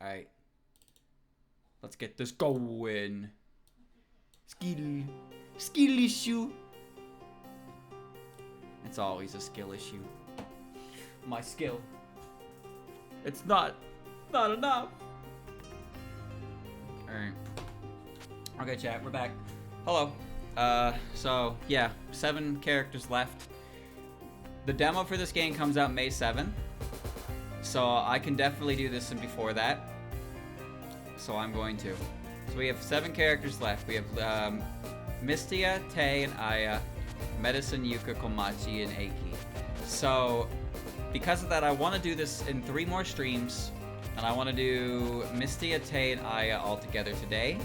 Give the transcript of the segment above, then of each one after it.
Alright. Let's get this going. Skill. Skill issue. It's always a skill issue. My skill. It's not enough. Alright. Okay, chat, we're back. Hello. So, yeah, 7 characters left. The demo for this game comes out May 7th. So I can definitely do this before that. So I'm going to. So we have 7 characters left. We have Mistia, Tewi, and Aya, Medicine, Yuka, Komachi, and Eiki. So because of that, I want to do this in 3 more streams. And I want to do Mistia, Tewi, and Aya all together today.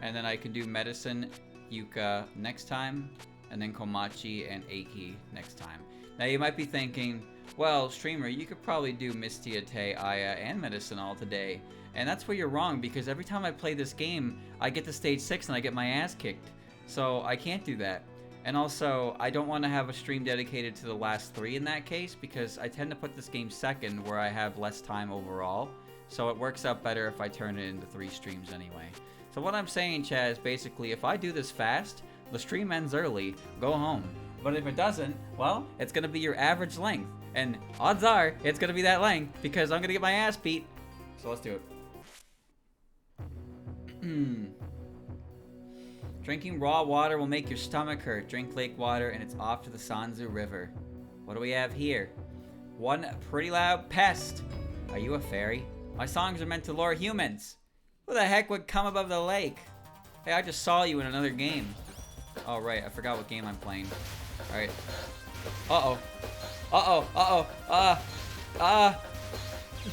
And then I can do Medicine, Yuka next time. And then Komachi and Eiki next time. Now you might be thinking, well, streamer, you could probably do Mistia, Tewi, Aya, and Medicine all today. And that's where you're wrong, because every time I play this game, I get to stage 6 and I get my ass kicked. So I can't do that. And also, I don't want to have a stream dedicated to the last 3 in that case, because I tend to put this game second where I have less time overall. So it works out better if I turn it into 3 streams anyway. So what I'm saying, Chad, is basically if I do this fast, the stream ends early, go home. But if it doesn't, well, it's going to be your average length. And odds are, it's going to be that length, because I'm going to get my ass beat. So let's do it. Drinking raw water will make your stomach hurt. Drink lake water and it's off to the Sanzu River. What do we have here? One pretty loud pest. Are you a fairy? My songs are meant to lure humans. Who the heck would come above the lake? Hey, I just saw you in another game. Oh, right. I forgot what game I'm playing. Alright. Uh-oh. Uh-oh. Uh-oh.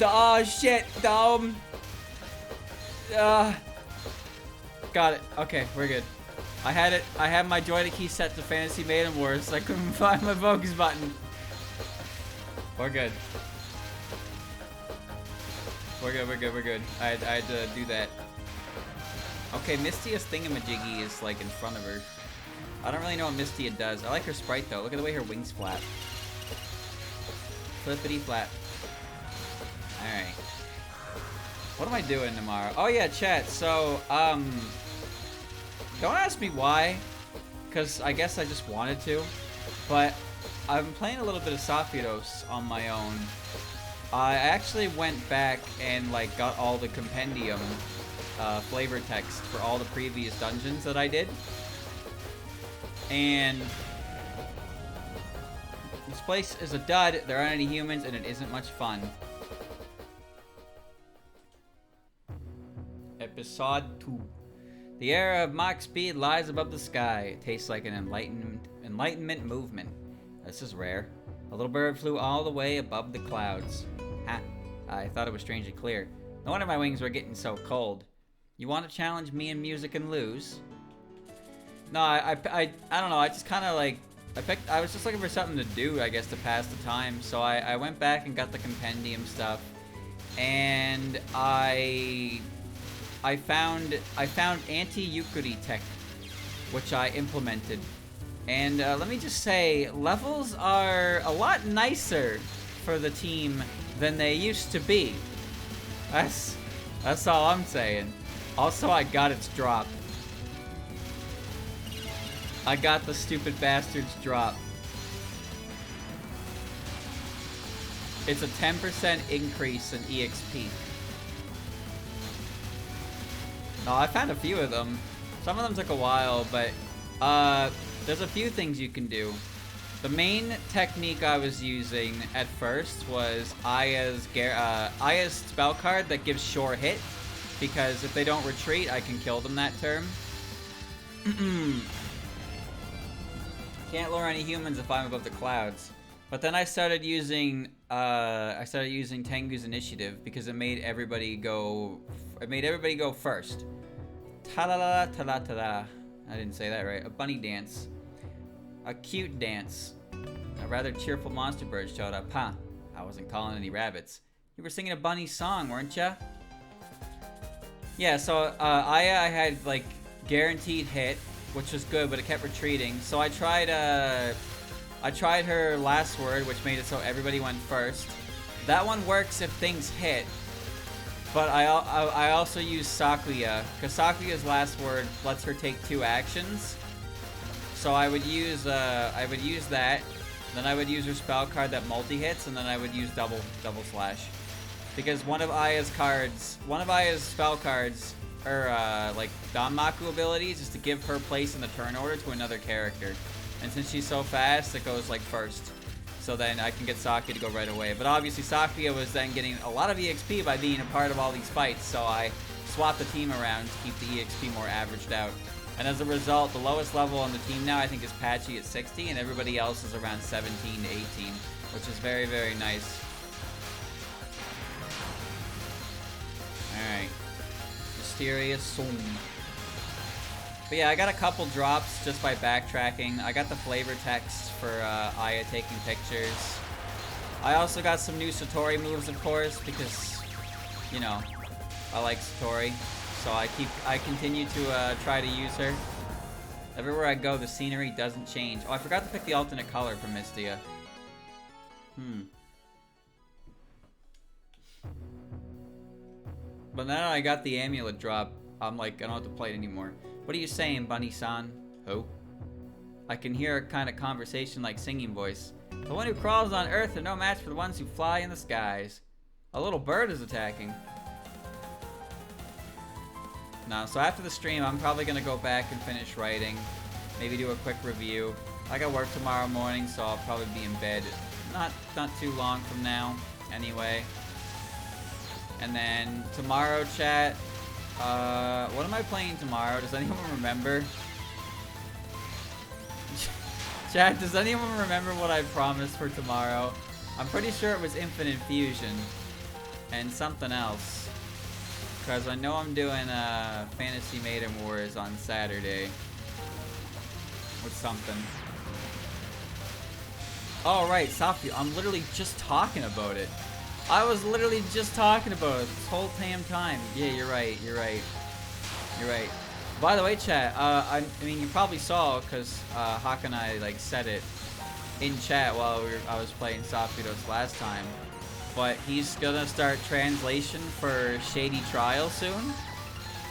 Oh, shit. Got it. Okay, we're good. I had my joystick key set to Fantasy Maiden Wars. I couldn't find my focus button. We're good. We're good. I had to do that. Okay, Mistia's thingamajiggy is like in front of her. I don't really know what Mistia does. I like her sprite though. Look at the way her wings flap. Flippity flap. Alright. What am I doing tomorrow? Oh yeah, chat. So, don't ask me why, because I guess I just wanted to. But I've been playing a little bit of Saphiros on my own. I actually went back and like got all the compendium flavor text for all the previous dungeons that I did. And this place is a dud. There aren't any humans and it isn't much fun. Episode 2. The era of Mach speed lies above the sky. It tastes like an enlightenment movement. This is rare. A little bird flew all the way above the clouds. Ha! I thought it was strangely clear. No wonder my wings were getting so cold. You want to challenge me in music and lose? No, I don't know. I just kind of like I was just looking for something to do, I guess, to pass the time. So I went back and got the compendium stuff, and I found anti-Yukuri tech, which I implemented. And let me just say, levels are a lot nicer for the team than they used to be. That's all I'm saying. Also, I got its drop. I got the stupid bastard's drop. It's a 10% increase in EXP. No, I found a few of them. Some of them took a while, but there's a few things you can do. The main technique I was using at first was Aya's spell card that gives sure hit, because if they don't retreat, I can kill them that turn. Can't lure any humans if I'm above the clouds. But then I started using Tengu's initiative because it made everybody go first. Ta-la-la, ta-la, ta-la. I didn't say that right. A bunny dance. A cute dance. A rather cheerful monster bird showed up. Huh. I wasn't calling any rabbits. You were singing a bunny song, weren't ya? Yeah, so Aya, I had like guaranteed hit, which was good, but it kept retreating. So I tried her last word, which made it so everybody went first. That one works if things hit, But I also use Sakuya, because Sakuya's last word lets her take 2 actions. So I would use that, then I would use her spell card that multi-hits, and then I would use double slash. Because one of Aya's spell cards, or like Danmaku abilities, is to give her place in the turn order to another character. And since she's so fast, it goes like first. So then I can get Sakuya to go right away. But obviously Sakuya was then getting a lot of EXP by being a part of all these fights, so I swapped the team around to keep the EXP more averaged out. And as a result, the lowest level on the team now I think is Patchy at 60, and everybody else is around 17 to 18, which is very, very nice. Alright. Mysterious Soul. But yeah, I got a couple drops just by backtracking. I got the flavor text for Aya taking pictures. I also got some new Satori moves, of course, because, you know, I like Satori. So I continue to try to use her. Everywhere I go, the scenery doesn't change. Oh, I forgot to pick the alternate color for Mistia. But now I got the amulet drop, I'm like, I don't have to play it anymore. What are you saying, Bunny-san? Who? I can hear a kind of conversation like singing voice. The one who crawls on earth are no match for the ones who fly in the skies. A little bird is attacking. No, so after the stream, I'm probably going to go back and finish writing. Maybe do a quick review. I got work tomorrow morning, so I'll probably be in bed not too long from now, anyway. And then tomorrow, chat. What am I playing tomorrow? Does anyone remember? Chat, does anyone remember what I promised for tomorrow? I'm pretty sure it was Infinite Fusion. And something else. Because I know I'm doing Fantasy Maiden Wars on Saturday. With something. Oh, right, Safi. I'm literally just talking about it. I was literally just talking about it this whole damn time. Yeah, you're right. By the way, chat, I mean, you probably saw, because Hawk and I, like, said it in chat while I was playing Softvitos last time. But he's gonna start translation for Shady Trial soon.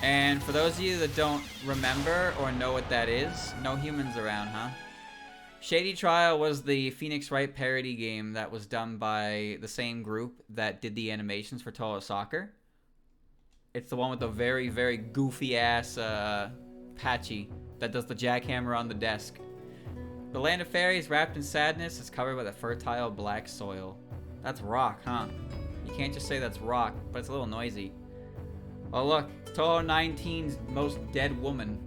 And for those of you that don't remember or know what that is, no humans around, huh? Shady Trial was the Phoenix Wright parody game that was done by the same group that did the animations for Touhou Soccer. It's the one with the very, very goofy-ass Patchy that does the jackhammer on the desk. The land of fairies wrapped in sadness is covered with a fertile black soil. That's rock, huh? You can't just say that's rock, but it's a little noisy. Oh look, Touhou 19's most dead woman.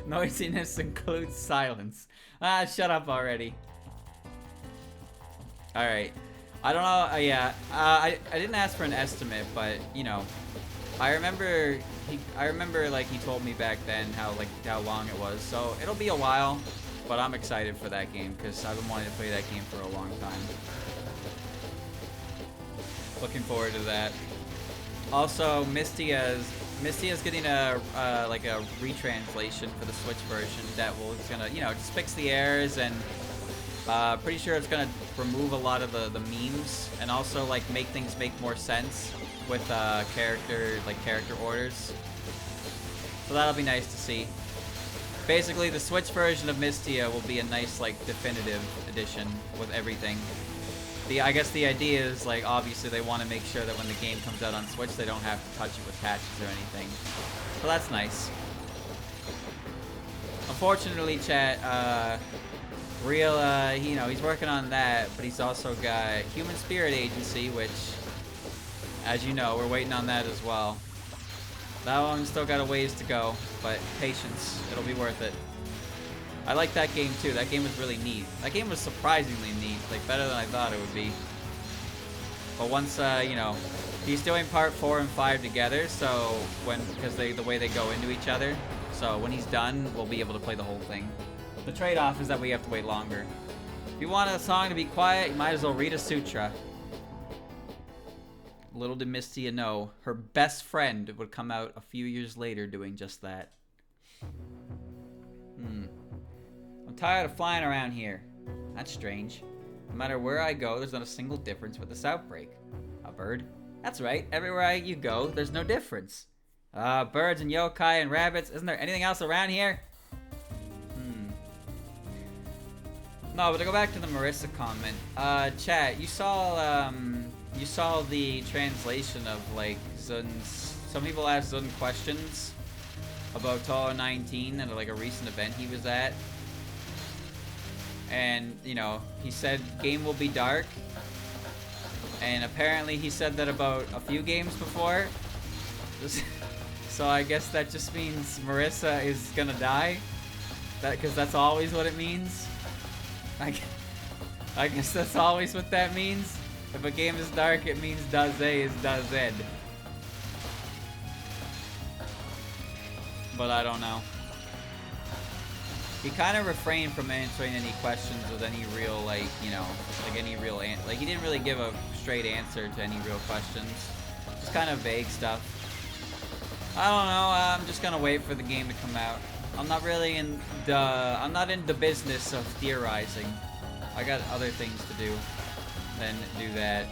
Noisiness includes silence. Ah, shut up already. Alright. I don't know, yeah. I didn't ask for an estimate, but, you know. I remember like, he told me back then how long it was. So, it'll be a while, but I'm excited for that game, because I've been wanting to play that game for a long time. Looking forward to that. Also, Mistia's getting a retranslation for the Switch version that it's gonna, you know, just fix the errors, and pretty sure it's gonna remove a lot of the memes, and also like make things make more sense with character orders. So that'll be nice to see. Basically, the Switch version of Mistia will be a nice like definitive edition with everything. I guess the idea is, like, obviously they want to make sure that when the game comes out on Switch, they don't have to touch it with patches or anything. So that's nice. Unfortunately, chat, you know, he's working on that, but he's also got Human Spirit Agency, which, as you know, we're waiting on that as well. That one's still got a ways to go, but patience, it'll be worth it. I like that game too. That game was really neat. That game was surprisingly neat, like better than I thought it would be. But once, you know, he's doing part 4 and 5 together, so because the way they go into each other, so when he's done, we'll be able to play the whole thing. The trade-off is that we have to wait longer. If you want a song to be quiet, you might as well read a sutra. Little did Mistia know, her best friend would come out a few years later doing just that. I'm tired of flying around here. That's strange. No matter where I go, there's not a single difference with this outbreak. A bird? That's right, everywhere you go, there's no difference. Birds and yokai and rabbits. Isn't there anything else around here? No, but to go back to the Marissa comment, chat, you saw the translation of, like, Zun's... Some people asked Zun questions about Touhou 19 at, like, a recent event he was at. And, you know, he said game will be dark. And apparently he said that about a few games before. So I guess that just means Marissa is gonna die. Because that's always what it means. I guess that's always what that means. If a game is dark, it means Daze is Dazed. But I don't know. He kind of refrained from answering any questions with any real, like, you know, like any real like he didn't really give a straight answer to any real questions. Just kind of vague stuff. I don't know. I'm just gonna wait for the game to come out. I'm not really in the... I'm not in the business of theorizing. I got other things to do than do that.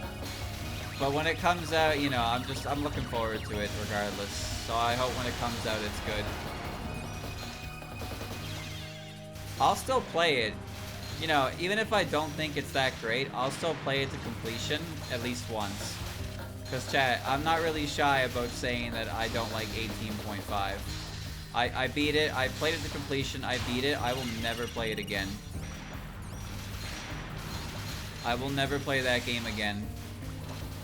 But when it comes out, you know, I'm looking forward to it regardless. So I hope when it comes out it's good. I'll still play it. You know, even if I don't think it's that great, I'll still play it to completion at least once. Because, chat, I'm not really shy about saying that I don't like 18.5. I beat it, I played it to completion, I beat it, I will never play it again. I will never play that game again.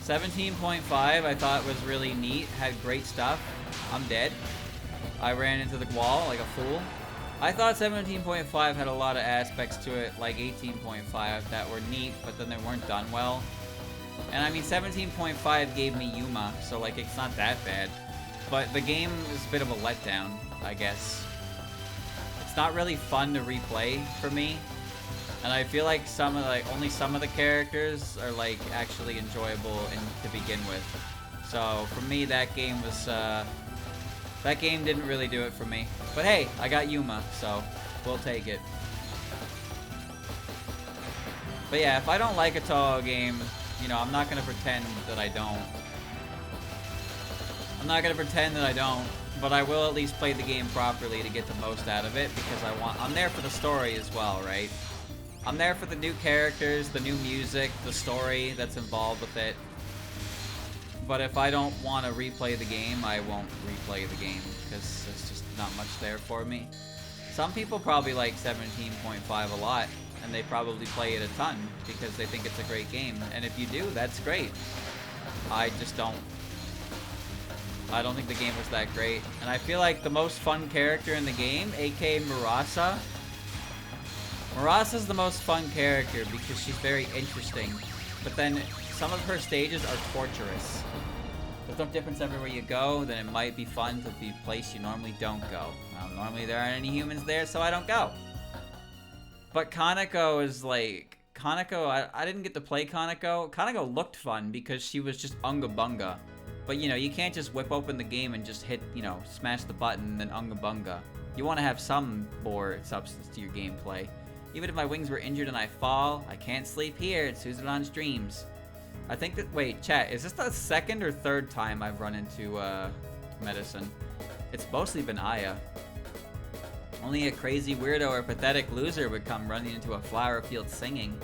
17.5 I thought was really neat, had great stuff. I'm dead. I ran into the wall like a fool. I thought 17.5 had a lot of aspects to it, like 18.5, that were neat, but then they weren't done well. And I mean, 17.5 gave me Yuma, so like it's not that bad. But the game is a bit of a letdown, I guess. It's not really fun to replay for me. And I feel like only some of the characters are like actually enjoyable to begin with. So for me, that game was, that game didn't really do it for me. But hey, I got Yuma, so we'll take it. But yeah, if I don't like a Touhou game, you know, I'm not gonna pretend that I don't. I'm not gonna pretend that I don't, but I will at least play the game properly to get the most out of it because I'm there for the story as well, right? I'm there for the new characters, the new music, the story that's involved with it. But if I don't want to replay the game, I won't replay the game because there's just not much there for me. Some people probably like 17.5 a lot, and they probably play it a ton because they think it's a great game. And if you do, that's great. I just don't. I don't think the game was that great. And I feel like the most fun character in the game, aka Murasa. Murasa's the most fun character because she's very interesting. But then some of her stages are torturous. There's no difference everywhere you go, then it might be fun to be a place you normally don't go. Normally there aren't any humans there, so I don't go. But Kaneko is like... Kaneko, I didn't get to play Kaneko. Kaneko looked fun because she was just Unga Bunga. But you know, you can't just whip open the game and just hit, you know, smash the button and then Unga Bunga. You want to have some more substance to your gameplay. Even if my wings were injured and I fall, I can't sleep here. It's Suzuran's dreams. I think that... Wait, chat, is this the second or third time I've run into medicine? It's mostly been Aya. Only a crazy weirdo or pathetic loser would come running into a flower field singing.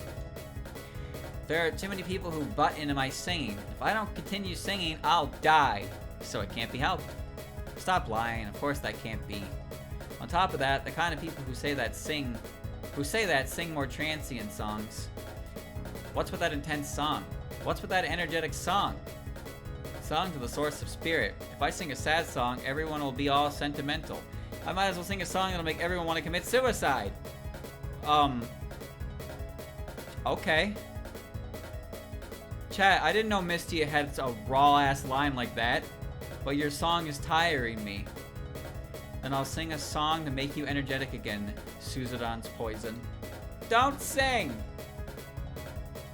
There are too many people who butt into my singing. If I don't continue singing, I'll die. So it can't be helped. Stop lying. Of course that can't be. On top of that, the kind of people who say that sing more transient songs. What's with that intense song? What's with that energetic song? Songs are the source of spirit. If I sing a sad song, everyone will be all sentimental. I might as well sing a song that'll make everyone want to commit suicide. Okay. Chat, I didn't know Mistia had a raw-ass line like that, but your song is tiring me. And I'll sing a song to make you energetic again, Suzuran's poison. Don't sing!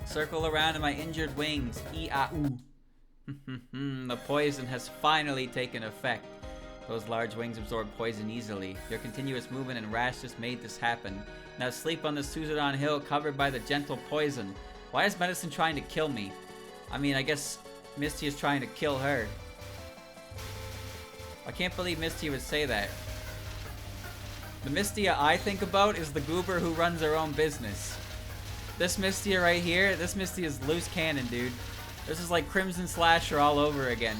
Circle around in my injured wings, ee-ah-oo. The poison has finally taken effect. Those large wings absorb poison easily. Your continuous movement and rash just made this happen. Now sleep on the Suzuran hill covered by the gentle poison. Why is medicine trying to kill me? I mean, I guess Misty is trying to kill her. I can't believe Misty would say that. The Mistia I think about is the goober who runs her own business. This Mistia right here, this Mistia is loose cannon, dude. This is like Crimson Slasher all over again.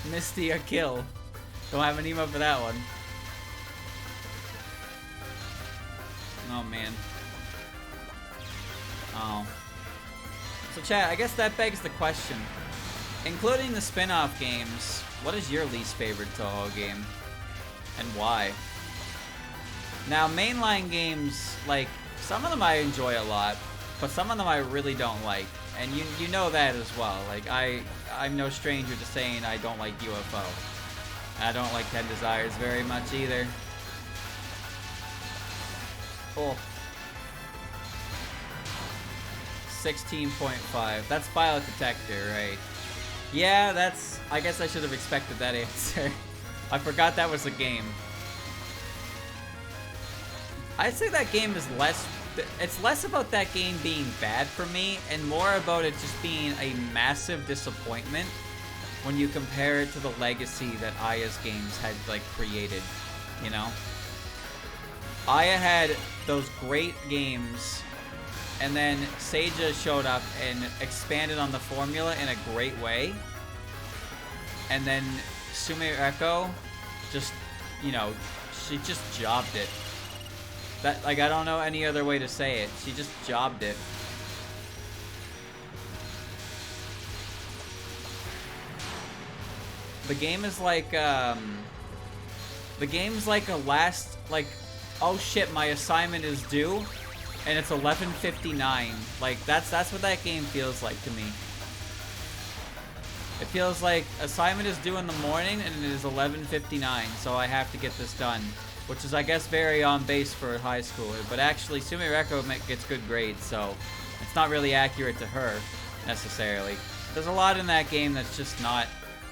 Mistia kill. Don't have an emote for that one. Oh, man. Oh. So, chat, I guess that begs the question. Including the spin-off games, what is your least favorite Touhou game? And why? Now, mainline games, like, some of them I enjoy a lot, but some of them I really don't like. And you know that as well. Like, I'm no stranger to saying I don't like UFO. I don't like 10 Desires very much either. Cool. 16.5. That's Violet Detector, right? Yeah, that's... I guess I should have expected that answer. I forgot that was a game. I'd say that game is less... It's less about that game being bad for me, and more about it just being a massive disappointment when you compare it to the legacy that Aya's games had, like, created, you know? Aya had those great games, and then Seija showed up and expanded on the formula in a great way. And then Sume Echo just, you know, she just jobbed it. That, like, I don't know any other way to say it. She just jobbed it. The game is like, the game's like a last, like, oh shit, my assignment is due, and it's 11:59. Like, that's what that game feels like to me. It feels like assignment is due in the morning, and it is 11:59, so I have to get this done. Which is, I guess, very on base for a high schooler. But actually, Sumireko gets good grades, so it's not really accurate to her, necessarily. There's a lot in that game that's just not,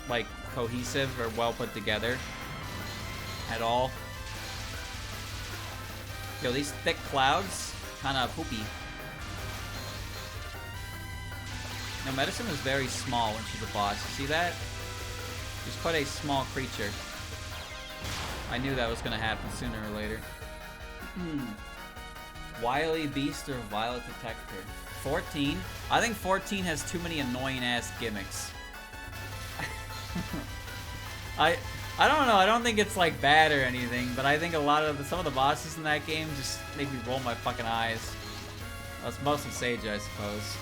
like, cohesive or well put together at all. Yo, these thick clouds, kind of poopy. Now, Medicine is very small when she's a boss. You see that? She's quite a small creature. I knew that was going to happen sooner or later. Wily Beast or Violet Detector? 14? I think 14 has too many annoying-ass gimmicks. I don't know. I don't think it's, like, bad or anything, but I think some of the bosses in that game just make me roll my fucking eyes. That's mostly Sage, I suppose.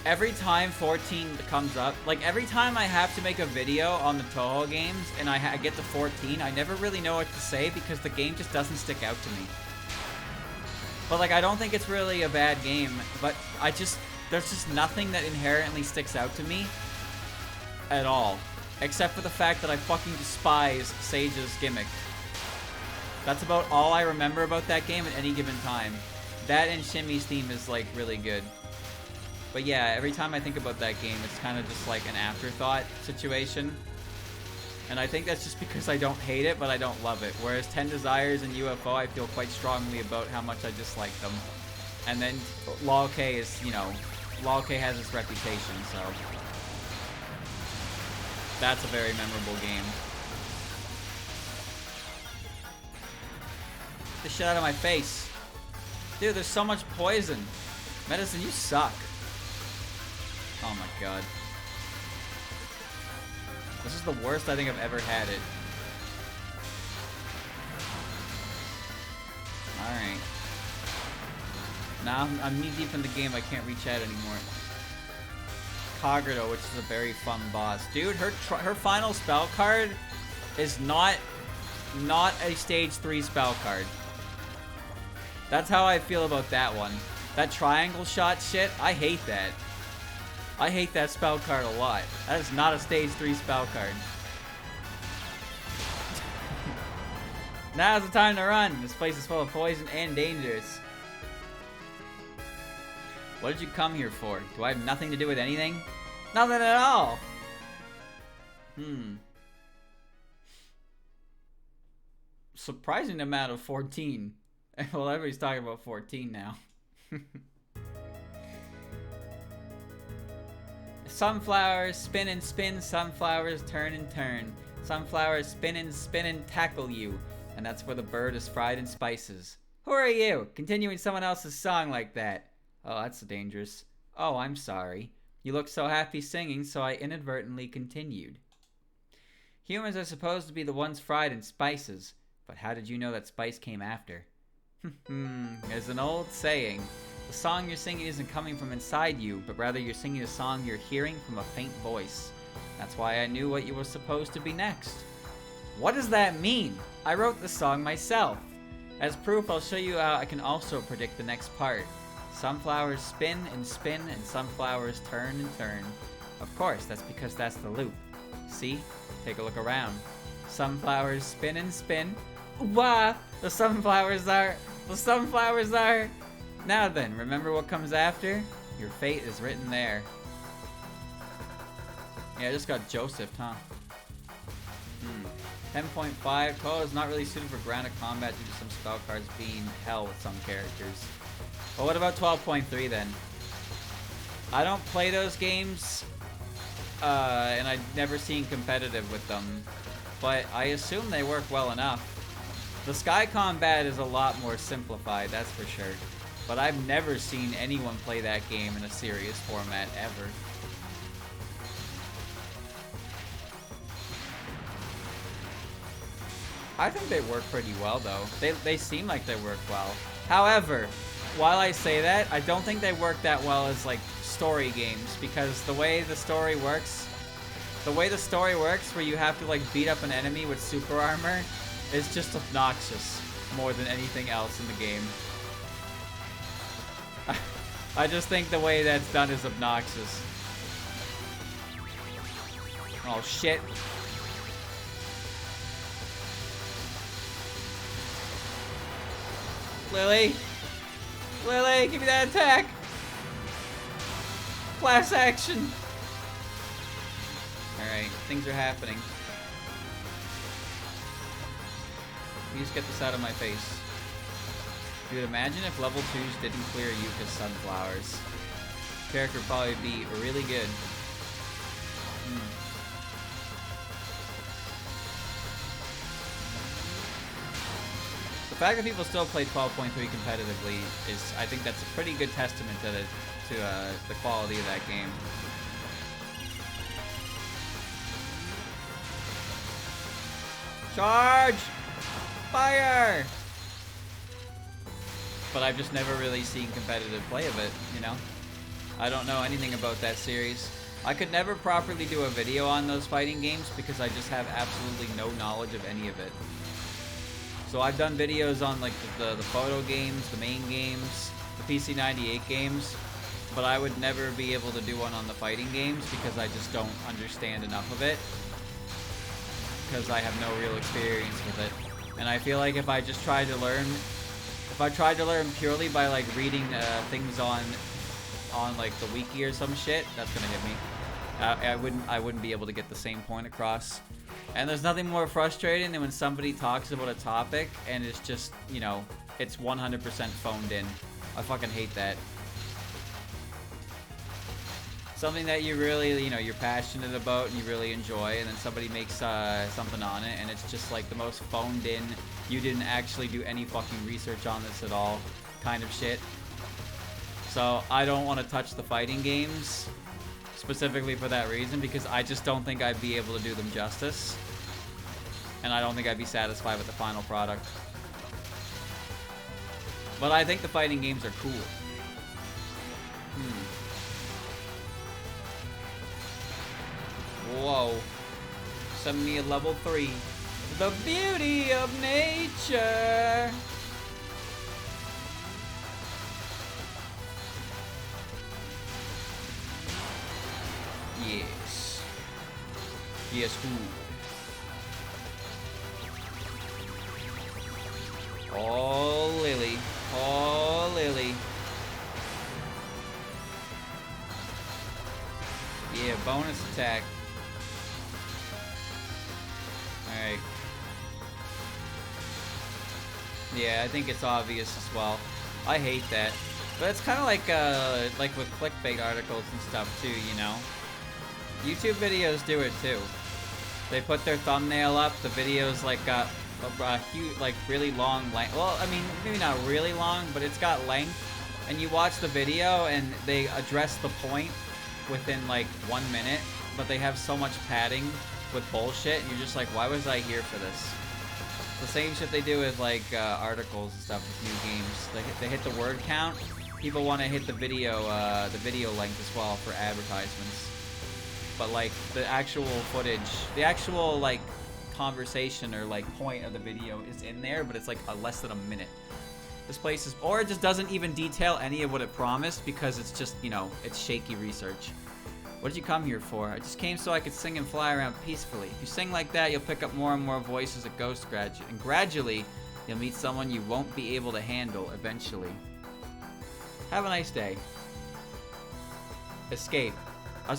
Every time 14 comes up, like every time I have to make a video on the Touhou games and I get to 14, I never really know what to say because the game just doesn't stick out to me. But like, I don't think it's really a bad game, but there's just nothing that inherently sticks out to me at all. Except for the fact that I fucking despise Sage's gimmick. That's about all I remember about that game at any given time. That and Shimmy's theme is like really good. But yeah, every time I think about that game, it's kind of just like an afterthought situation. And I think that's just because I don't hate it, but I don't love it. Whereas 10 Desires and UFO, I feel quite strongly about how much I dislike them. And then LOL-K is, you know, LOL-K has its reputation, so... That's a very memorable game. Get the shit out of my face. Dude, there's so much poison. Medicine, you suck. Oh my god. This is the worst I think I've ever had it. Alright. Now I'm knee deep in the game, I can't reach out anymore. Kagero, which is a very fun boss. Dude, her final spell card is not a stage 3 spell card. That's how I feel about that one. That triangle shot shit, I hate that. I hate that spell card a lot. That is not a stage 3 spell card. Now's the time to run. This place is full of poison and dangers. What did you come here for? Do I have nothing to do with anything? Nothing at all! Surprising amount of 14. Well, everybody's talking about 14 now. Sunflowers spin and spin, sunflowers turn and turn. Sunflowers spin and tackle you. And that's where the bird is fried in spices. Who are you? Continuing someone else's song like that. Oh, that's dangerous. Oh, I'm sorry. You look so happy singing, so I inadvertently continued. Humans are supposed to be the ones fried in spices, but how did you know that spice came after? There's an old saying. The song you're singing isn't coming from inside you, but rather you're singing a song you're hearing from a faint voice. That's why I knew what you were supposed to be next. What does that mean? I wrote the song myself. As proof, I'll show you how I can also predict the next part. Sunflowers spin and sunflowers turn and turn. Of course, that's because that's the loop. See? Take a look around. Sunflowers spin and spin. Wah! The sunflowers are... Now then, remember what comes after? Your fate is written there. Yeah, I just got Joseph, huh? 10.5. Touhou is not really suited for grounded combat due to some spell cards being hell with some characters. But what about 12.3 then? I don't play those games, and I've never seen competitive with them, but I assume they work well enough. The sky combat is a lot more simplified, that's for sure. But I've never seen anyone play that game in a serious format ever. I think they work pretty well though. They seem like they work well. However, while I say that, I don't think they work that well as like story games, because the way the story works where you have to like beat up an enemy with super armor is just obnoxious more than anything else in the game. I just think the way that's done is obnoxious. Oh shit. Lily! Lily, give me that attack! Class action! Alright, things are happening. Please get this out of my face. Dude, imagine if level 2s didn't clear Yuka's sunflowers. Character would probably be really good. The fact that people still play 12.3 competitively is, I think that's a pretty good testament to the quality of that game. Charge! Fire! But I've just never really seen competitive play of it, you know? I don't know anything about that series. I could never properly do a video on those fighting games because I just have absolutely no knowledge of any of it. So I've done videos on like the photo games, the main games, the PC98 games, but I would never be able to do one on the fighting games because I just don't understand enough of it. Because I have no real experience with it. And I feel like if I just tried to learn, purely by like reading things on like the wiki or some shit, that's gonna hit me. I wouldn't be able to get the same point across. And there's nothing more frustrating than when somebody talks about a topic and it's just, you know, it's 100% phoned in. I fucking hate that. Something that you really, you know, you're passionate about and you really enjoy, and then somebody makes something on it and it's just like the most phoned in, you didn't actually do any fucking research on this at all kind of shit. So I don't want to touch the fighting games specifically for that reason, because I just don't think I'd be able to do them justice. And I don't think I'd be satisfied with the final product. But I think the fighting games are cool. Whoa. Send me a level 3. The beauty of nature. Yes. Yes, who? Oh, Lily. Oh, Lily. Yeah, bonus attack. Alright. Yeah, I think it's obvious as well. I hate that. But it's kind of like with clickbait articles and stuff too, you know? YouTube videos do it too. They put their thumbnail up, the video's like got a huge, like really long length. Well, I mean, maybe not really long, but it's got length. And you watch the video and they address the point within like 1 minute, but they have so much padding with bullshit, and you're just like, why was I here for this? The same shit they do with like articles and stuff with new games. They hit the word count. People want to hit the video length as well for advertisements. But like the actual footage, the actual like conversation or like point of the video is in there, but it's like less than a minute. This place is, or it just doesn't even detail any of what it promised because it's just, you know, it's shaky research. What did you come here for? I just came so I could sing and fly around peacefully. If you sing like that, you'll pick up more and more voices at Ghost gradually, and gradually you'll meet someone you won't be able to handle eventually. Have a nice day. Escape.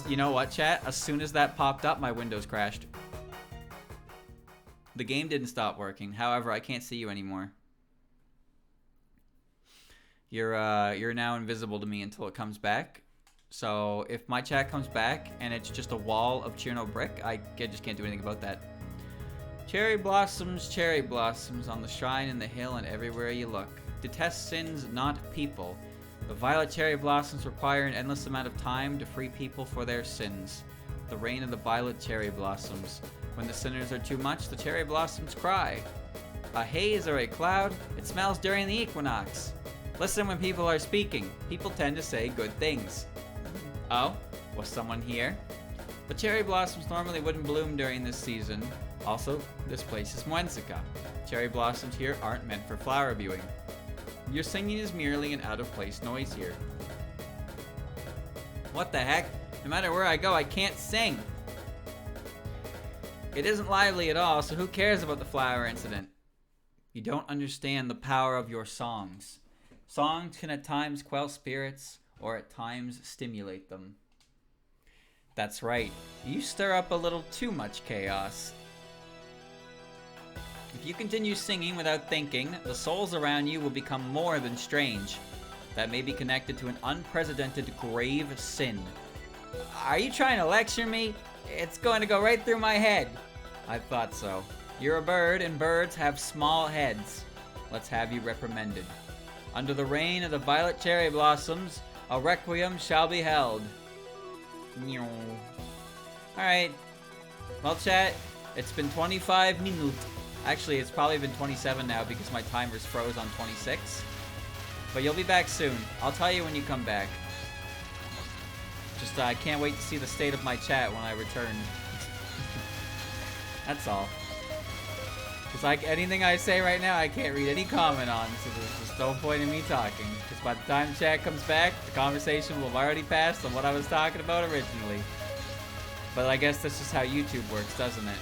You know what, chat? As soon as that popped up, my Windows crashed. The game didn't stop working. However, I can't see you anymore. You're now invisible to me until it comes back. So if my chat comes back and it's just a wall of Cherno brick, I just can't do anything about that. Cherry blossoms on the shrine in the hill and everywhere you look. Detest sins, not people. The violet cherry blossoms require an endless amount of time to free people for their sins. The reign of the violet cherry blossoms. When the sinners are too much, the cherry blossoms cry. A haze or a cloud, it smells during the equinox. Listen when people are speaking. People tend to say good things. Oh, was someone here? The cherry blossoms normally wouldn't bloom during this season. Also, this place is Muenzica. Cherry blossoms here aren't meant for flower viewing. Your singing is merely an out-of-place noise here. What the heck? No matter where I go, I can't sing. It isn't lively at all, so who cares about the flower incident? You don't understand the power of your songs. Songs can at times quell spirits, or at times stimulate them. That's right. You stir up a little too much chaos. If you continue singing without thinking, the souls around you will become more than strange. That may be connected to an unprecedented grave sin. Are you trying to lecture me? It's going to go right through my head. I thought so. You're a bird, and birds have small heads. Let's have you reprimanded. Under the reign of the violet cherry blossoms, a requiem shall be held. Alright. Well, chat, it's been 25 minutes. Actually, it's probably been 27 now because my timer's froze on 26. But you'll be back soon. I'll tell you when you come back. Just, I can't wait to see the state of my chat when I return. That's all. Because like anything I say right now, I can't read any comment on, so there's just no point in me talking. Because by the time chat comes back, the conversation will have already passed on what I was talking about originally. But I guess that's just how YouTube works, doesn't it?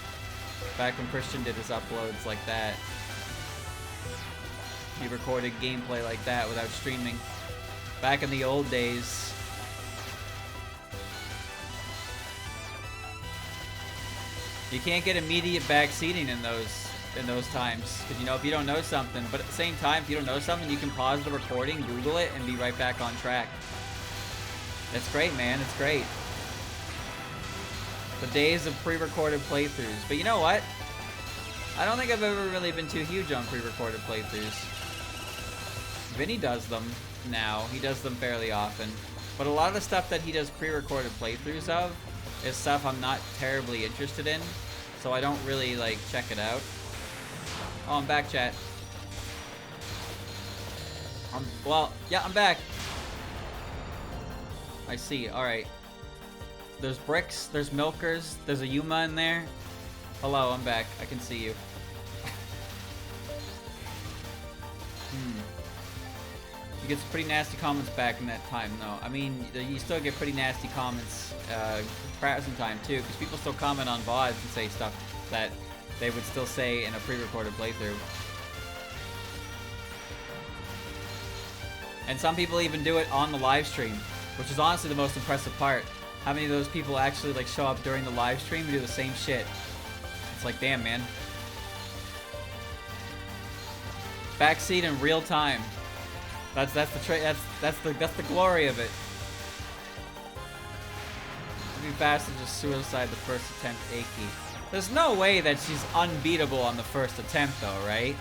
Back when Christian did his uploads like that, he recorded gameplay like that without streaming. Back in the old days. You can't get immediate backseating in those times, because you know, if you don't know something, but at the same time, if you don't know something, you can pause the recording, Google it, and be right back on track. It's great, man. It's great. The days of pre-recorded playthroughs. But you know what? I don't think I've ever really been too huge on pre-recorded playthroughs. Vinny does them now. He does them fairly often. But a lot of the stuff that he does pre-recorded playthroughs of is stuff I'm not terribly interested in. So I don't really, like, check it out. Oh, I'm back, chat. Well, yeah, I'm back. I see. Alright. There's bricks, there's milkers, there's a Yuma in there. Hello, I'm back. I can see you. You get some pretty nasty comments back in that time, though. I mean, you still get pretty nasty comments present time, too, because people still comment on VODs and say stuff that they would still say in a pre-recorded playthrough. And some people even do it on the live stream, which is honestly the most impressive part. How many of those people actually like show up during the live stream and do the same shit? It's like, damn, man. Backseat in real time. That's the glory of it. It'd be faster to just suicide the first attempt, Aki. There's no way that she's unbeatable on the first attempt, though, right?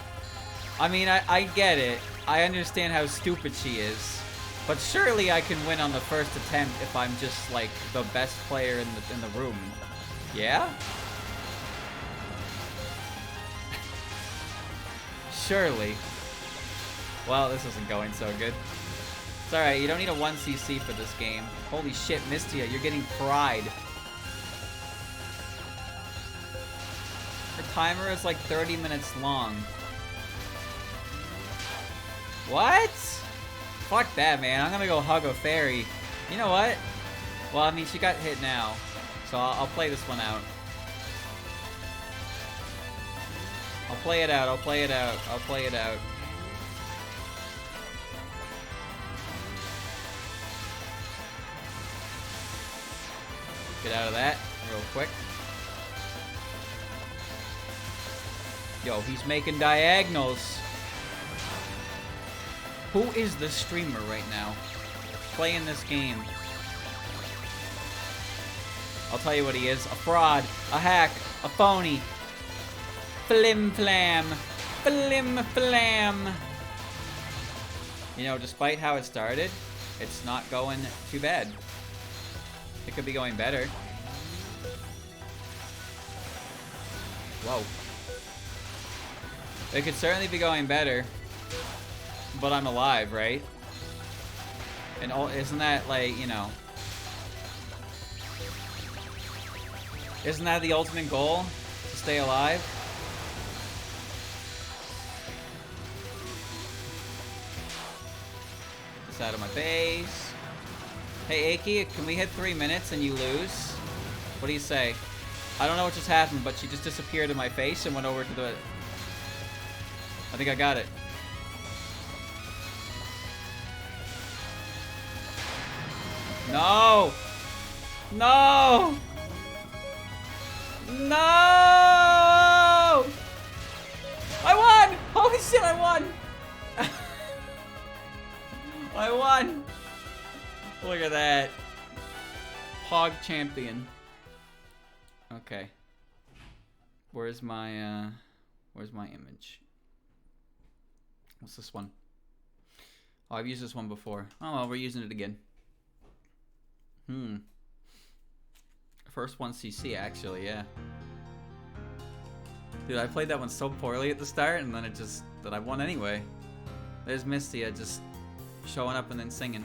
I mean, I get it. I understand how stupid she is. But surely I can win on the first attempt if I'm just, like, the best player in the room. Yeah? Surely. Well, this isn't going so good. It's alright, you don't need a 1cc for this game. Holy shit, Mistia, you're getting fried. Her timer is like 30 minutes long. What? Fuck that, man. I'm gonna go hug a fairy. You know what? Well, I mean, she got hit now. So I'll play this one out. I'll play it out. I'll play it out. I'll play it out. Get out of that real quick. Yo, he's making diagonals. Who is the streamer right now playing this game? I'll tell you what he is. A fraud, a hack, a phony. Flim flam. Flim flam. You know, despite how it started, it's not going too bad. It could be going better. Whoa. It could certainly be going better. But I'm alive, right? And isn't that, like, you know... Isn't that the ultimate goal? To stay alive? Get this out of my face. Hey, Aki, can we hit 3 minutes and you lose? What do you say? I don't know what just happened, but she just disappeared in my face and went over to the... I think I got it. No! No! No! I won! Holy shit, I won! I won! Look at that. Hog champion. Okay. Where's my image? What's this one? Oh, I've used this one before. Oh, well, we're using it again. First 1cc, actually, yeah. Dude, I played that one so poorly at the start, and then it just... that I won anyway. There's Mistia just showing up and then singing.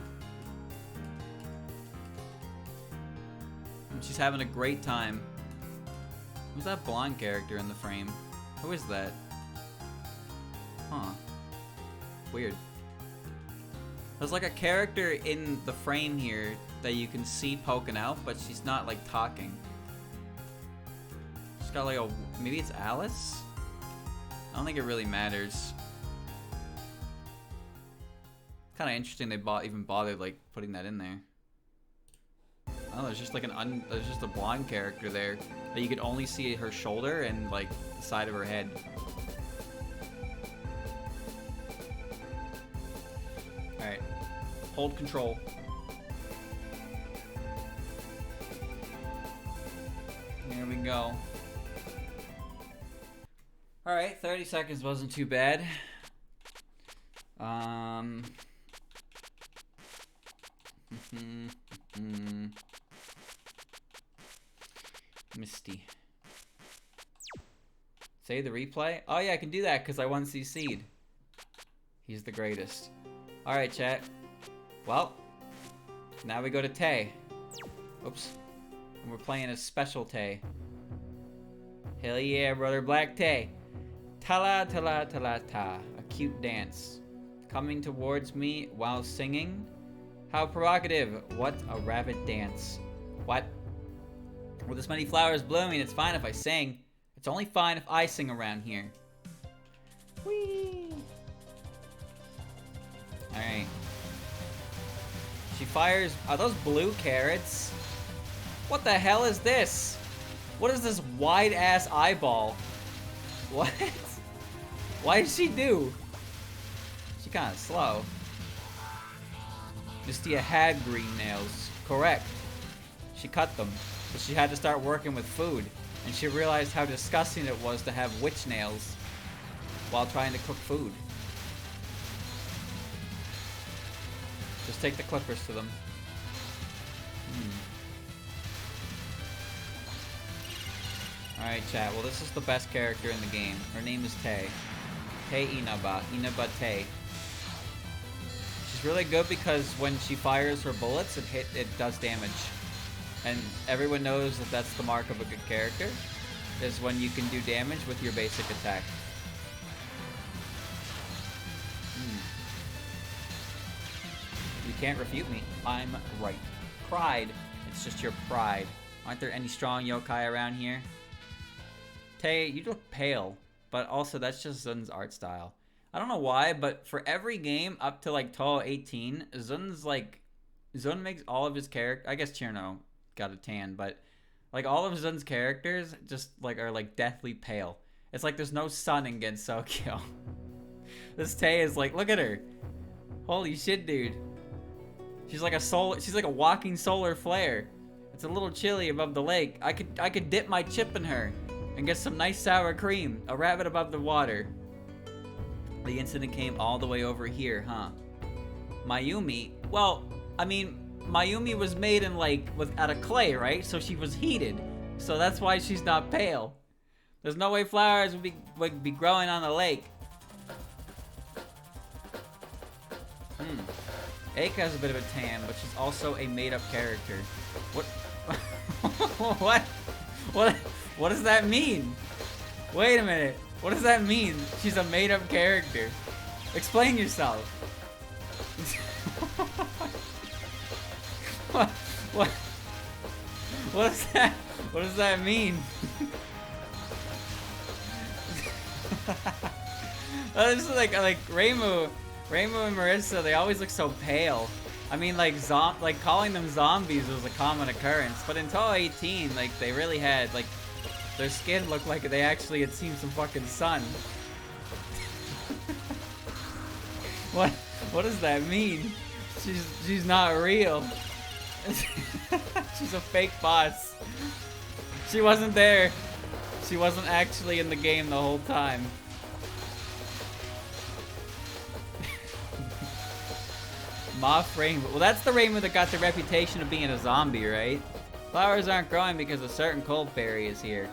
And she's having a great time. Who's that blonde character in the frame? Who is that? Huh. Weird. There's like a character in the frame here that you can see poking out, but she's not like talking. She's got like a... maybe it's Alice? I don't think it really matters. Kind of interesting they even bothered like putting that in there. Oh, there's just like there's just a blonde character there that you could only see her shoulder and like the side of her head. Alright. Hold control. Here we go. Alright, 30 seconds wasn't too bad. Misty. Save the replay? Oh yeah, I can do that because I 1cc'd. He's the greatest. Alright, chat. Well, now we go to Tay. Oops. And we're playing a special Tay. Hell yeah, brother. Black Tay. Tala tala tala ta. A cute dance. Coming towards me while singing. How provocative. What a rabbit dance. What? With this many flowers blooming, it's fine if I sing. It's only fine if I sing around here. Whee! Alright. She fires... Are those blue carrots? What the hell is this? What is this wide-ass eyeball? What? Why did she do? kind of slow. Mistia had green nails. Correct. She cut them, but she had to start working with food, and she realized how disgusting it was to have witch nails while trying to cook food. Just take the clippers to them. Alright, chat. Well, this is the best character in the game. Her name is Tewi. Tewi Inaba. Inaba Tewi. She's really good because when she fires her bullets, it does damage. And everyone knows that that's the mark of a good character, is when you can do damage with your basic attack. You can't refute me. I'm right. Pride. It's just your pride. Aren't there any strong yokai around here? Tewi, you look pale, but also that's just Zun's art style. I don't know why, but for every game up to like Touhou 18, Zun makes all of his characters. I guess Cherno got a tan, but like all of Zun's characters just like are like deathly pale. It's like there's no sun in Gensokyo. This Tewi is like, look at her. Holy shit, dude. She's like a walking solar flare. It's a little chilly above the lake. I could dip my chip in her and get some nice sour cream. A rabbit above the water. The incident came all the way over here, huh? Mayumi? Well, I mean, Mayumi was made in like out of clay, right? So she was heated. So that's why she's not pale. There's no way flowers would be growing on the lake. Aika has a bit of a tan, but she's also a made-up character. What? What does that mean? Wait a minute. What does that mean? She's a made-up character. Explain yourself. What is that? What does that mean? This is like Reimu and Marissa, they always look so pale. I mean, like calling them zombies was a common occurrence, but in Touhou 18, like they really had like their skin looked like they actually had seen some fucking sun. What does that mean? She's not real. She's a fake boss. She wasn't there. She wasn't actually in the game the whole time. Moth Rainbow. Well, that's the rainbow that got the reputation of being a zombie, right? Flowers aren't growing because a certain cold fairy is here.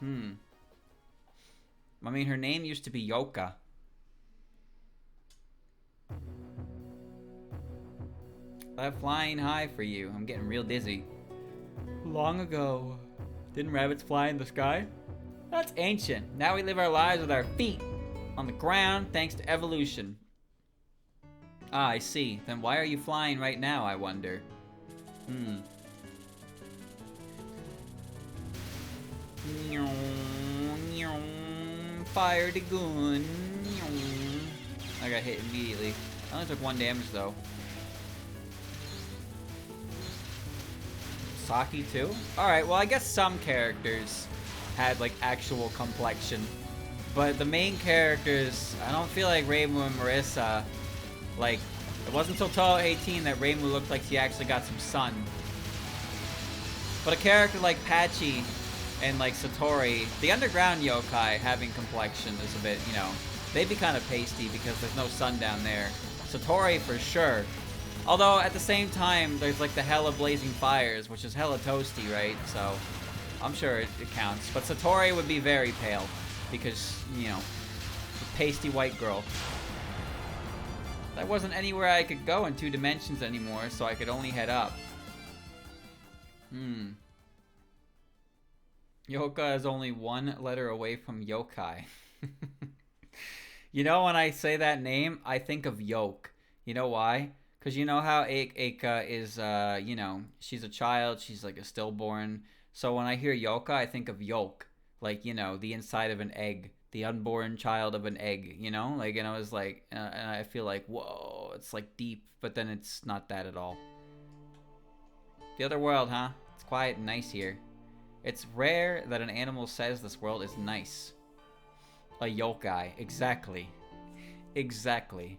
I mean, her name used to be Yoka. That flying high for you. I'm getting real dizzy. Long ago, didn't rabbits fly in the sky? That's ancient. Now we live our lives with our feet on the ground thanks to evolution. Ah, I see. Then why are you flying right now, I wonder? Fire the gun. I got hit immediately. I only took 1 damage though. Saki too? Alright, well I guess some characters had like actual complexion. But the main characters, I don't feel like Reimu and Marissa, like, it wasn't until Touhou 18 that Reimu looked like she actually got some sun. But a character like Pachi and like Satori, the underground yokai having complexion is a bit, you know, they'd be kind of pasty because there's no sun down there. Satori for sure. Although at the same time, there's like the hella blazing fires, which is hella toasty, right? So I'm sure it counts. But Satori would be very pale because, you know, a pasty white girl. There wasn't anywhere I could go in 2 dimensions anymore, so I could only head up. Yoka is only 1 letter away from yokai. You know, when I say that name, I think of yoke. You know why? Because you know how Eika is, you know, she's a child, she's like a stillborn. So when I hear yoka, I think of yolk. Like, you know, the inside of an egg. The unborn child of an egg, you know? Like, and I was like, and I feel like, whoa, it's like deep, but then it's not that at all. The other world, huh? It's quiet and nice here. It's rare that an animal says this world is nice. A yokai, exactly. Exactly.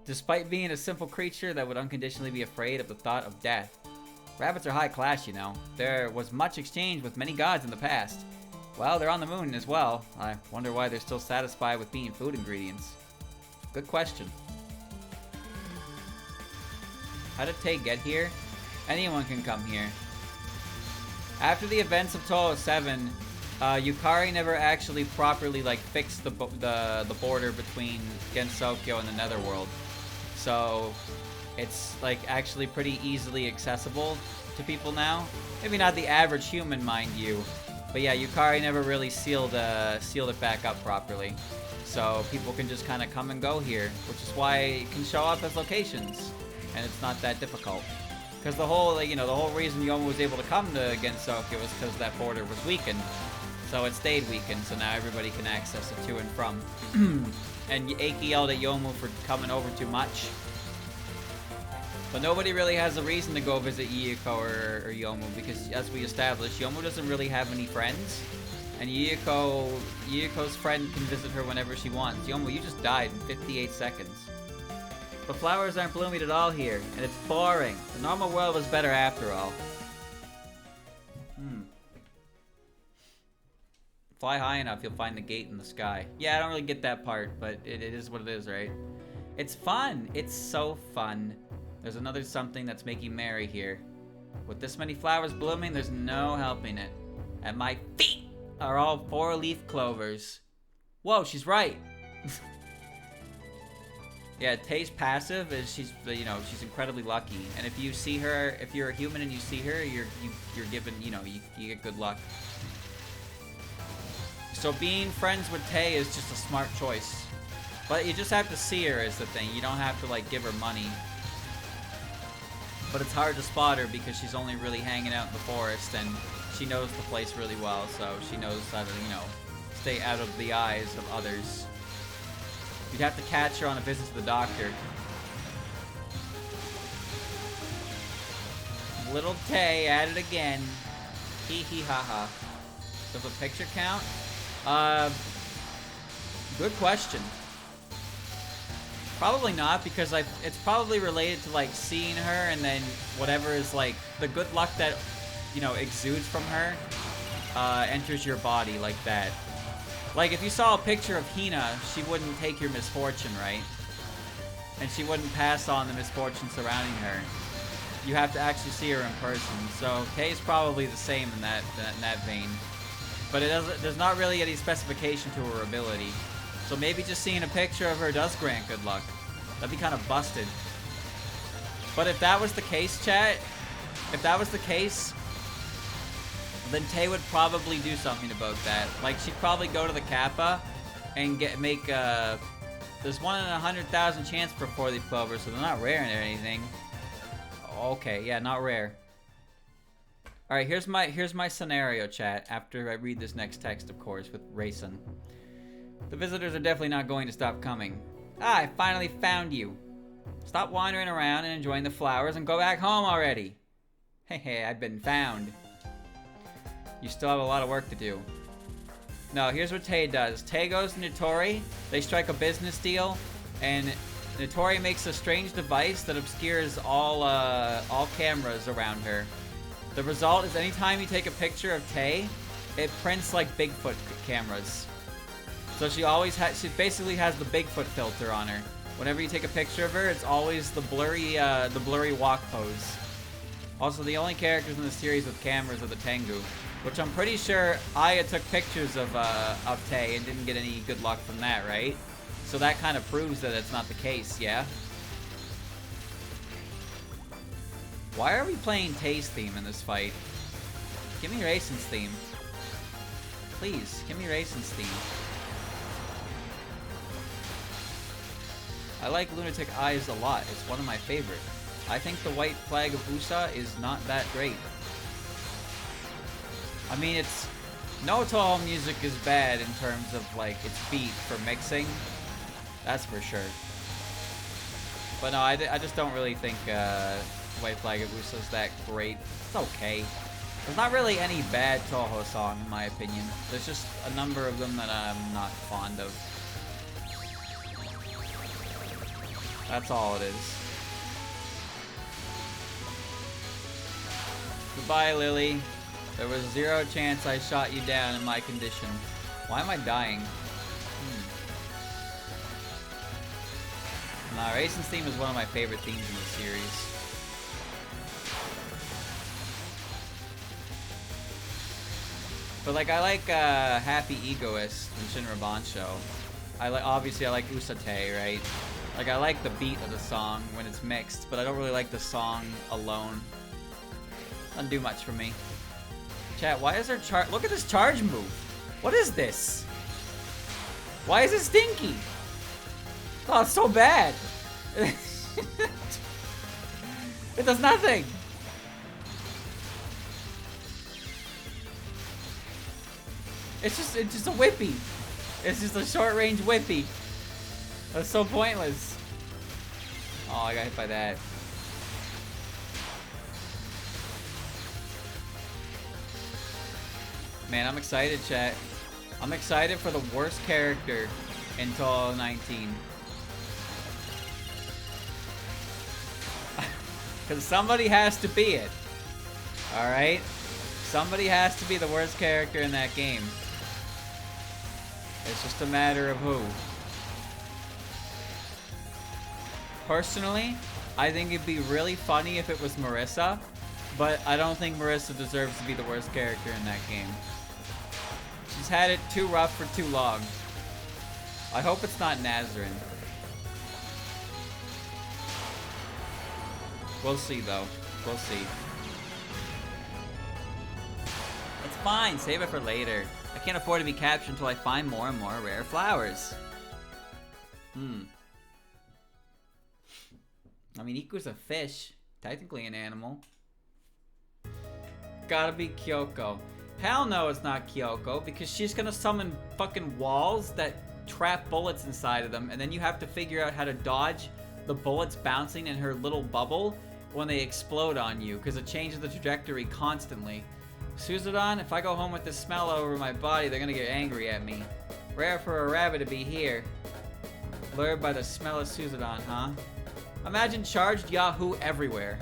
Despite being a simple creature that would unconditionally be afraid of the thought of death. Rabbits are high class, you know. There was much exchange with many gods in the past. Well, they're on the moon as well. I wonder why they're still satisfied with being food ingredients. Good question. How did Tay get here? Anyone can come here. After the events of Touhou 7, Yukari never actually properly fixed the border between Gensokyo and the Netherworld. So it's actually pretty easily accessible to people now. Maybe not the average human, mind you. But yeah, Yukari never really sealed it back up properly. So people can just kind of come and go here, which is why it can show up as locations. And it's not that difficult. Because the whole, the whole reason Yomu was able to come to Gensokyo was because that border was weakened. So it stayed weakened, so now everybody can access it to and from. And Eiki yelled at Yomu for coming over too much. But nobody really has a reason to go visit Yuyuko or Yomu, because as we established, Yomu doesn't really have any friends. And Yuyuko's friend can visit her whenever she wants. Yomu, you just died in 58 seconds. The flowers aren't blooming at all here, and it's boring. The normal world was better after all. Fly high enough, you'll find the gate in the sky. Yeah, I don't really get that part, but it is what it is, right? It's fun. It's so fun. There's another something that's making merry here. With this many flowers blooming, there's no helping it. At my feet are all 4-leaf clovers. Whoa, she's right. Yeah, Tay's passive is she's incredibly lucky. And if you see her, if you're a human and you see her, you're given, you get good luck. So being friends with Tay is just a smart choice. But you just have to see her is the thing. You don't have to give her money. But it's hard to spot her because she's only really hanging out in the forest and she knows the place really well, so she knows how to, stay out of the eyes of others. You'd have to catch her on a visit to the doctor. Little Tay at it again. Hee hee ha ha. Does a picture count? Good question. Probably not, because it's probably related to seeing her and then whatever is the good luck that exudes from her enters your body like that. If you saw a picture of Hina, she wouldn't take your misfortune, right? And she wouldn't pass on the misfortune surrounding her. You have to actually see her in person. So Tay is probably the same in that vein. But there's not really any specification to her ability. So maybe just seeing a picture of her does grant good luck. That'd be kind of busted. But if that was the case, chat, then Tay would probably do something about that. She'd probably go to the Kappa and there's 1 in 100,000 chance for 4-leaf clover, so they're not rare or anything. Okay, yeah, not rare. Alright, here's my scenario, chat, after I read this next text, of course, with Rayson. The visitors are definitely not going to stop coming. Ah, I finally found you. Stop wandering around and enjoying the flowers and go back home already. Hey, I've been found. You still have a lot of work to do. No, here's what Tay does. Tay goes to Notori, they strike a business deal, and Notori makes a strange device that obscures all cameras around her. The result is anytime you take a picture of Tay, it prints like Bigfoot cameras. So she basically has the Bigfoot filter on her. Whenever you take a picture of her, it's always the blurry walk pose. Also, the only characters in the series with cameras are the Tengu, which I'm pretty sure Aya took pictures of Tay and didn't get any good luck from that, right? So that kind of proves that it's not the case, yeah? Why are we playing Tay's theme in this fight? Give me Rayson's theme. Please, give me Rayson's theme. I like Lunatic Eyes a lot. It's one of my favorite. I think the White Flag of Usa is not that great. I mean, no Touhou music is bad in terms of its beat for mixing. That's for sure. But no, I just don't really think White Flag of Usa is that great. It's okay. There's not really any bad Touhou song in my opinion. There's just a number of them that I'm not fond of. That's all it is. Goodbye, Lily. There was 0 chance I shot you down in my condition. Why am I dying? Nah, Raisin's theme is one of my favorite themes in the series. But like, I like Happy Egoist in Shinra Bansho. Obviously I like Usate, right? Like, I like the beat of the song when it's mixed, but I don't really like the song alone. Doesn't do much for me. Chat, why is there charge? Look at this charge move. What is this? Why is it stinky? Oh, it's so bad. It does nothing. It's just a whippy. It's just a short-range whippy. That's so pointless. Oh, I got hit by that. Man, I'm excited, chat. I'm excited for the worst character in Touhou 19. Because somebody has to be it. Alright? Somebody has to be the worst character in that game. It's just a matter of who. Personally, I think it'd be really funny if it was Marissa, but I don't think Marissa deserves to be the worst character in that game. She's had it too rough for too long. I hope it's not Nazarene. We'll see, though. We'll see. It's fine. Save it for later. I can't afford to be captured until I find more and more rare flowers. I mean, Iku's a fish. Technically an animal. Gotta be Kyoko. Hell no, it's not Kyoko, because she's gonna summon fucking walls that trap bullets inside of them, and then you have to figure out how to dodge the bullets bouncing in her little bubble when they explode on you, because it changes the trajectory constantly. Suzodon, if I go home with this smell over my body, they're gonna get angry at me. Rare for a rabbit to be here. Lured by the smell of Suzodon, huh? Imagine charged Yahoo everywhere.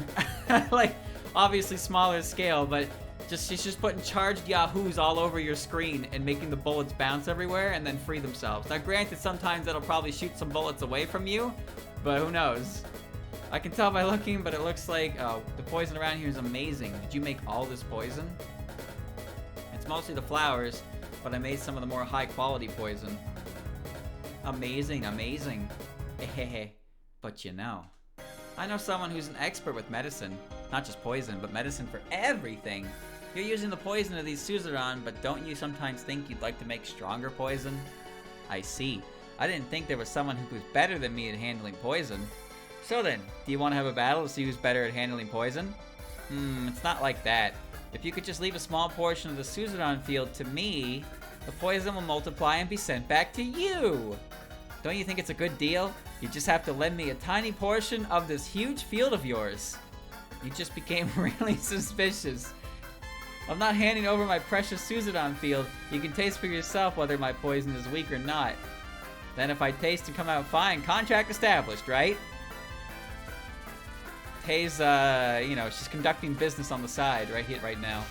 Like, obviously smaller scale, but she's just putting charged Yahoos all over your screen and making the bullets bounce everywhere and then free themselves. Now granted, sometimes it'll probably shoot some bullets away from you, but who knows? I can tell by looking, but it looks like, oh, the poison around here is amazing. Did you make all this poison? It's mostly the flowers, but I made some of the more high quality poison. Amazing, amazing. Hehehe. But you know, I know someone who's an expert with medicine. Not just poison, but medicine for everything. You're using the poison of these Suzodon, but don't you sometimes think you'd like to make stronger poison? I see. I didn't think there was someone who was better than me at handling poison. So then, do you want to have a battle to see who's better at handling poison? It's not like that. If you could just leave a small portion of the Suzodon field to me, the poison will multiply and be sent back to you. Don't you think it's a good deal? You just have to lend me a tiny portion of this huge field of yours. You just became really suspicious. I'm not handing over my precious Suzodon field. You can taste for yourself whether my poison is weak or not. Then if I taste and come out fine, contract established, right? Tay's, you know, she's conducting business on the side right now.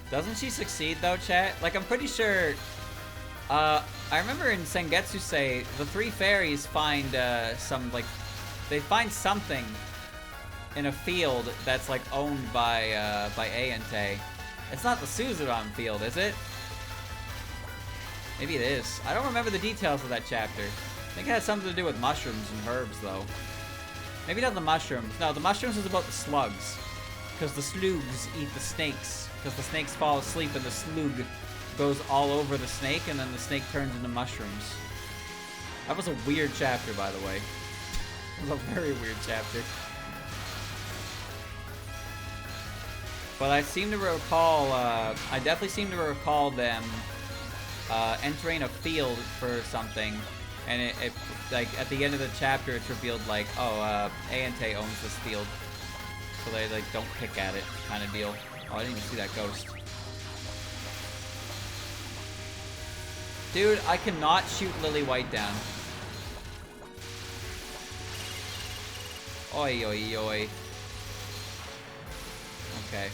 Doesn't she succeed though, chat? Like, I'm pretty sure, I remember in Sengetsu say, the 3 fairies find, they find something in a field that's, like, owned by A and Tay. It's not the Suzodon field, is it? Maybe it is. I don't remember the details of that chapter. I think it has something to do with mushrooms and herbs, though. Maybe not the mushrooms. No, the mushrooms is about the slugs. Because the slugs eat the snakes. Because the snakes fall asleep and the slug goes all over the snake, and then the snake turns into mushrooms. That was a weird chapter, by the way. It was a very weird chapter. But I seem to recall, I definitely seem to recall them entering a field for something, and it like at the end of the chapter it's revealed like, oh, A&T owns this field, so they like don't pick at it kind of deal. Oh, I didn't even see that ghost. Dude, I cannot shoot Lily White down. Oi, oi, oi. Okay.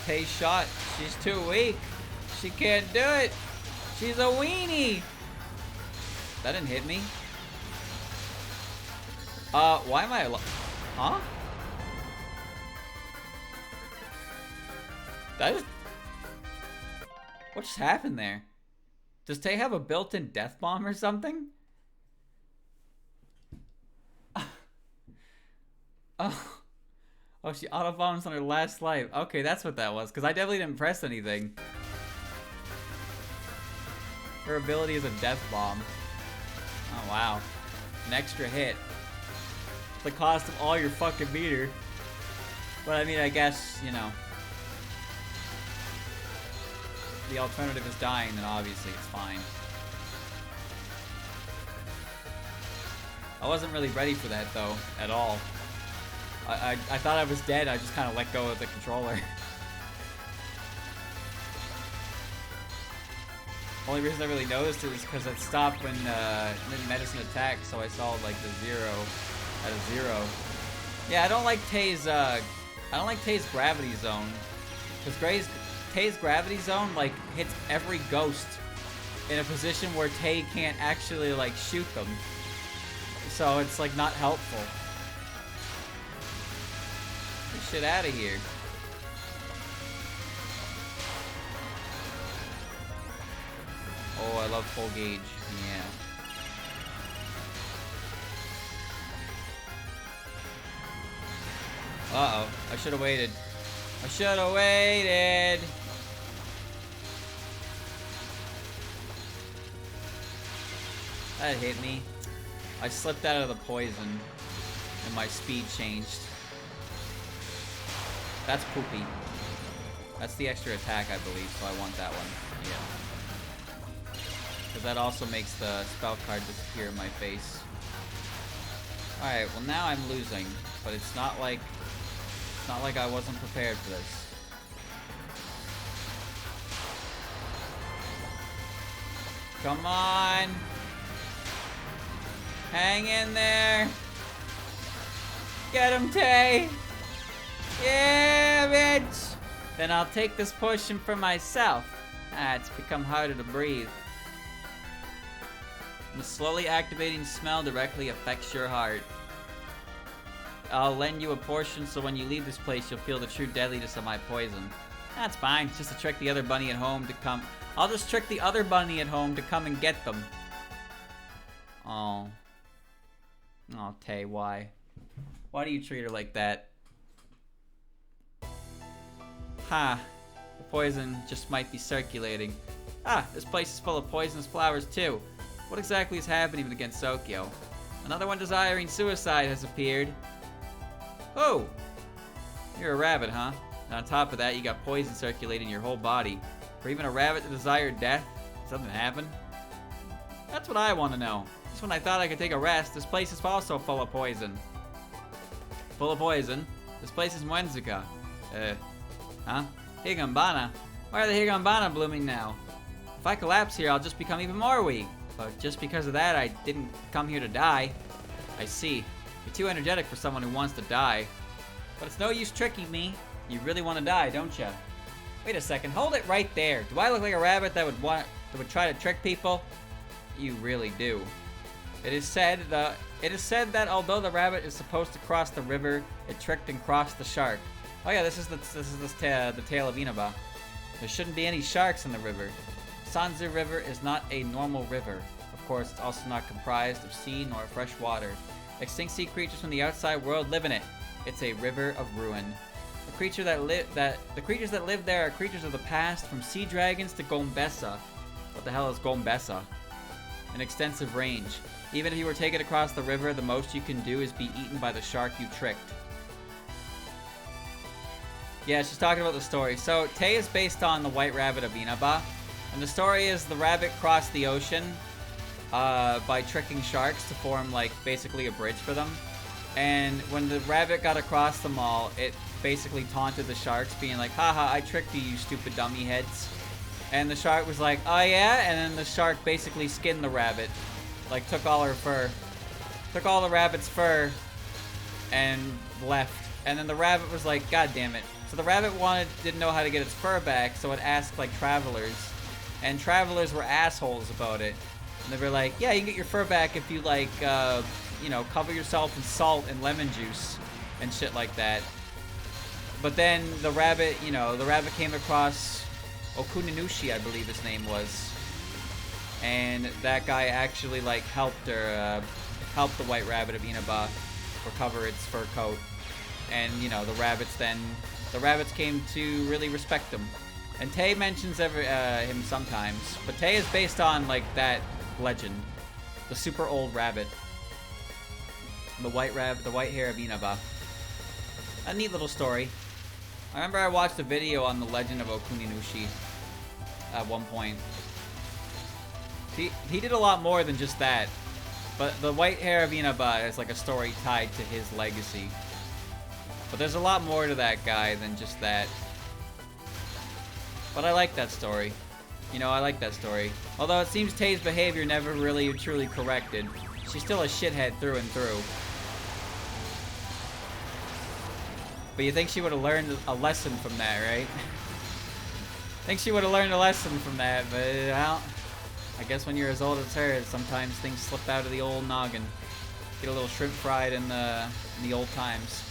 Hey, shot. She's too weak. She can't do it. She's a weenie. That didn't hit me. Why am I huh? That is... What just happened there? Does Tay have a built-in death bomb or something? Oh. Oh, she auto-bombs on her last life. Okay, that's what that was, because I definitely didn't press anything. Her ability is a death bomb. Oh, wow. An extra hit. The cost of all your fucking meter. But I mean, I guess, you know. The alternative is dying, then obviously it's fine. I wasn't really ready for that, though, at all. I thought I was dead, I just kind of let go of the controller. Only reason I really noticed it was because it stopped when medicine attacked, so I saw like the 0 at a 0. Yeah, I don't like Tay's gravity zone, because Tay's gravity zone like hits every ghost in a position where Tay can't actually like shoot them, so it's like not helpful. Get shit out of here. Oh, I love full gauge. Yeah. Uh-oh. I should have waited. I should have waited. That hit me. I slipped out of the poison and my speed changed. That's poopy. That's the extra attack, I believe, so I want that one. Yeah. Because that also makes the spell card disappear in my face. Alright, well now I'm losing, but it's not like I wasn't prepared for this. Come on! Hang in there! Get him, Tay! Yeah, bitch! Then I'll take this potion for myself. Ah, it's become harder to breathe. The slowly activating smell directly affects your heart. I'll lend you a portion so when you leave this place you'll feel the true deadliness of my poison. That's fine, it's just to trick the other bunny at home to come. I'll just trick the other bunny at home to come and get them. Oh. Oh, Tay, why? Why do you treat her like that? Ha. The poison just might be circulating. Ah, this place is full of poisonous flowers too. What exactly is happening against Tokyo? Another one desiring suicide has appeared. Oh! You're a rabbit, huh? And on top of that, you got poison circulating your whole body. For even a rabbit to desire death? Did something happen? That's what I want to know. Just when I thought I could take a rest, this place is also full of poison. Full of poison? This place is Mwenzuka. Huh? Higambana? Why are the Higambana blooming now? If I collapse here, I'll just become even more weak. But just because of that, I didn't come here to die. I see. You're too energetic for someone who wants to die. But it's no use tricking me. You really want to die, don't you? Wait a second. Hold it right there. Do I look like a rabbit that would try to trick people? You really do. It is said that although the rabbit is supposed to cross the river, it tricked and crossed the shark. Oh yeah, this is the tale of Inaba. There shouldn't be any sharks in the river. Sanzu River is not a normal river. Of course, it's also not comprised of sea nor fresh water. Extinct sea creatures from the outside world live in it. It's a river of ruin. The creatures that live there are creatures of the past, from sea dragons to Gombessa. What the hell is Gombessa? An extensive range. Even if you were taken across the river, the most you can do is be eaten by the shark you tricked. Yeah, she's talking about the story. So, Tay is based on the White Rabbit of Inaba. And the story is the rabbit crossed the ocean by tricking sharks to form, like, basically a bridge for them. And when the rabbit got across them all, it basically taunted the sharks, being like, haha, I tricked you, you stupid dummy heads. And the shark was like, oh yeah? And then the shark basically skinned the rabbit. Like, took all her fur. Took all the rabbit's fur and left. And then the rabbit was like, God damn it. So the rabbit didn't know how to get its fur back, so it asked, like, travelers. And travelers were assholes about it. And they were like, yeah, you can get your fur back if you, like, you know, cover yourself in salt and lemon juice and shit like that. But then the rabbit, you know, the rabbit came across Okuninushi, I believe his name was. And that guy actually, like, helped the white rabbit of Inaba recover its fur coat. And, you know, the rabbits came to really respect him. And Tei mentions him sometimes. But Tei is based on, like, that legend. The super old rabbit. The white hair of Inaba. A neat little story. I remember I watched a video on the legend of Okuninushi at one point. He did a lot more than just that. But the white hair of Inaba is like a story tied to his legacy. But there's a lot more to that guy than just that. But I like that story. You know, I like that story. Although it seems Tei's behavior never really truly corrected. She's still a shithead through and through. But you think she would have learned a lesson from that, right? Think she would have learned a lesson from that, but well, I guess when you're as old as her, sometimes things slip out of the old noggin. Get a little shrimp fried in the old times.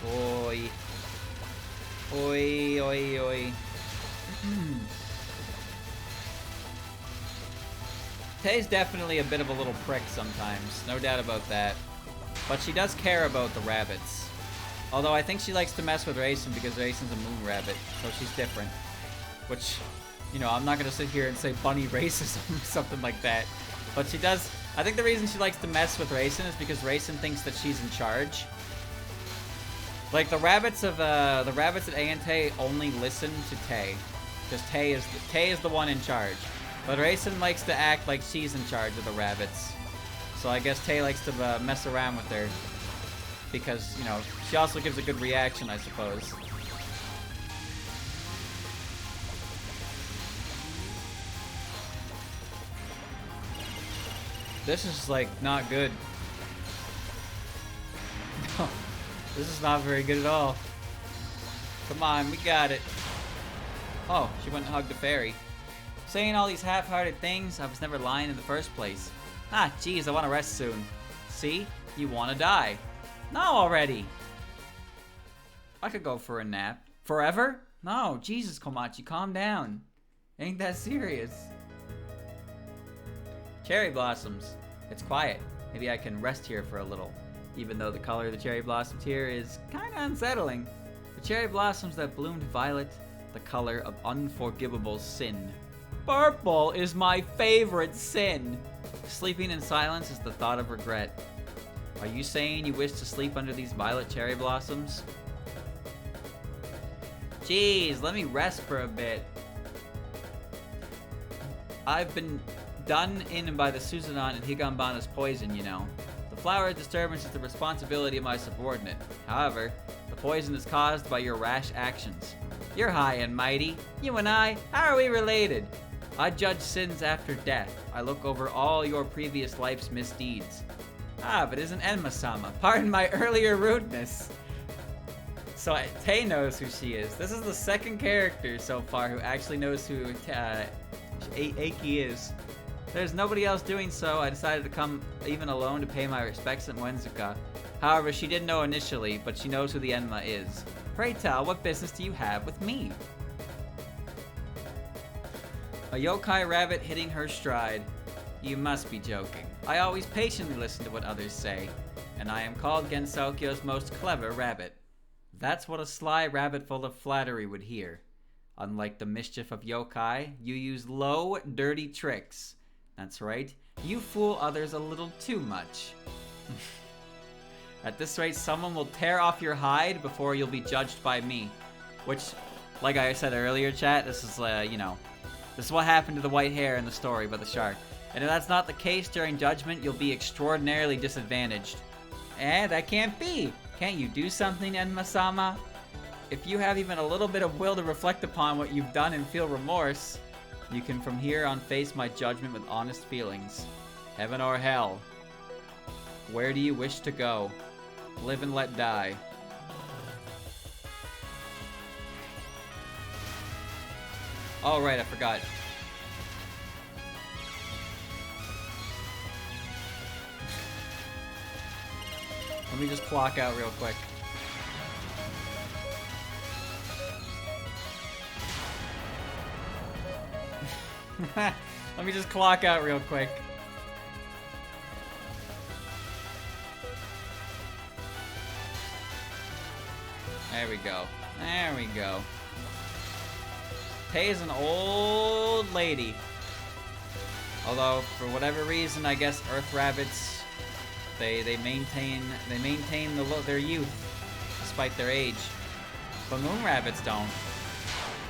Oi. Oi, oi, oi. Tei's definitely a bit of a little prick sometimes, no doubt about that. But she does care about the rabbits. Although I think she likes to mess with Raisin because Raisin's a moon rabbit, so she's different. Which, you know, I'm not gonna sit here and say bunny racism or something like that. But she does. I think the reason she likes to mess with Raisin is because Raisin thinks that she's in charge. Like the rabbits at Ayante only listen to Tei, because Tei is the one in charge. But Raisin likes to act like she's in charge of the rabbits. So I guess Tei likes to mess around with her. Because, you know, she also gives a good reaction, I suppose. This is, like, not good. No, this is not very good at all. Come on, we got it. Oh, she went and hugged a fairy. Saying all these half-hearted things, I was never lying in the first place. Ah, geez, I want to rest soon. See? You want to die. No, already. I could go for a nap. Forever? No, Jesus, Komachi, calm down. Ain't that serious. Cherry blossoms. It's quiet. Maybe I can rest here for a little. Even though the color of the cherry blossoms here is kinda unsettling. The cherry blossoms that bloomed violet, the color of unforgivable sin. Purple is my favorite sin. Sleeping in silence is the thought of regret. Are you saying you wish to sleep under these violet cherry blossoms? Jeez, let me rest for a bit. I've been done in by the Suzanon and Higambana's poison, you know. The flower disturbance is the responsibility of my subordinate. However, the poison is caused by your rash actions. You're high and mighty. You and I, how are we related? I judge sins after death. I look over all your previous life's misdeeds. Ah, but isn't Enma-sama? Pardon my earlier rudeness. So Tei knows who she is. This is the second character so far who actually knows who Eiki is. There's nobody else doing so. I decided to come even alone to pay my respects at Wenzuka. However, she didn't know initially, but she knows who the Enma is. Pray tell, what business do you have with me? A yokai rabbit hitting her stride. You must be joking. I always patiently listen to what others say, and I am called Gensokyo's most clever rabbit. That's what a sly rabbit full of flattery would hear. Unlike the mischief of yokai, you use low, dirty tricks. That's right, you fool others a little too much. At this rate, someone will tear off your hide before you'll be judged by me. Which, like I said earlier, chat, this is, you know, this is what happened to the white hair in the story about the shark. And if that's not the case during judgment, you'll be extraordinarily disadvantaged. And that can't be. Can't you do something, Enma-sama? If you have even a little bit of will to reflect upon what you've done and feel remorse, you can from here on face my judgment with honest feelings. Heaven or hell? Where do you wish to go? Live and let die. Oh, right, I forgot. Let me just clock out real quick. Let me just clock out real quick. There we go. There we go. Tei is an old lady. Although, for whatever reason, I guess Earth Rabbits, they maintain their youth despite their age. But Moon Rabbits don't.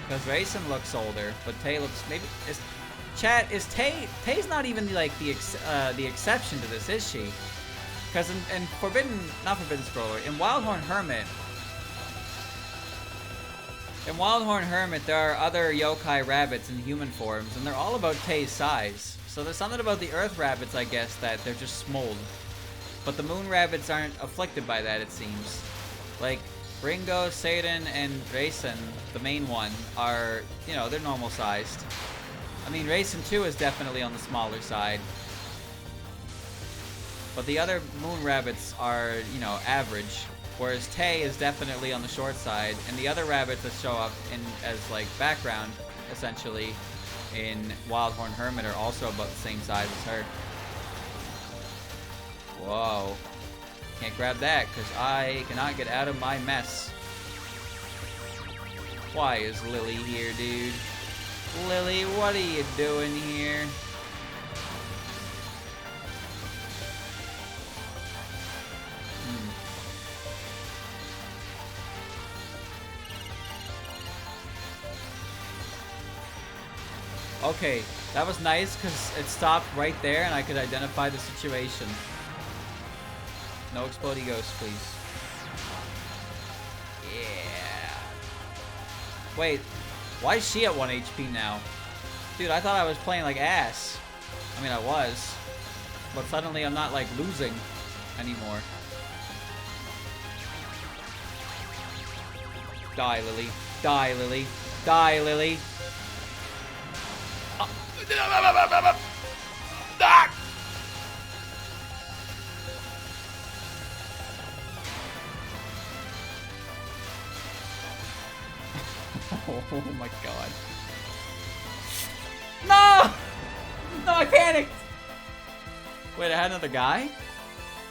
Because Raisin looks older, but Tei looks maybe chat is Tei's not even the exception to this, is she? Because in not Forbidden Scroller, in Wildhorn Hermit, there are other yokai rabbits in human forms, and they're all about Tei's size. So there's something about the Earth Rabbits, I guess, that they're just smold. But the Moon Rabbits aren't afflicted by that, it seems. Like, Ringo, Seidan, and Raisin, the main one, are, you know, they're normal sized. I mean, Raisin 2 is definitely on the smaller side. But the other Moon Rabbits are, you know, average. Whereas Tei is definitely on the short side. And the other rabbits that show up as, like, background, essentially, in Wildhorn Hermit are also about the same size as her. Whoa. Can't grab that, because I cannot get out of my mess. Why is Lily here, dude? Lily, what are you doing here? Okay, that was nice because it stopped right there and I could identify the situation. No exploding ghosts, please. Yeah. Wait, why is she at 1 HP now? Dude, I thought I was playing like ass. I mean, I was. But suddenly I'm not like losing anymore. Die, Lily. Die, Lily. Die, Lily. Oh my god. No! No, I panicked! Wait, I had another guy?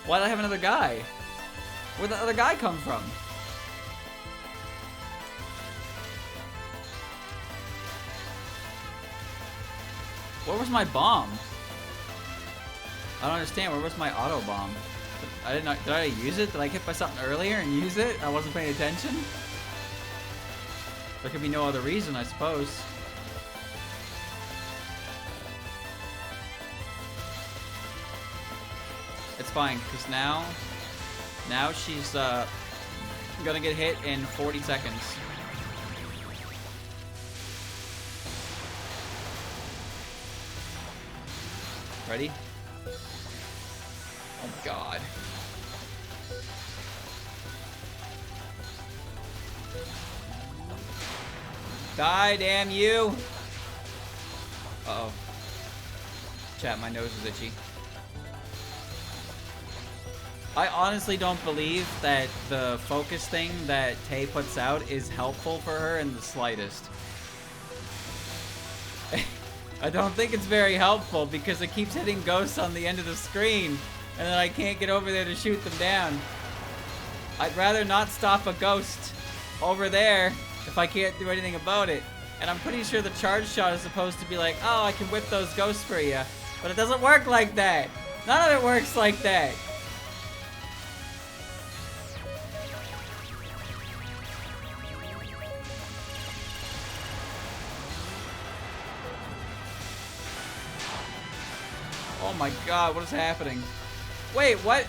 Why did I have another guy? Where'd the other guy come from? Where was my bomb? I don't understand. Where was my auto bomb? I didn't know. Did I use it? Did I get hit by something earlier and use it? I wasn't paying attention? There could be no other reason, I suppose. It's fine, because now she's gonna get hit in 40 seconds. Ready? Oh god. Die, damn you! Uh-oh. Chat, my nose is itchy. I honestly don't believe that the focus thing that Tei puts out is helpful for her in the slightest. I don't think it's very helpful because it keeps hitting ghosts on the end of the screen and then I can't get over there to shoot them down. I'd rather not stop a ghost over there if I can't do anything about it. And I'm pretty sure the charge shot is supposed to be like, oh, I can whip those ghosts for you. But it doesn't work like that. None of it works like that. Oh my god, what is happening? Wait, what?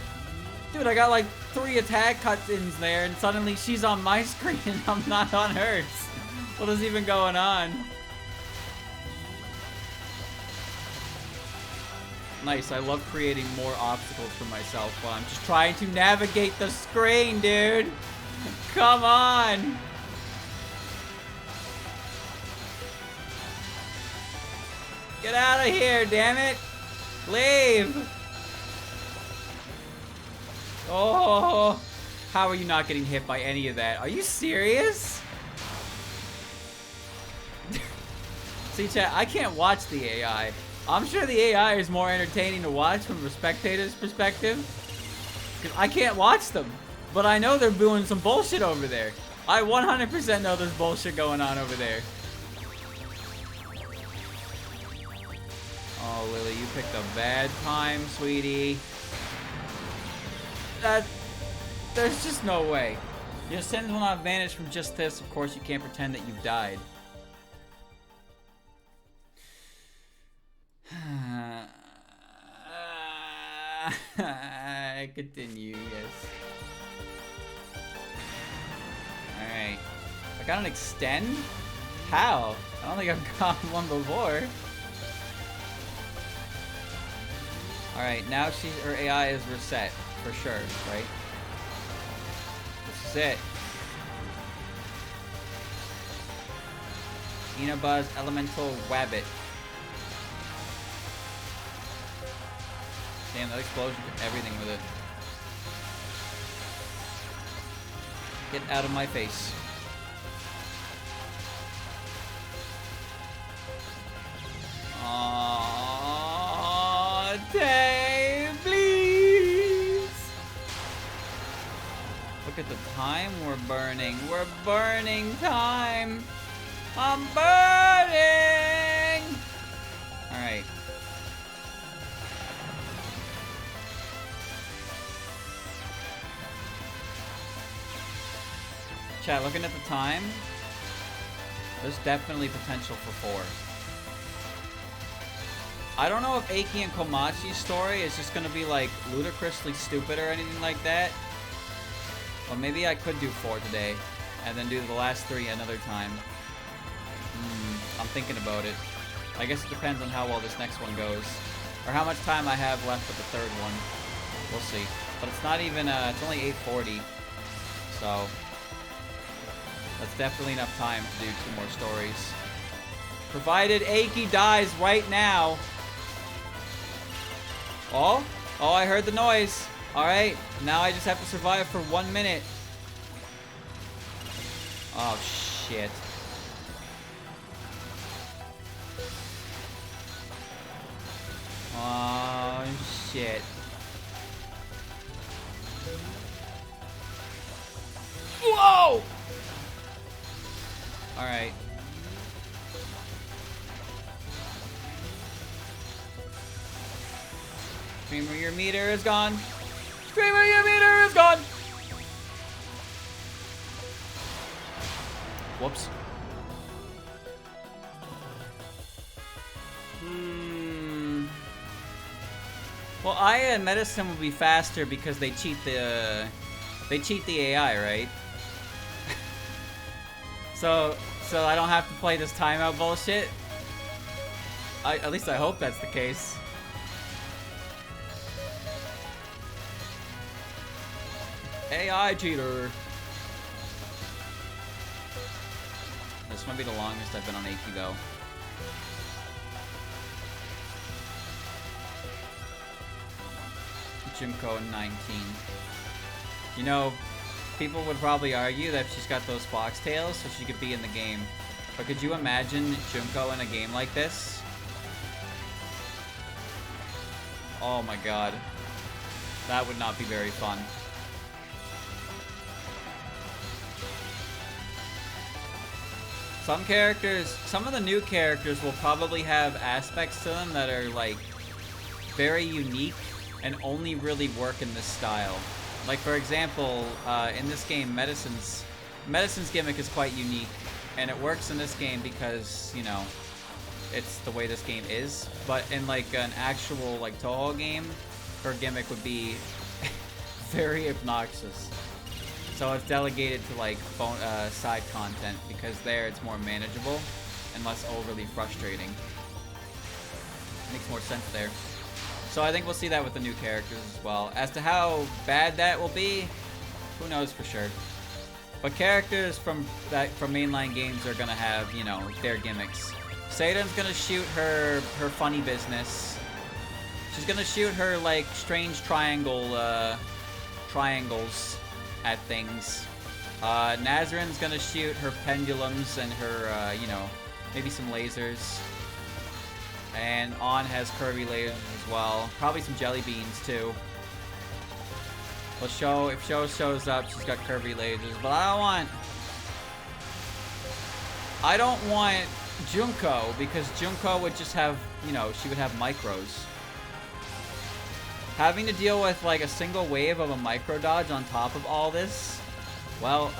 Dude, I got like 3 attack cut-ins there, and suddenly she's on my screen and I'm not on hers. What is even going on? Nice, I love creating more obstacles for myself while I'm just trying to navigate the screen, dude. Come on. Get out of here, damn it. Leave. Oh, how are you not getting hit by any of that? Are you serious? See, chat, I can't watch the AI. I'm sure the AI is more entertaining to watch from a spectator's perspective. Because I can't watch them. But I know they're doing some bullshit over there. I 100% know there's bullshit going on over there. Oh, Lily, you picked a bad time, sweetie. There's just no way. Your sins will not vanish from just this. Of course, you can't pretend that you've died. Continue, yes. Alright. I got an extend? How? I don't think I've gotten one before. Alright, now her AI is reset. For sure, right? This is it. Inabuzz Elemental Wabbit. Damn, that explosion did everything with it. Get out of my face. Aww, Tewi, please. Look at the time we're burning. We're burning time. I'm burning. All right. Chat, looking at the time, there's definitely potential for 4. I don't know if Eiki and Komachi's story is just gonna be like ludicrously stupid or anything like that. Or maybe I could do 4 today and then do the last 3 another time. I'm thinking about it. I guess it depends on how well this next one goes. Or how much time I have left with the 3rd one. We'll see. But it's not even, it's only 8:40. So that's definitely enough time to do 2 more stories. Provided Eiki dies right now. Oh, I heard the noise. Alright, now I just have to survive for 1 minute. Oh, shit. Oh, shit. Whoa! Alright. Screamer, your meter is gone. Screamer, your meter is gone! Whoops. Well, Aya and Medicine will be faster because they cheat the AI, right? So I don't have to play this timeout bullshit. At least I hope that's the case. AI cheater. This might be the longest I've been on Eiki though. Junko 19. You know, people would probably argue that she's got those foxtails so she could be in the game. But could you imagine Junko in a game like this? Oh my god. That would not be very fun. Some of the new characters will probably have aspects to them that are like very unique and only really work in this style. Like for example, in this game, Medicine's gimmick is quite unique, and it works in this game because, you know, it's the way this game is. But in like an actual like Touhou game, her gimmick would be very obnoxious. So it's delegated to like side content because there it's more manageable and less overly frustrating. Makes more sense there. So I think we'll see that with the new characters as well. As to how bad that will be, who knows for sure. But characters from mainline games are gonna have, you know, their gimmicks. Satan's gonna shoot her funny business. She's gonna shoot her like strange triangles at things. Nazarin's gonna shoot her pendulums and her, you know, maybe some lasers. And On has curvy lasers as well. Probably some jelly beans too. Well, if Sho shows up, she's got curvy lasers. But I don't want Junko, because Junko would just have, you know, she would have micros. Having to deal with like a single wave of a micro dodge on top of all this, well,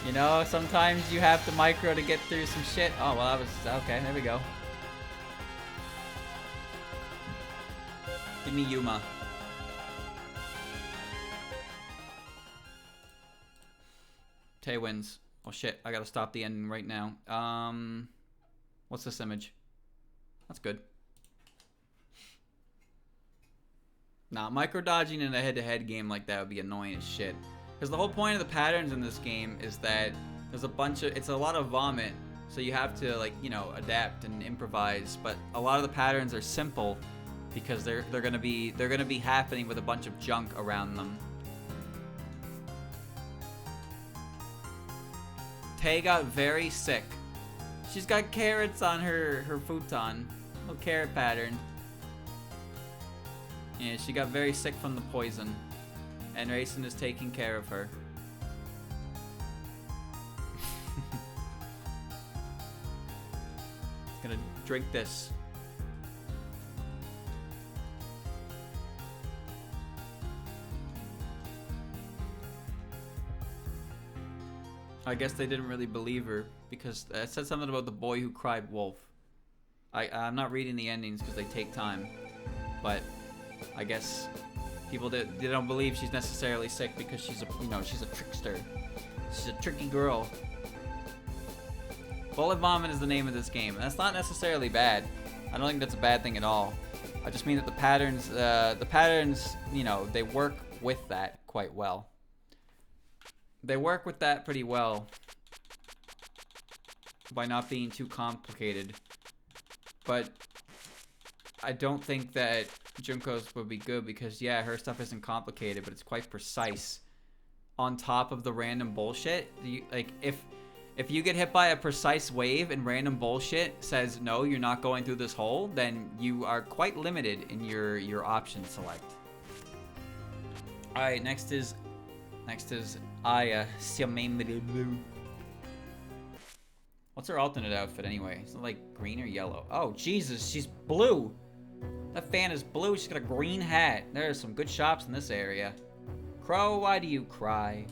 you know, sometimes you have to micro to get through some shit. Oh, well, that was, okay, there we go. Give me Yuma. Tay wins. Oh shit, I gotta stop the ending right now. What's this image? That's good. Nah, micro dodging in a head-to-head game like that would be annoying as shit. Because the whole point of the patterns in this game is that there's it's a lot of vomit, so you have to, like, you know, adapt and improvise. But a lot of the patterns are simple because they're gonna be happening with a bunch of junk around them. Tay got very sick. She's got carrots on her futon. Little carrot pattern. Yeah, she got very sick from the poison. And Raisin is taking care of her. Gonna drink this. I guess they didn't really believe her because it said something about the boy who cried wolf. I'm not reading the endings because they take time, but I guess people they don't believe she's necessarily sick because she's she's a trickster. She's a tricky girl. Bullet Vomit is the name of this game, and that's not necessarily bad. I don't think that's a bad thing at all. I just mean that the patterns, you know, they work with that quite well. They work with that pretty well by not being too complicated. But I don't think that Junko's would be good because, yeah, her stuff isn't complicated, but it's quite precise. On top of the random bullshit, if you get hit by a precise wave and random bullshit says, no, you're not going through this hole, then you are quite limited in your option select. Alright, next is Aya. What's her alternate outfit anyway? Is it like green or yellow? Oh, Jesus, she's blue. That fan is blue. She's got a green hat. There are some good shops in this area. Crow, why do you cry?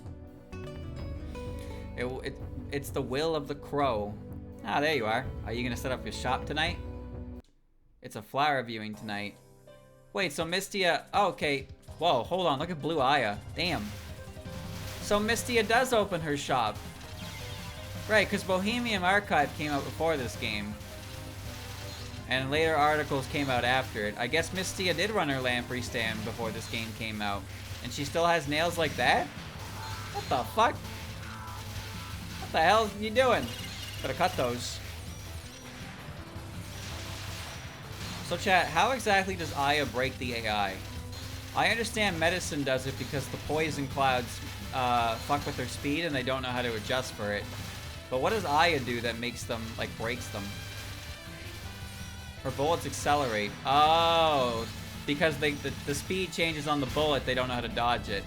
It's the will of the crow. Ah, there you are. Are you gonna set up your shop tonight? It's a flower viewing tonight. Wait, so Mistia... Oh, okay. Whoa, hold on. Look at Blue Aya. Damn. So Mistia does open her shop. Right, because Bohemian Archive came out before this game. And later articles came out after it. I guess Mistia did run her lamprey stand before this game came out. And she still has nails like that? What the fuck? What the hell are you doing? Gotta cut those. So chat, how exactly does Aya break the AI? I understand medicine does it because the poison clouds fuck with their speed and they don't know how to adjust for it. But what does Aya do that makes them, like, breaks them? Her bullets accelerate. Oh, because the speed changes on the bullet, they don't know how to dodge it.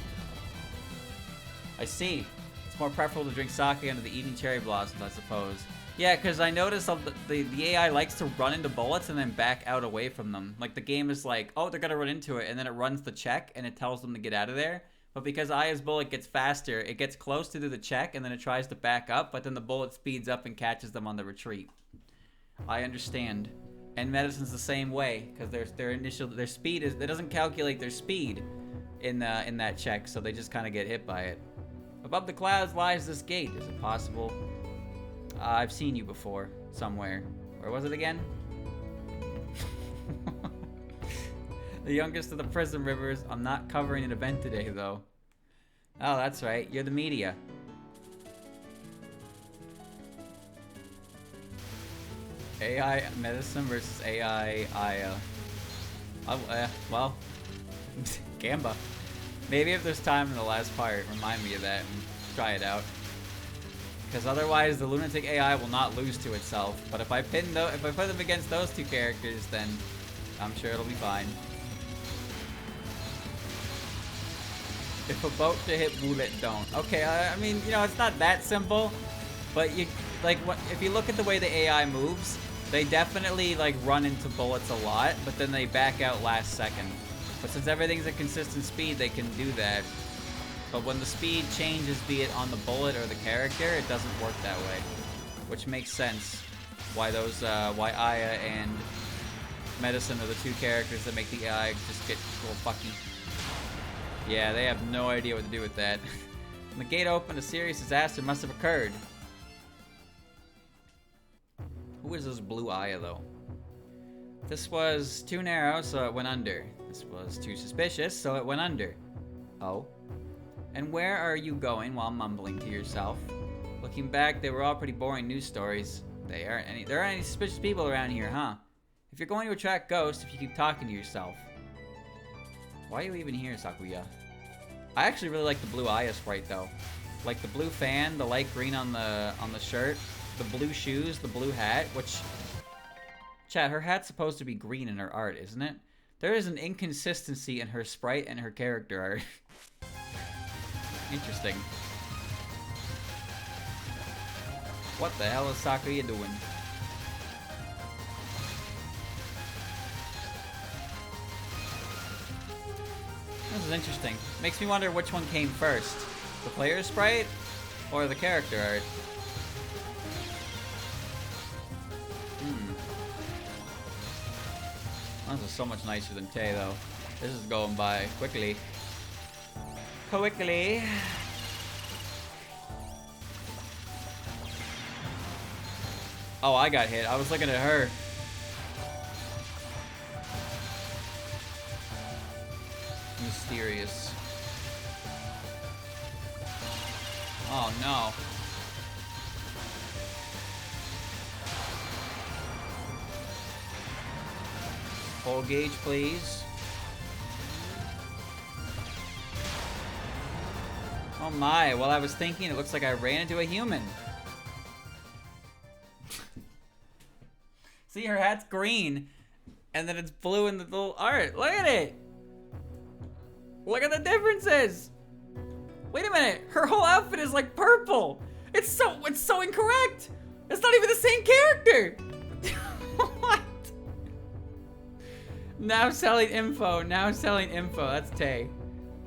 I see. It's more preferable to drink sake under the eating cherry blossoms, I suppose. Yeah, because I noticed the AI likes to run into bullets and then back out away from them. Like, the game is like, oh, they're gonna run into it, and then it runs the check, and it tells them to get out of there. But because Aya's bullet gets faster, it gets close to do the check, and then it tries to back up, but then the bullet speeds up and catches them on the retreat. I understand. And medicine's the same way, because their speed is, it doesn't calculate their speed. in that check, so they just kind of get hit by it. Above the clouds lies this gate. Is it possible? I've seen you before, somewhere. Where was it again? The youngest of the prison rivers. I'm not covering an event today, though. Oh, that's right. You're the media. AI medicine versus AI Aya. Well, Gamba. Maybe if there's time in the last part, remind me of that and try it out. Because otherwise, the lunatic AI will not lose to itself. But if I put them against those two characters, then I'm sure it'll be fine. If a boat to hit bullet don't. Okay, I mean, you know, it's not that simple, but you if you look at the way the AI moves, they definitely like run into bullets a lot, but then they back out last second. But since everything's at consistent speed, they can do that. But when the speed changes, be it on the bullet or the character, it doesn't work that way. Which makes sense why why Aya and Medicine are the two characters that make the AI just get a little fucky. Yeah, they have no idea what to do with that. When the gate opened, a serious disaster must have occurred. Who is this blue Aya, though? This was too narrow, so it went under. This was too suspicious, so it went under. Oh. And where are you going while mumbling to yourself? Looking back, they were all pretty boring news stories. There aren't any suspicious people around here, huh? If you're going to attract ghosts, if you keep talking to yourself. Why are you even here, Sakuya? I actually really like the blue Aya sprite, though. Like the blue fan, the light green on the shirt, the blue shoes, the blue hat, which... Chat, her hat's supposed to be green in her art, isn't it? There is an inconsistency in her sprite and her character art. Interesting. What the hell is Sakuya doing? This is interesting. Makes me wonder which one came first. The player sprite or the character art? This is so much nicer than Tay, though. This is going by quickly. Quickly. Oh, I got hit. I was looking at her. Mysterious. Oh no. Full gauge, please. Oh my, well I was thinking it looks like I ran into a human. See, her hat's green, and then it's blue in the little art. Look at it! Look at the differences! Wait a minute, her whole outfit is like purple! It's so incorrect! It's not even the same character! What? Now selling info, that's Tay.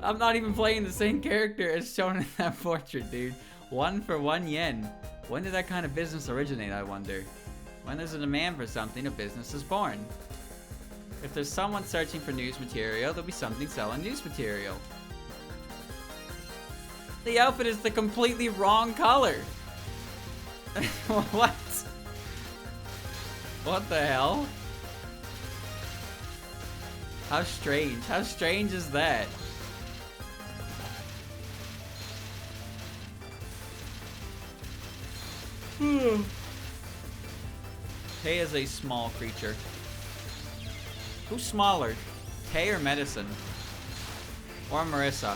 I'm not even playing the same character as shown in that portrait, dude. 1 for 1 yen. When did that kind of business originate, I wonder? When there's a demand for something, a business is born. If there's someone searching for news material, there'll be something selling news material. The outfit is the completely wrong color. What? What the hell? How strange. How strange is that? Tay is a small creature. Who's smaller? Tay or Medicine? Or Marissa?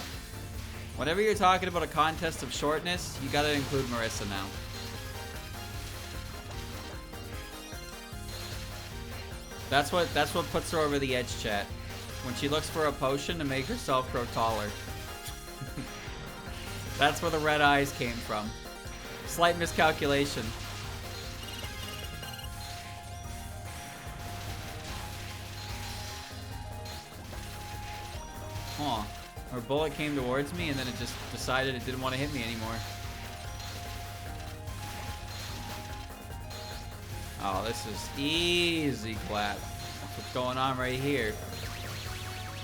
Whenever you're talking about a contest of shortness, you gotta include Marissa now. That's what puts her over the edge, chat. When she looks for a potion to make herself grow taller. That's where the red eyes came from. Slight miscalculation. Huh. Her bullet came towards me and then it just decided it didn't want to hit me anymore. Oh, this is easy clap. That's what's going on right here.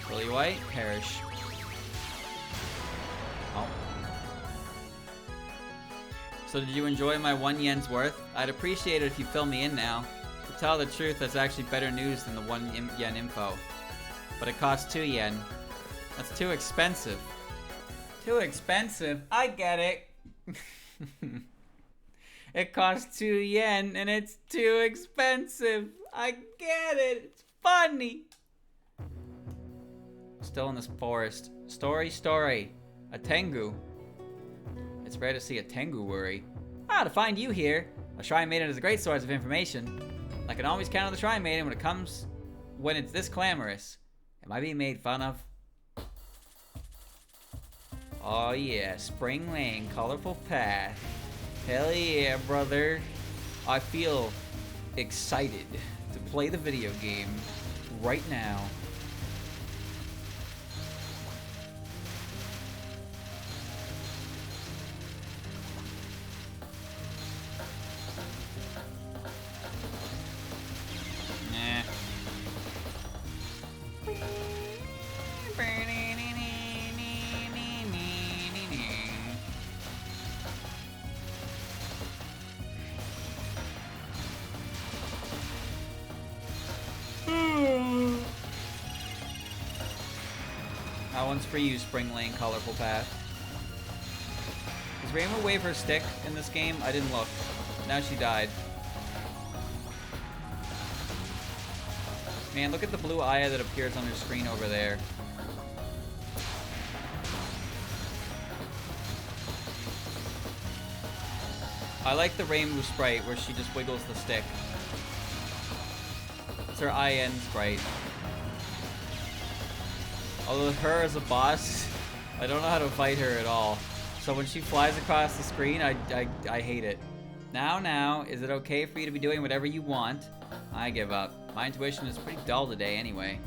Lily White, perish. So did you enjoy my 1 yen's worth? I'd appreciate it if you fill me in now. To tell the truth, that's actually better news than the 1 yen info. But it costs 2 yen. That's too expensive. Too expensive? I get it. It costs 2 yen and it's too expensive. I get it. It's funny. Still in this forest. Story. A tengu. It's rare to see a tengu worry. To find you here. A shrine maiden is a great source of information. I can always count on the shrine maiden when it's this clamorous. Am I being made fun of? Oh yeah, Spring Lane, colorful path. Hell yeah, brother. I feel excited to play the video game right now. That one's for you, Spring Lane, colorful path. Does Rainbow wave her stick in this game? I didn't look. Now she died. Man, look at the blue eye that appears on her screen over there. I like the Rainbow sprite where she just wiggles the stick. It's her IN sprite. Although her as a boss, I don't know how to fight her at all. So when she flies across the screen, I hate it. Now, is it okay for you to be doing whatever you want? I give up. My intuition is pretty dull today anyway.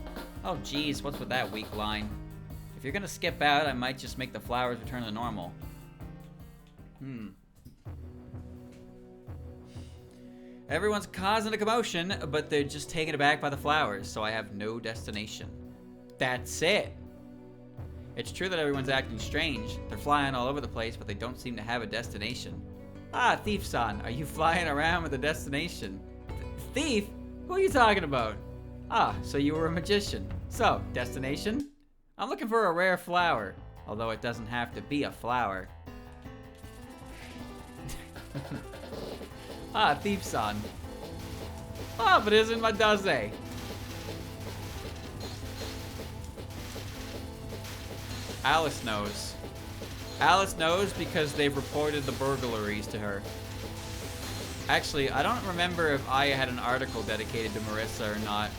Oh geez, what's with that weak line? If you're gonna skip out, I might just make the flowers return to normal. Everyone's causing a commotion, but they're just taken aback by the flowers, so I have no destination. That's it. It's true that everyone's acting strange. They're flying all over the place, but they don't seem to have a destination. Thief-san, are you flying around with a destination? Thief? Who are you talking about? So you were a magician. So, destination? I'm looking for a rare flower, although it doesn't have to be a flower. Thief-san. But isn't my daze? Alice knows. Alice knows because they've reported the burglaries to her. Actually, I don't remember if Aya had an article dedicated to Marissa or not.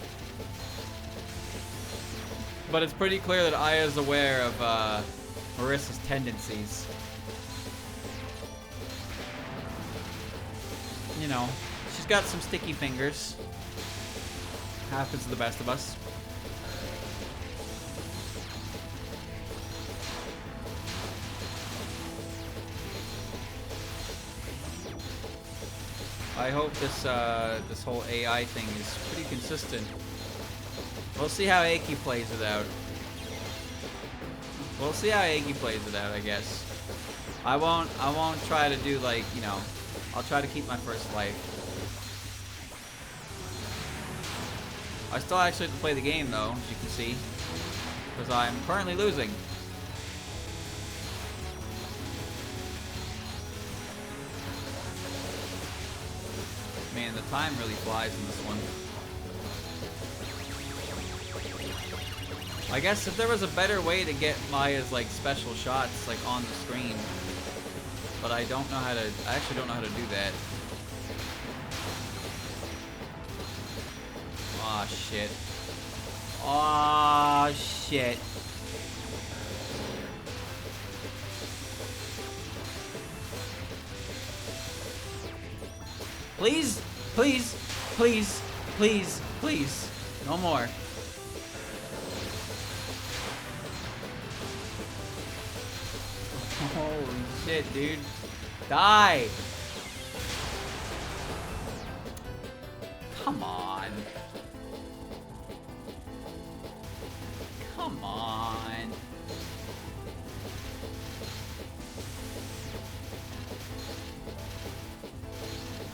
But it's pretty clear that Aya is aware of Marissa's tendencies. You know, she's got some sticky fingers. Happens to the best of us. I hope this this whole AI thing is pretty consistent. We'll see how Aki plays it out. We'll see how Aki plays it out, I guess. I won't try to do like, you know, I'll try to keep my first life. I still actually have to play the game though, as you can see, because I'm currently losing. Man, the time really flies in this one. I guess if there was a better way to get Maya's like special shots like on the screen, but I don't know how to. I actually don't know how to do that. Aw, shit. Aw, shit. Please, please, please, please, please. No more. Holy shit, dude. Die! Come on. Come on.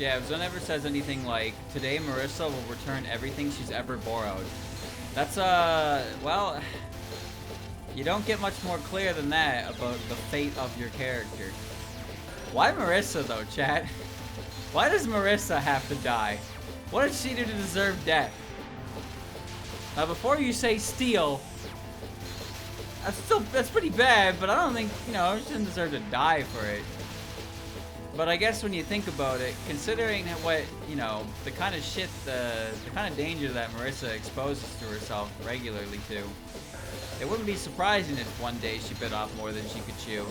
Yeah, if Zone ever says anything like, today Marissa will return everything she's ever borrowed. That's, well, you don't get much more clear than that about the fate of your character. Why Marissa, though, chat? Why does Marissa have to die? What did she do to deserve death? Now, before you say steal, that's pretty bad, but I don't think, you know, she doesn't deserve to die for it. But I guess when you think about it, considering what, you know, the kind of shit, the kind of danger that Marissa exposes to herself regularly to, it wouldn't be surprising if one day she bit off more than she could chew.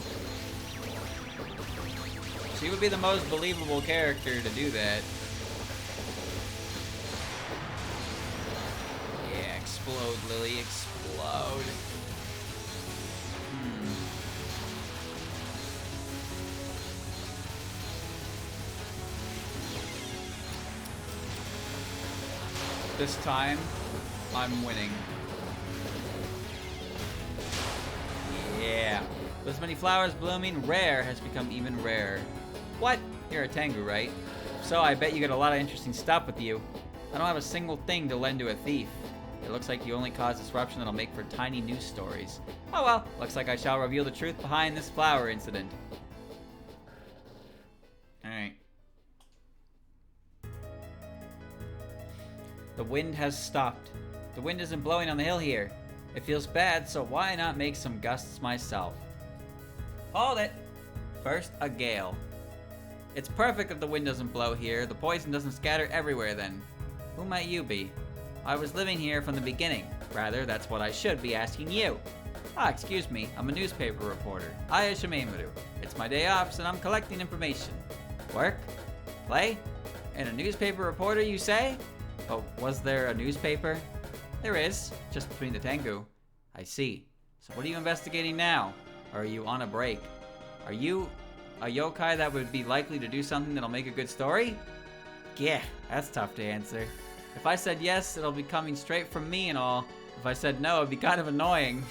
She would be the most believable character to do that. Yeah, explode, Lily, explode. This time, I'm winning. Yeah. With as many flowers blooming, rare has become even rarer. What? You're a Tengu, right? So I bet you get a lot of interesting stuff with you. I don't have a single thing to lend to a thief. It looks like you only cause disruption that'll make for tiny news stories. Oh well, looks like I shall reveal the truth behind this flower incident. Alright. The wind has stopped. The wind isn't blowing on the hill here. It feels bad, so why not make some gusts myself? Hold it! First, a gale. It's perfect that the wind doesn't blow here. The poison doesn't scatter everywhere then. Who might you be? I was living here from the beginning. Rather, that's what I should be asking you. Ah, excuse me. I'm a newspaper reporter. Aya Shimeimaru. It's my day off, so I'm collecting information. Work? Play? And a newspaper reporter, you say? Oh, was there a newspaper? There is, just between the Tengu. I see. So what are you investigating now? Or are you on a break? Are you a yokai that would be likely to do something that'll make a good story? Yeah, that's tough to answer. If I said yes, it'll be coming straight from me and all. If I said no, it'd be kind of annoying.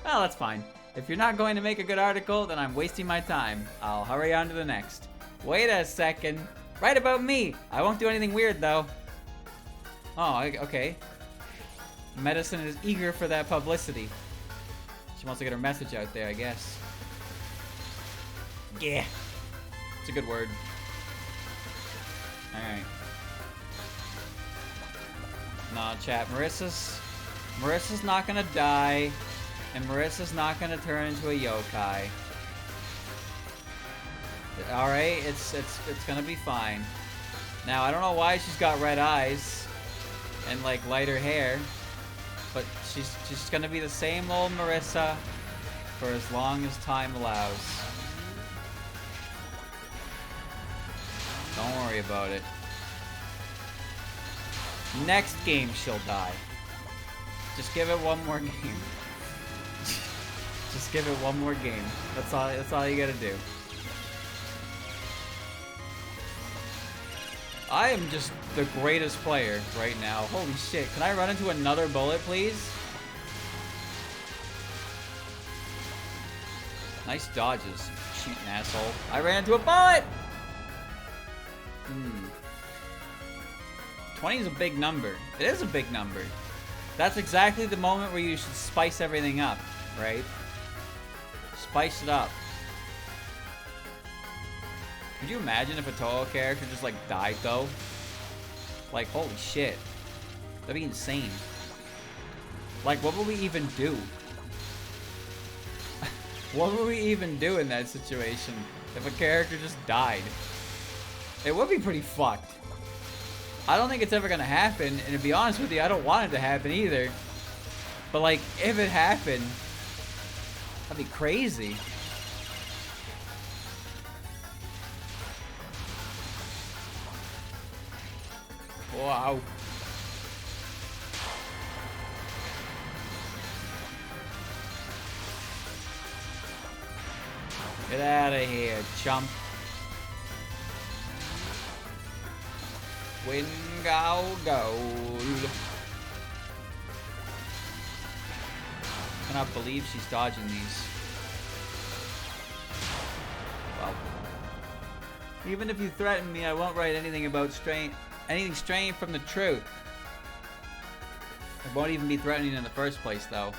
Well, that's fine. If you're not going to make a good article, then I'm wasting my time. I'll hurry on to the next. Wait a second. Write about me. I won't do anything weird, though. Oh, okay. Medicine is eager for that publicity. She wants to get her message out there, I guess. Yeah. It's a good word. Alright. Nah, chat. Marissa's not gonna die. And Marissa's not gonna turn into a yokai. Alright, it's gonna be fine. Now, I don't know why she's got red eyes and like lighter hair, but she's gonna be the same old Marissa for as long as time allows. Don't worry about it. Next game she'll die. Just give it one more game. Just give it one more game. That's all you gotta do. I am just the greatest player right now. Holy shit. Can I run into another bullet, please? Nice dodges, cheating asshole. I ran into a bullet! 20 is a big number. It is a big number. That's exactly the moment where you should spice everything up, right? Spice it up. Could you imagine if a Touhou character just like died though? Like, holy shit. That'd be insane. Like, what would we even do? What would we even do in that situation if a character just died? It would be pretty fucked. I don't think it's ever gonna happen, and to be honest with you, I don't want it to happen either. But like, if it happened, that'd be crazy. Wow. Get out of here, chump. Wingow gold. I cannot believe she's dodging these. Well. Even if you threaten me, I won't write anything about anything straying from the truth. I won't even be threatening in the first place, though.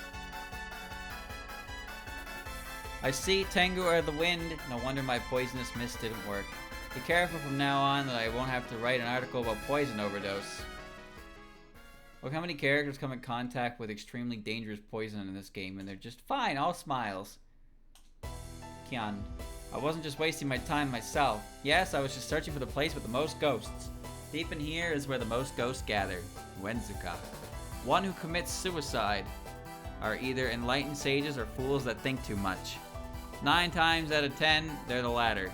I see Tengu or the wind. No wonder my poisonous mist didn't work. Be careful from now on that I won't have to write an article about poison overdose. Look how many characters come in contact with extremely dangerous poison in this game, and they're just fine, all smiles. Kian. I wasn't just wasting my time myself. Yes, I was just searching for the place with the most ghosts. Deep in here is where the most ghosts gather. Uenzuka. One who commits suicide are either enlightened sages or fools that think too much. 9 times out of 10, they're the latter.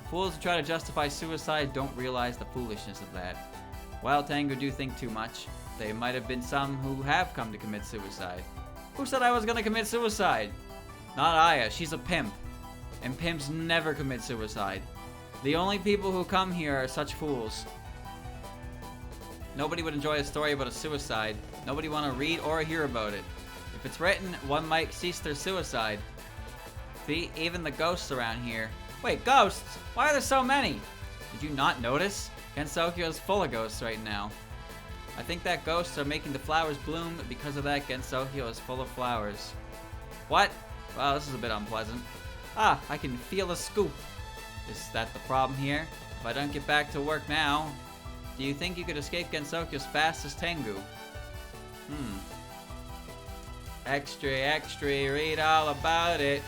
The fools who try to justify suicide don't realize the foolishness of that. While Tengu do think too much, there might have been some who have come to commit suicide. Who said I was gonna commit suicide? Not Aya, she's a pimp. And pimps never commit suicide. The only people who come here are such fools. Nobody would enjoy a story about a suicide. Nobody want to read or hear about it. If it's written, one might cease their suicide. See, even the ghosts around here. Wait, ghosts? Why are there so many? Did you not notice? Gensokyo is full of ghosts right now. I think that ghosts are making the flowers bloom. Because of that, Gensokyo is full of flowers. What? Well, this is a bit unpleasant. Ah, I can feel a scoop. Is that the problem here? If I don't get back to work now, do you think you could escape Gensokyo as fast as Tengu? Extra, extra, read all about it.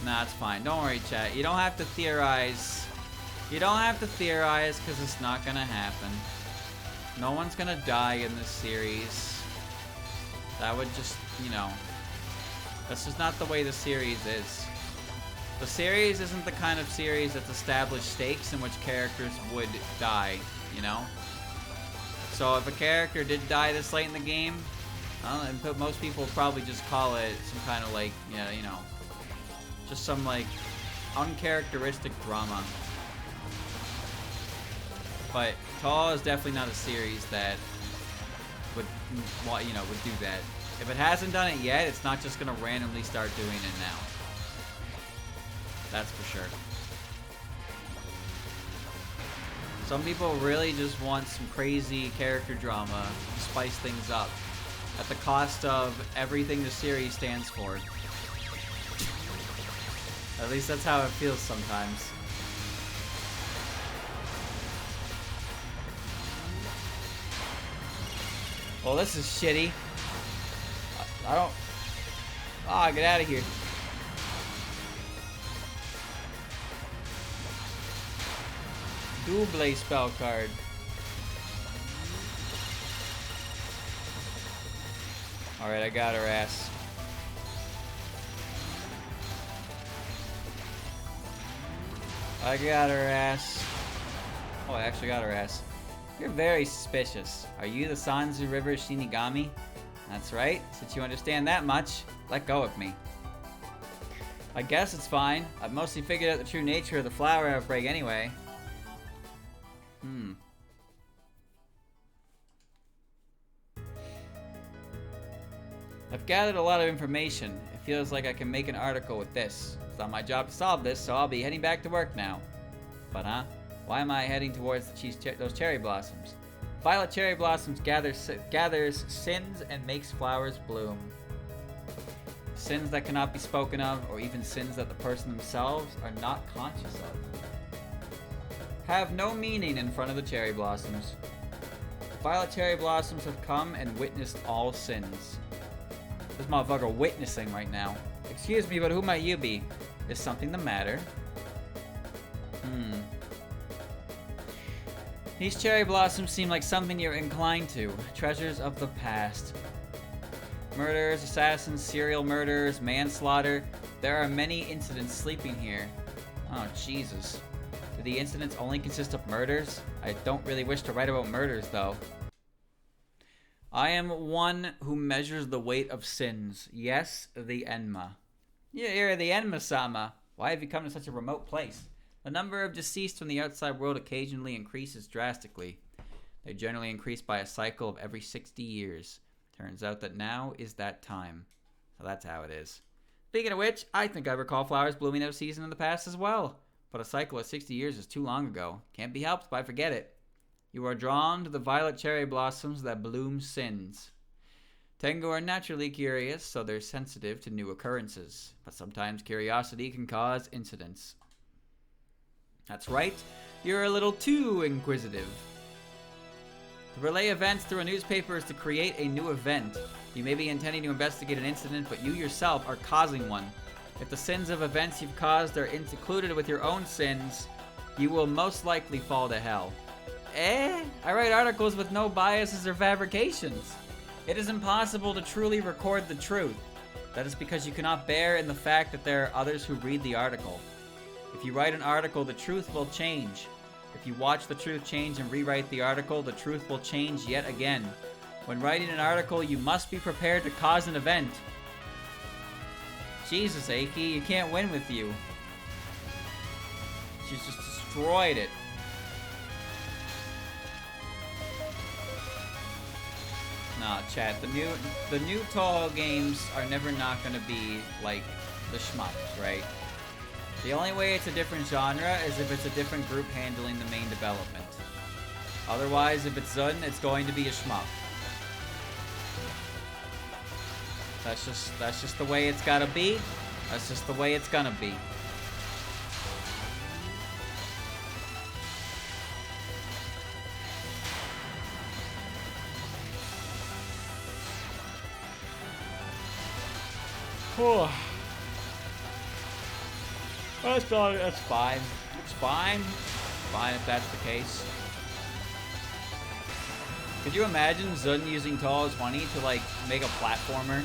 Nah, it's fine. Don't worry, chat. You don't have to theorize. You don't have to theorize, because it's not gonna happen. No one's gonna die in this series. That would just, you know, that's just not the way the series is. The series isn't the kind of series that's established stakes in which characters would die, you know? So if a character did die this late in the game, most people would probably just call it some kind of like, yeah, you know, just some like uncharacteristic drama. But Touhou is definitely not a series that would, you know, would do that. If it hasn't done it yet, it's not just gonna randomly start doing it now. That's for sure. Some people really just want some crazy character drama to spice things up at the cost of everything the series stands for. At least that's how it feels sometimes. Well, this is shitty. I don't... Ah, get out of here. Double spell card. Alright, I got her ass. I got her ass. Oh, I actually got her ass. You're very suspicious. Are you the Sanzu River Shinigami? That's right. Since you understand that much, let go of me. I guess it's fine. I've mostly figured out the true nature of the flower outbreak anyway. I've gathered a lot of information. It feels like I can make an article with this. It's not my job to solve this, so I'll be heading back to work now. But why am I heading towards those cherry blossoms? Violet cherry blossoms gathers sins and makes flowers bloom. Sins that cannot be spoken of, or even sins that the person themselves are not conscious of, have no meaning in front of the cherry blossoms. Violet cherry blossoms have come and witnessed all sins. This motherfucker witnessing right now. Excuse me, but who might you be? Is something the matter? These cherry blossoms seem like something you're inclined to. Treasures of the past. Murders, assassins, serial murders, manslaughter. There are many incidents sleeping here. Oh, Jesus. Do the incidents only consist of murders? I don't really wish to write about murders, though. I am one who measures the weight of sins. Yes, the Enma. Yeah, you're the Enma-sama. Why have you come to such a remote place? The number of deceased from the outside world occasionally increases drastically. They generally increase by a cycle of every 60 years. Turns out that now is that time. So that's how it is. Speaking of which, I think I recall flowers blooming out of season in the past as well. But a cycle of 60 years is too long ago. Can't be helped, but I forget it. You are drawn to the violet cherry blossoms that bloom sins. Tengu are naturally curious, so they're sensitive to new occurrences. But sometimes curiosity can cause incidents. That's right, you're a little too inquisitive. To relay events through a newspaper is to create a new event. You may be intending to investigate an incident, but you yourself are causing one. If the sins of events you've caused are included with your own sins, you will most likely fall to hell. I write articles with no biases or fabrications. It is impossible to truly record the truth. That is because you cannot bear in the fact that there are others who read the article. If you write an article, the truth will change. If you watch the truth change and rewrite the article, the truth will change yet again. When writing an article, you must be prepared to cause an event. Jesus, Aki, you can't win with you. She's just destroyed it. Nah, chat. The new Touhou games are never not gonna be like the shmups, right? The only way it's a different genre is if it's a different group handling the main development. Otherwise, if it's Zun, it's going to be a shmup. That's just the way it's gotta be. That's just the way it's gonna be. Oh. That's fine. It's fine. Fine if that's the case. Could you imagine Zun using Touhou 20 to like make a platformer?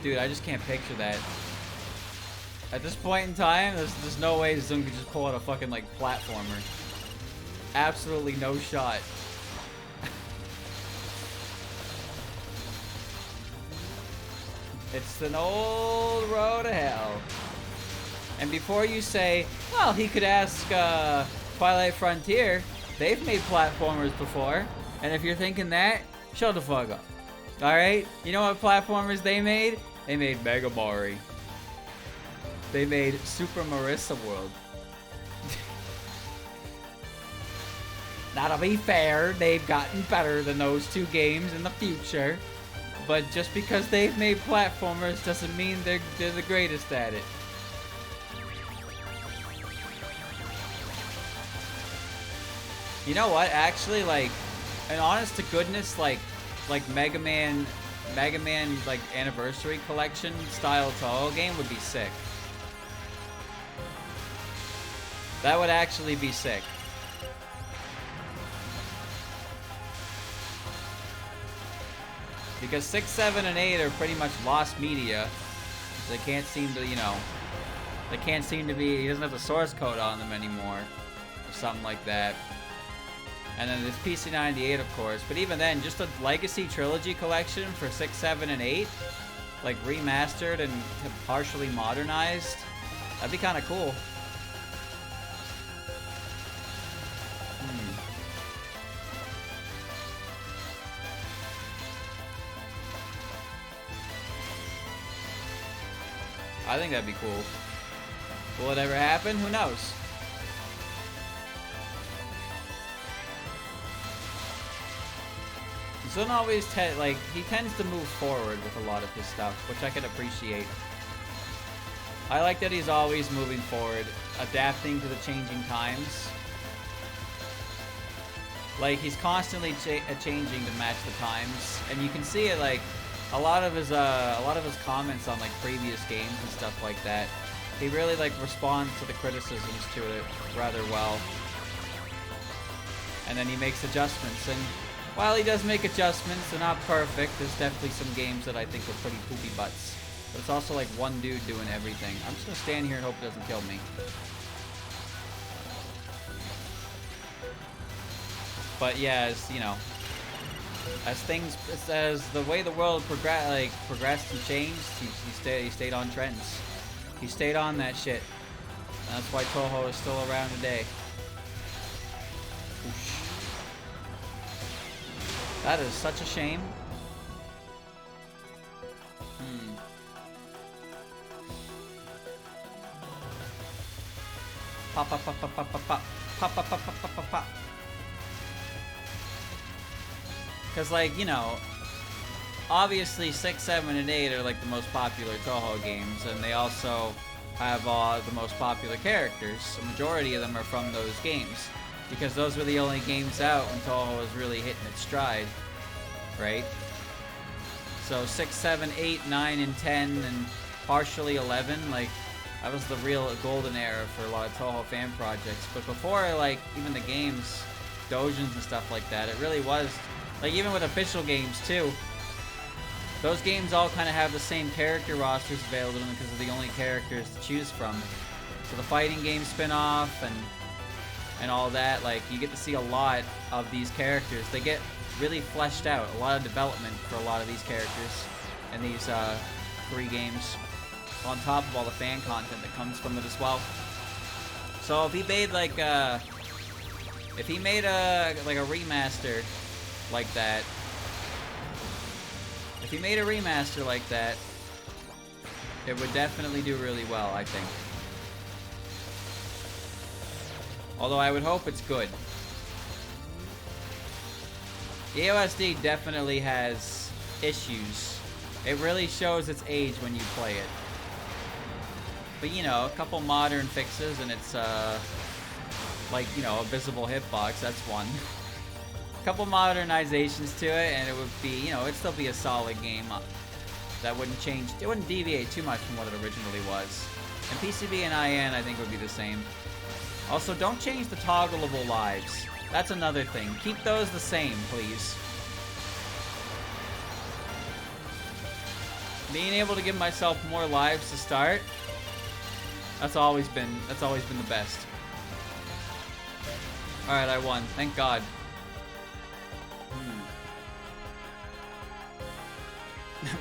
Dude, I just can't picture that. At this point in time, there's no way Zun could just pull out a fucking like platformer. Absolutely no shot. It's an old road to hell. And before you say, well, he could ask Twilight Frontier, they've made platformers before. And if you're thinking that, shut the fuck up. Alright? You know what platformers they made? They made Mega Mari. They made Super Marissa World. Now to be fair, they've gotten better than those two games in the future. But just because they've made platformers doesn't mean they're the greatest at it. You know what? Actually, like, an honest to goodness, like Mega Man like Anniversary Collection style Touhou game would be sick. That would actually be sick. Because 6, 7, and 8 are pretty much lost media. They can't seem to, you know, they can't seem to be, he doesn't have the source code on them anymore. Or something like that. And then there's PC98, of course. But even then, just a Legacy Trilogy collection for 6, 7, and 8, like remastered and partially modernized, that'd be kind of cool. I think that'd be cool. Will it ever happen? Who knows? Zun always he tends to move forward with a lot of his stuff, which I can appreciate. I like that he's always moving forward, adapting to the changing times. Like, he's constantly changing to match the times, and you can see it like a lot of his comments on like previous games and stuff like that. He really like responds to the criticisms to it rather well, and then he makes adjustments. And while he does make adjustments, they're not perfect. There's definitely some games that I think are pretty poopy butts. But it's also like one dude doing everything. I'm just gonna stand here and hope it doesn't kill me. But yeah, as you know, as the way the world progressed and changed, he stayed on trends. He stayed on that shit. And that's why Touhou is still around today. Oosh. That is such a shame. Pop, pop, pop, pop, pop, pop, pop. Pop, pop, pop, pop, pop, pop, pop. Because, like, you know, obviously 6, 7, and 8 are, like, the most popular Touhou games, and they also have the most popular characters. A majority of them are from those games, because those were the only games out when Touhou was really hitting its stride, right? So 6, 7, 8, 9, and 10, and partially 11, like, that was the real golden era for a lot of Touhou fan projects. But before, like, even the games, dojins and stuff like that, it really was, like, even with official games, too, those games all kind of have the same character rosters available to them because they're the only characters to choose from. So the fighting game spin-off and all that, like, you get to see a lot of these characters. They get really fleshed out, a lot of development for a lot of these characters in these 3 games, on top of all the fan content that comes from it as well. So if he made like a remaster like that, if he made a remaster like that, it would definitely do really well, I think. Although I would hope it's good. EOSD definitely has issues. It really shows its age when you play it. But, you know, a couple modern fixes and it's, like, you know, a visible hitbox, that's one. A couple modernizations to it and it would be, you know, it'd still be a solid game. That wouldn't change, it wouldn't deviate too much from what it originally was. And PCB and IN, I think, would be the same. Also, don't change the toggleable lives. That's another thing. Keep those the same, please. Being able to give myself more lives to start, that's always been the best. Alright, I won. Thank God.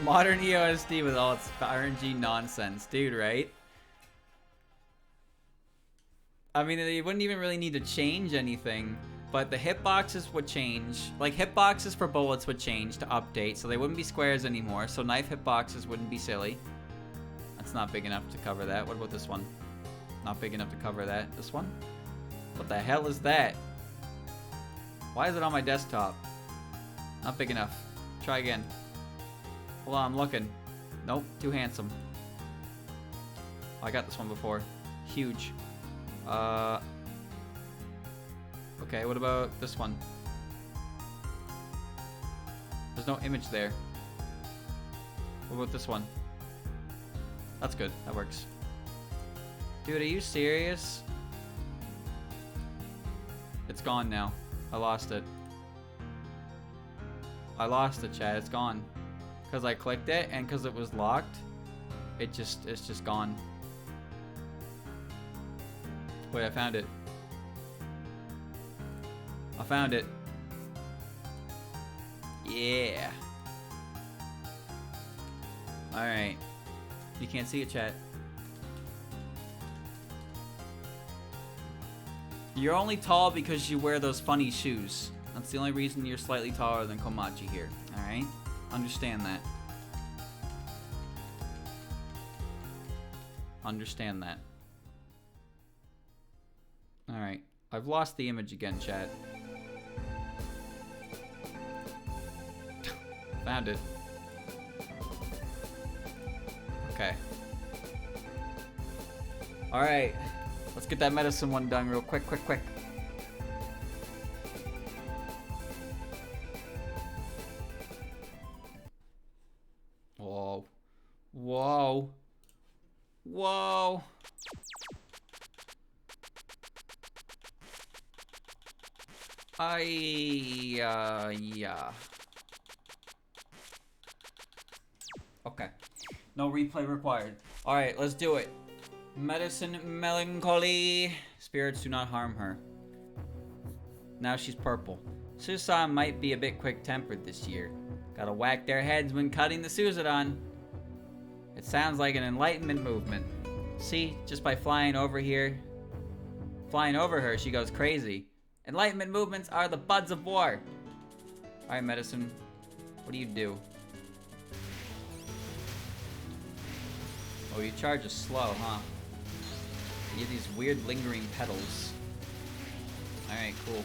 Modern EOSD with all its RNG nonsense. Dude, right? I mean, you wouldn't even really need to change anything, but the hitboxes would change. Like, hitboxes for bullets would change to update, so they wouldn't be squares anymore, so knife hitboxes wouldn't be silly. That's not big enough to cover that. What about this one? Not big enough to cover that. This one? What the hell is that? Why is it on my desktop? Not big enough. Try again. Hold on, I'm looking. Nope, too handsome. Oh, I got this one before. Huge. Okay, what about this one? There's no image there. What about this one? That's good, that works. Dude, are you serious? It's gone now. I lost it. I lost it, chat. It's gone. Because I clicked it, and because it was locked, it's just gone. Wait, I found it. I found it. Yeah. Alright. You can't see it, chat. You're only tall because you wear those funny shoes. That's the only reason you're slightly taller than Komachi here. Alright? Understand that. Understand that. Alright. I've lost the image again, chat. Found it. Okay. Alright. Let's get that medicine one done real quick, quick, quick. Whoa. Whoa. Whoa. Yeah. Okay. No replay required. Alright, let's do it. Medicine Melancholy. Spirits do not harm her. Now she's purple. Susan might be a bit quick-tempered this year. Gotta whack their heads when cutting the Suzodon. It sounds like an enlightenment movement. See, just by flying over her, she goes crazy. Enlightenment movements are the buds of war. Alright, Medicine. What do you do? Oh, you charge us slow, huh? You have these weird lingering petals. Alright, cool.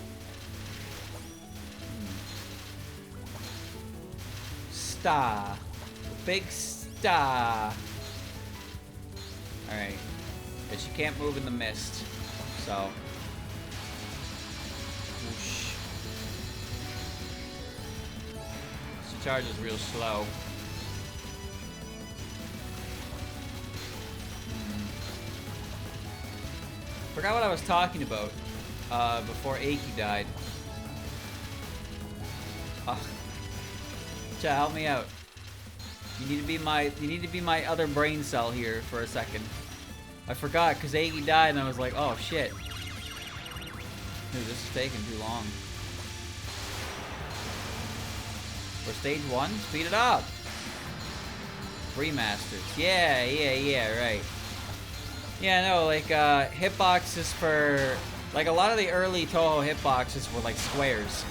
Star. Big star. Alright. But she can't move in the mist. So. Whoosh. She charges real slow. Forgot what I was talking about before Aki died. Chat, help me out. You need to be my other brain cell here for a second. I forgot because Aki died and I was like, oh shit. Dude, this is taking too long. For stage 1, speed it up. Remasters. Yeah, right. Yeah, no, like, hitboxes for... Like, a lot of the early Touhou hitboxes were, like, squares.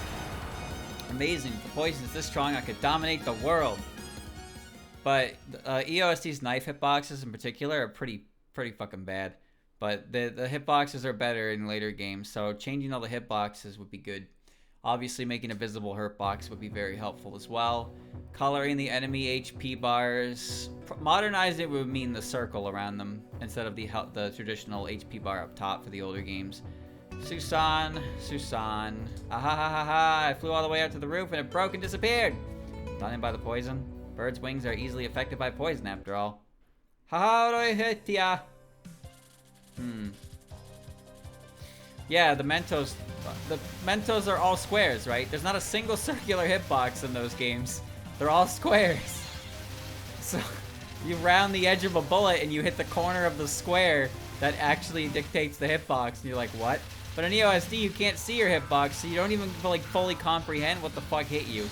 Amazing. If the poison is this strong, I could dominate the world. But, EOSD's knife hitboxes in particular are pretty fucking bad. But the hitboxes are better in later games, so changing all the hitboxes would be good. Obviously, making a visible hitbox would be very helpful as well. Coloring the enemy HP bars. Modernizing it would mean the circle around them instead of the traditional HP bar up top for the older games. Susan. Ahahaha, I flew all the way out to the roof and it broke and disappeared. Stunned by the poison. Birds' wings are easily affected by poison after all. How do I hit ya? Yeah, the Mentos are all squares, right? There's not a single circular hitbox in those games. They're all squares. So you round the edge of a bullet and you hit the corner of the square that actually dictates the hitbox, and you're like, what? But in EOSD, you can't see your hitbox, so you don't even like fully comprehend what the fuck hit you.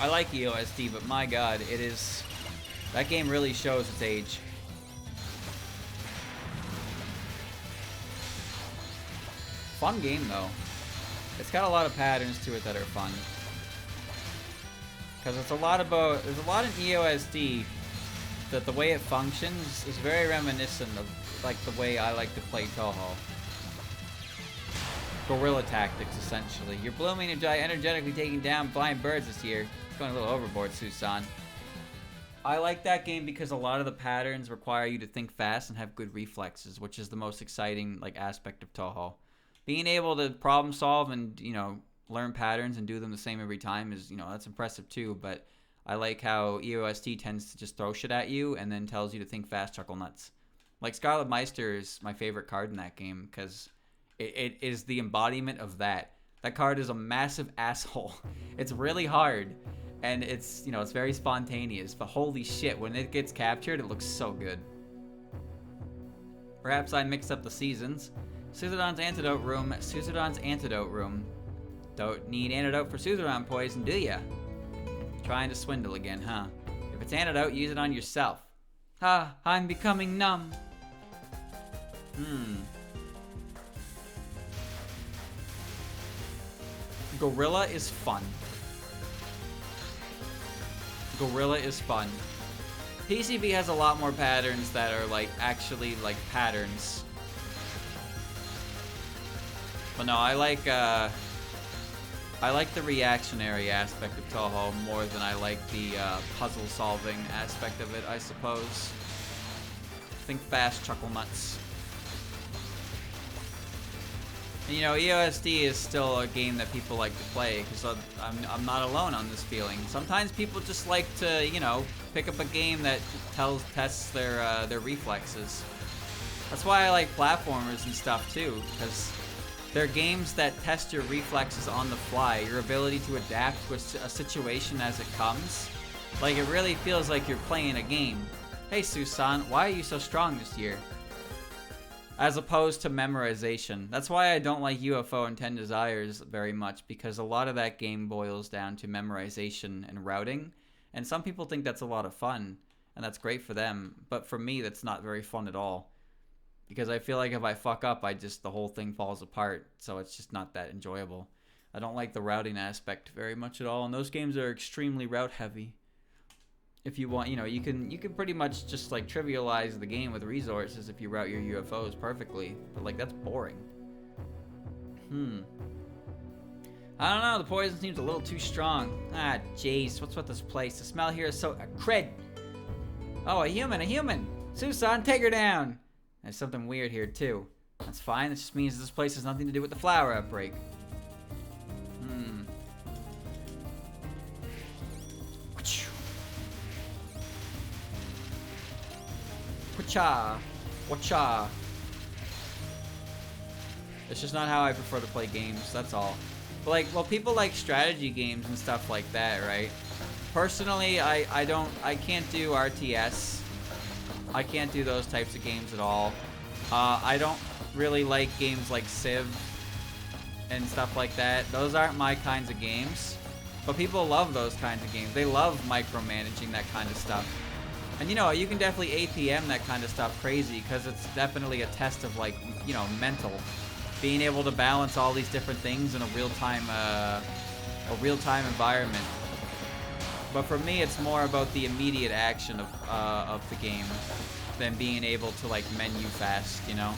I like EOSD, but my god, that game really shows its age. Fun game though. It's got a lot of patterns to it that are fun. Because there's a lot in EOSD that the way it functions is very reminiscent of like the way I like to play Touhou. Guerrilla tactics, essentially. You're blooming and energetically taking down blind birds this year. It's going a little overboard, Susan. I like that game because a lot of the patterns require you to think fast and have good reflexes, which is the most exciting like aspect of Touhou. Being able to problem solve and, learn patterns and do them the same every time is, that's impressive too, but I like how EOSD tends to just throw shit at you and then tells you to think fast, chuckle nuts. Like, Scarlet Meister is my favorite card in that game because it is the embodiment of that. That card is a massive asshole. It's really hard, and it's, it's very spontaneous, but holy shit, when it gets captured, it looks so good. Perhaps I mixed up the seasons. Suzerain's Antidote Room. Don't need antidote for Suzerain poison, do ya? Trying to swindle again, huh? If it's antidote, use it on yourself. Ha, I'm becoming numb. Gorilla is fun. PCB has a lot more patterns that are actually patterns. But no, I like the reactionary aspect of Touhou more than I like the puzzle solving aspect of it, I suppose. Think fast, chuckle nuts. And, EOSD is still a game that people like to play because I'm not alone on this feeling. Sometimes people just like to, pick up a game that tests their reflexes. That's why I like platformers and stuff too, because they're games that test your reflexes on the fly, your ability to adapt to a situation as it comes. Like, it really feels like you're playing a game. Hey, Susan, why are you so strong this year? As opposed to memorization. That's why I don't like UFO and 10 Desires very much, because a lot of that game boils down to memorization and routing. And some people think that's a lot of fun, and that's great for them. But for me, that's not very fun at all. Because I feel like if I fuck up, the whole thing falls apart. So it's just not that enjoyable. I don't like the routing aspect very much at all. And those games are extremely route heavy. if you want, you know, you can pretty much just like trivialize the game with resources if you route your UFOs perfectly. But like that's boring. I don't know, the poison seems a little too strong. Ah, jeez, what's with this place? The smell here is so... cred! Oh, a human! Susan, take her down! There's something weird here, too. That's fine, this just means this place has nothing to do with the flower outbreak. Wacha. It's just not how I prefer to play games, that's all. But like, well, people like strategy games and stuff like that, right? Personally, I can't do RTS. I can't do those types of games at all. I don't really like games like Civ and stuff like that. Those aren't my kinds of games. But people love those kinds of games. They love micromanaging that kind of stuff. And you know, you can definitely APM that kind of stuff crazy because it's definitely a test of like, you know, mental. Being able to balance all these different things in a real-time environment. But for me, it's more about the immediate action of the game than being able to like menu fast, you know?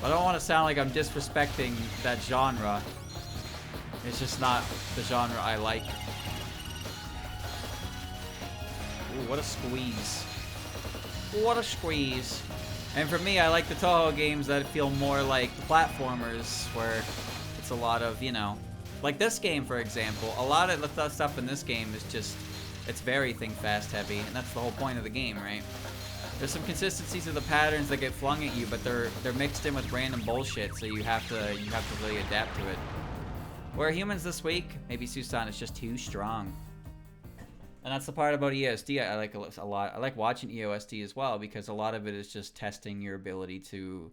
But I don't want to sound like I'm disrespecting that genre. It's just not the genre I like. Ooh, what a squeeze. What a squeeze. And for me, I like the Touhou games that feel more like platformers, where it's a lot of, you know, like this game, for example. A lot of the stuff in this game is just, it's very fast heavy, and that's the whole point of the game, right? There's some consistencies of the patterns that get flung at you, but they're mixed in with random bullshit, so you have to really adapt to it. Where humans this week, maybe Susan is just too strong. And that's the part about EOSD I like a lot. I like watching EOSD as well because a lot of it is just testing your ability to,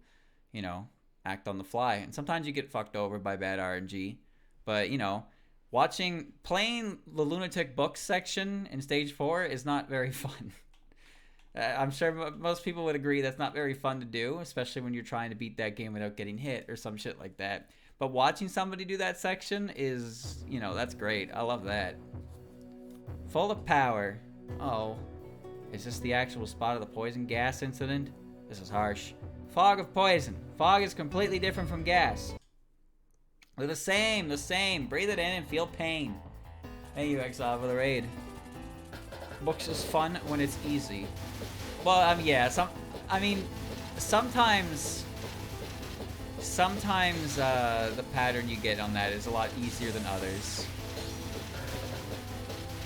you know, act on the fly. And sometimes you get fucked over by bad RNG. But, you know, playing the Lunatic Books section in Stage 4 is not very fun. I'm sure most people would agree that's not very fun to do, especially when you're trying to beat that game without getting hit or some shit like that. But watching somebody do that section is, you know, that's great. I love that. Full of power. Oh. Is this the actual spot of the poison gas incident? This is harsh. Fog of poison. Fog is completely different from gas. They're the same. Breathe it in and feel pain. Thank you, Exile, for the raid. Books is fun when it's easy. Well, yeah, sometimes the pattern you get on that is a lot easier than others.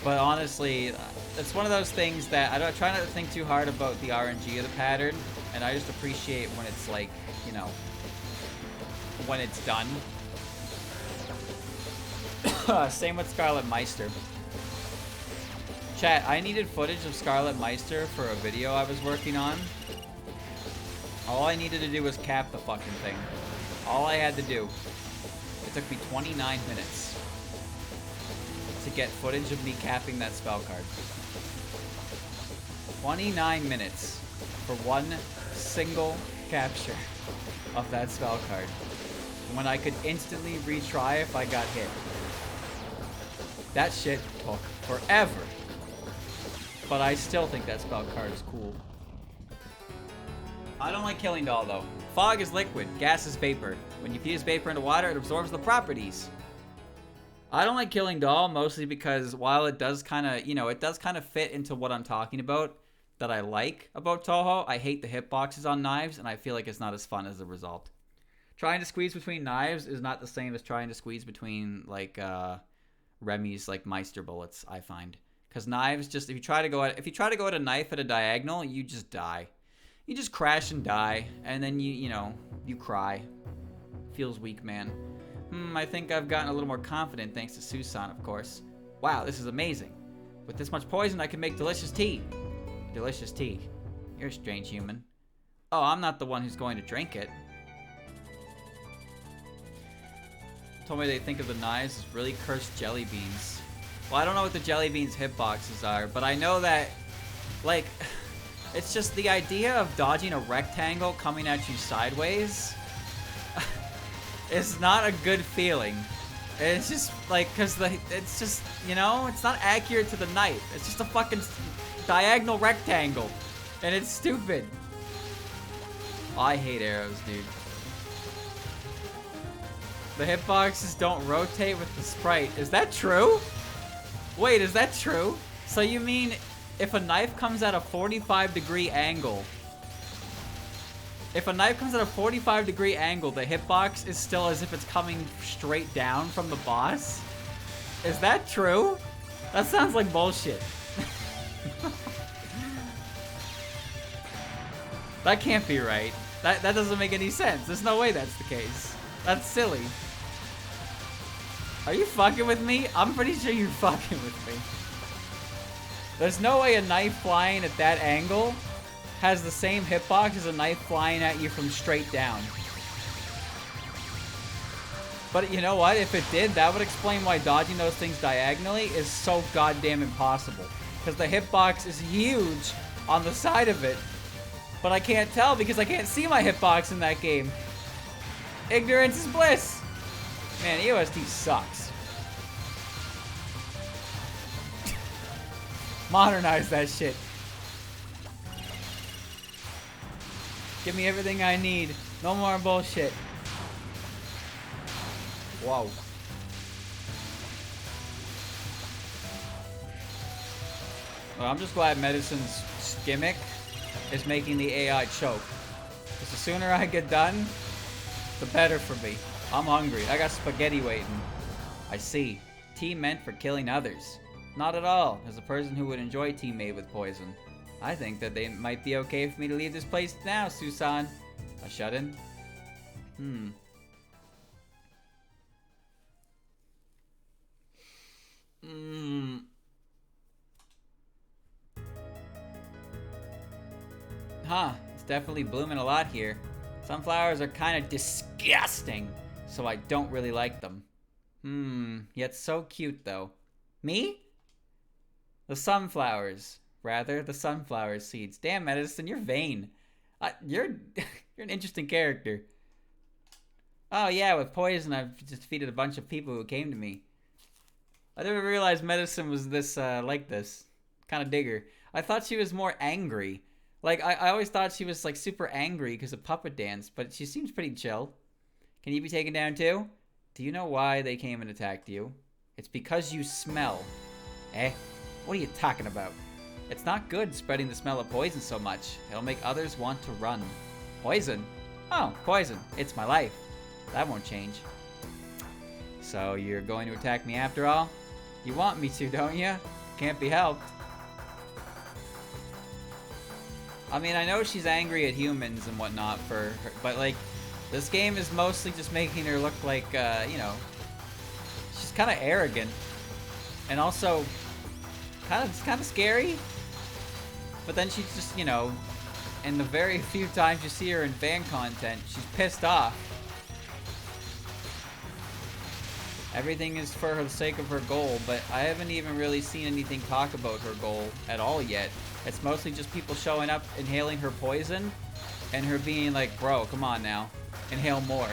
But honestly, it's one of those things that I try not to think too hard about the RNG of the pattern, and I just appreciate when it's like, you know, when it's done. Same with Scarlet Meister. Chat, I needed footage of Scarlet Meister for a video I was working on. All I needed to do was cap the fucking thing. All I had to do. It took me 29 minutes to get footage of me capping that spell card. 29 minutes for one single capture of that spell card, when I could instantly retry if I got hit. That shit took forever. But I still think that spell card is cool. I don't like Killing Doll though. Fog is liquid, gas is vapor. When you fuse vapor into water, it absorbs the properties. I don't like Killing Doll mostly because while it does kind of, you know, it does kind of fit into what I'm talking about that I like about Touhou, I hate the hitboxes on knives and I feel like it's not as fun as a result. Trying to squeeze between knives is not the same as trying to squeeze between like Remy's like Meister bullets, I find. Because knives just, if you try to go at a knife at a diagonal, you just die. You just crash and die, and then you know, you cry. Feels weak, man. I think I've gotten a little more confident thanks to Susan, of course. Wow, this is amazing. With this much poison, I can make delicious tea. Delicious tea. You're a strange human. Oh, I'm not the one who's going to drink it. Told me they think of the knives as really cursed jelly beans. Well, I don't know what the jelly beans hitboxes are, but I know that, like, it's just the idea of dodging a rectangle coming at you sideways. It's not a good feeling. It's just like, cause it's just, you know, it's not accurate to the knife. It's just a fucking, diagonal rectangle. And it's stupid. I hate arrows, dude. The hitboxes don't rotate with the sprite. Is that true? Wait, is that true? So you mean if a knife comes at a 45-degree angle, the hitbox is still as if it's coming straight down from the boss? Is that true? That sounds like bullshit. That can't be right. That doesn't make any sense. There's no way that's the case. That's silly. Are you fucking with me? I'm pretty sure you're fucking with me. There's no way a knife flying at that angle has the same hitbox as a knife flying at you from straight down. But you know what? If it did, that would explain why dodging those things diagonally is so goddamn impossible. Because the hitbox is huge on the side of it. But I can't tell because I can't see my hitbox in that game. Ignorance is bliss. Man, EOSD sucks. Modernize that shit. Give me everything I need. No more bullshit. Whoa. Well, I'm just glad Medicine's gimmick is making the AI choke. Because the sooner I get done, the better for me. I'm hungry. I got spaghetti waiting. I see. Tea meant for killing others. Not at all. As a person who would enjoy tea made with poison. I think that they might be okay for me to leave this place now, Susan. A shut-in? Huh, it's definitely blooming a lot here. Sunflowers are kind of disgusting, so I don't really like them. Yet so cute though. Me? The sunflowers. Rather, the sunflower seeds. Damn, Medicine, you're vain. You're an interesting character. Oh yeah, with poison I've just defeated a bunch of people who came to me. I never realized Medicine was this, like this. Kind of dig her. I thought she was more angry. Like, I always thought she was, like, super angry because of Puppet Dance, but she seems pretty chill. Can you be taken down too? Do you know why they came and attacked you? It's because you smell. Eh? What are you talking about? It's not good spreading the smell of poison so much. It'll make others want to run. Poison? Oh, poison. It's my life. That won't change. So you're going to attack me after all? You want me to, don't you? Can't be helped. I mean, I know she's angry at humans and whatnot for her, but like, this game is mostly just making her look like, you know, she's kind of arrogant. And also, kind of scary. But then she's just, you know, in the very few times you see her in fan content, she's pissed off. Everything is for the sake of her goal, but I haven't even really seen anything talk about her goal at all yet. It's mostly just people showing up, inhaling her poison, and her being like, bro, come on now. Inhale more.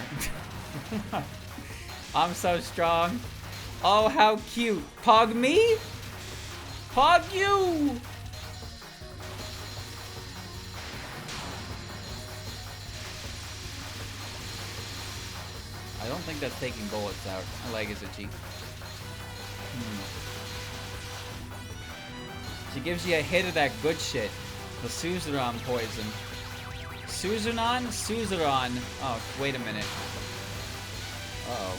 I'm so strong. Oh, how cute. Pog me? Pog you! I don't think that's taking bullets out. My leg is itchy. She gives you a hit of that good shit. The Suzuran poison. Suzuran? Suzuran. Oh, wait a minute. Uh-oh.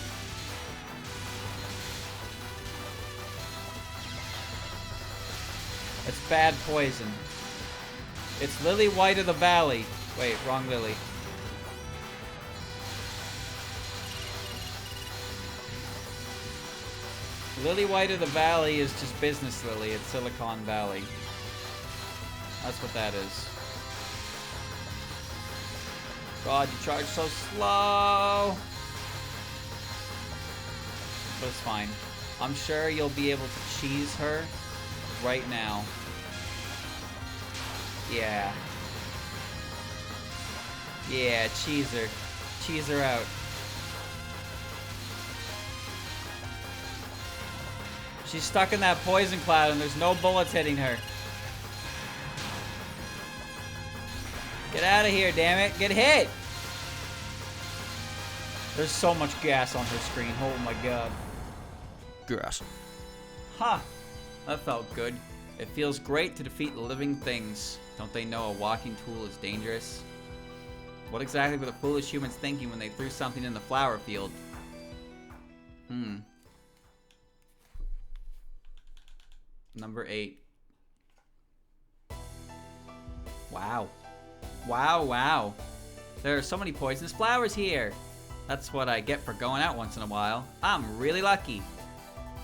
It's bad poison. It's Lily White of the Valley. Wait, wrong Lily. Lily White of the Valley is just Business Lily. It's Silicon Valley. That's what that is. God, you charge so slow. But it's fine. I'm sure you'll be able to cheese her right now. Yeah. Yeah, cheese her. Cheese her out. She's stuck in that poison cloud and there's no bullets hitting her. Get out of here, damn it. Get hit. There's so much gas on her screen. Oh my god. Gas. Ha! That felt good. It feels great to defeat living things. Don't they know a walking tool is dangerous? What exactly were the foolish humans thinking when they threw something in the flower field? Number 8. Wow. Wow, wow. There are so many poisonous flowers here. That's what I get for going out once in a while. I'm really lucky.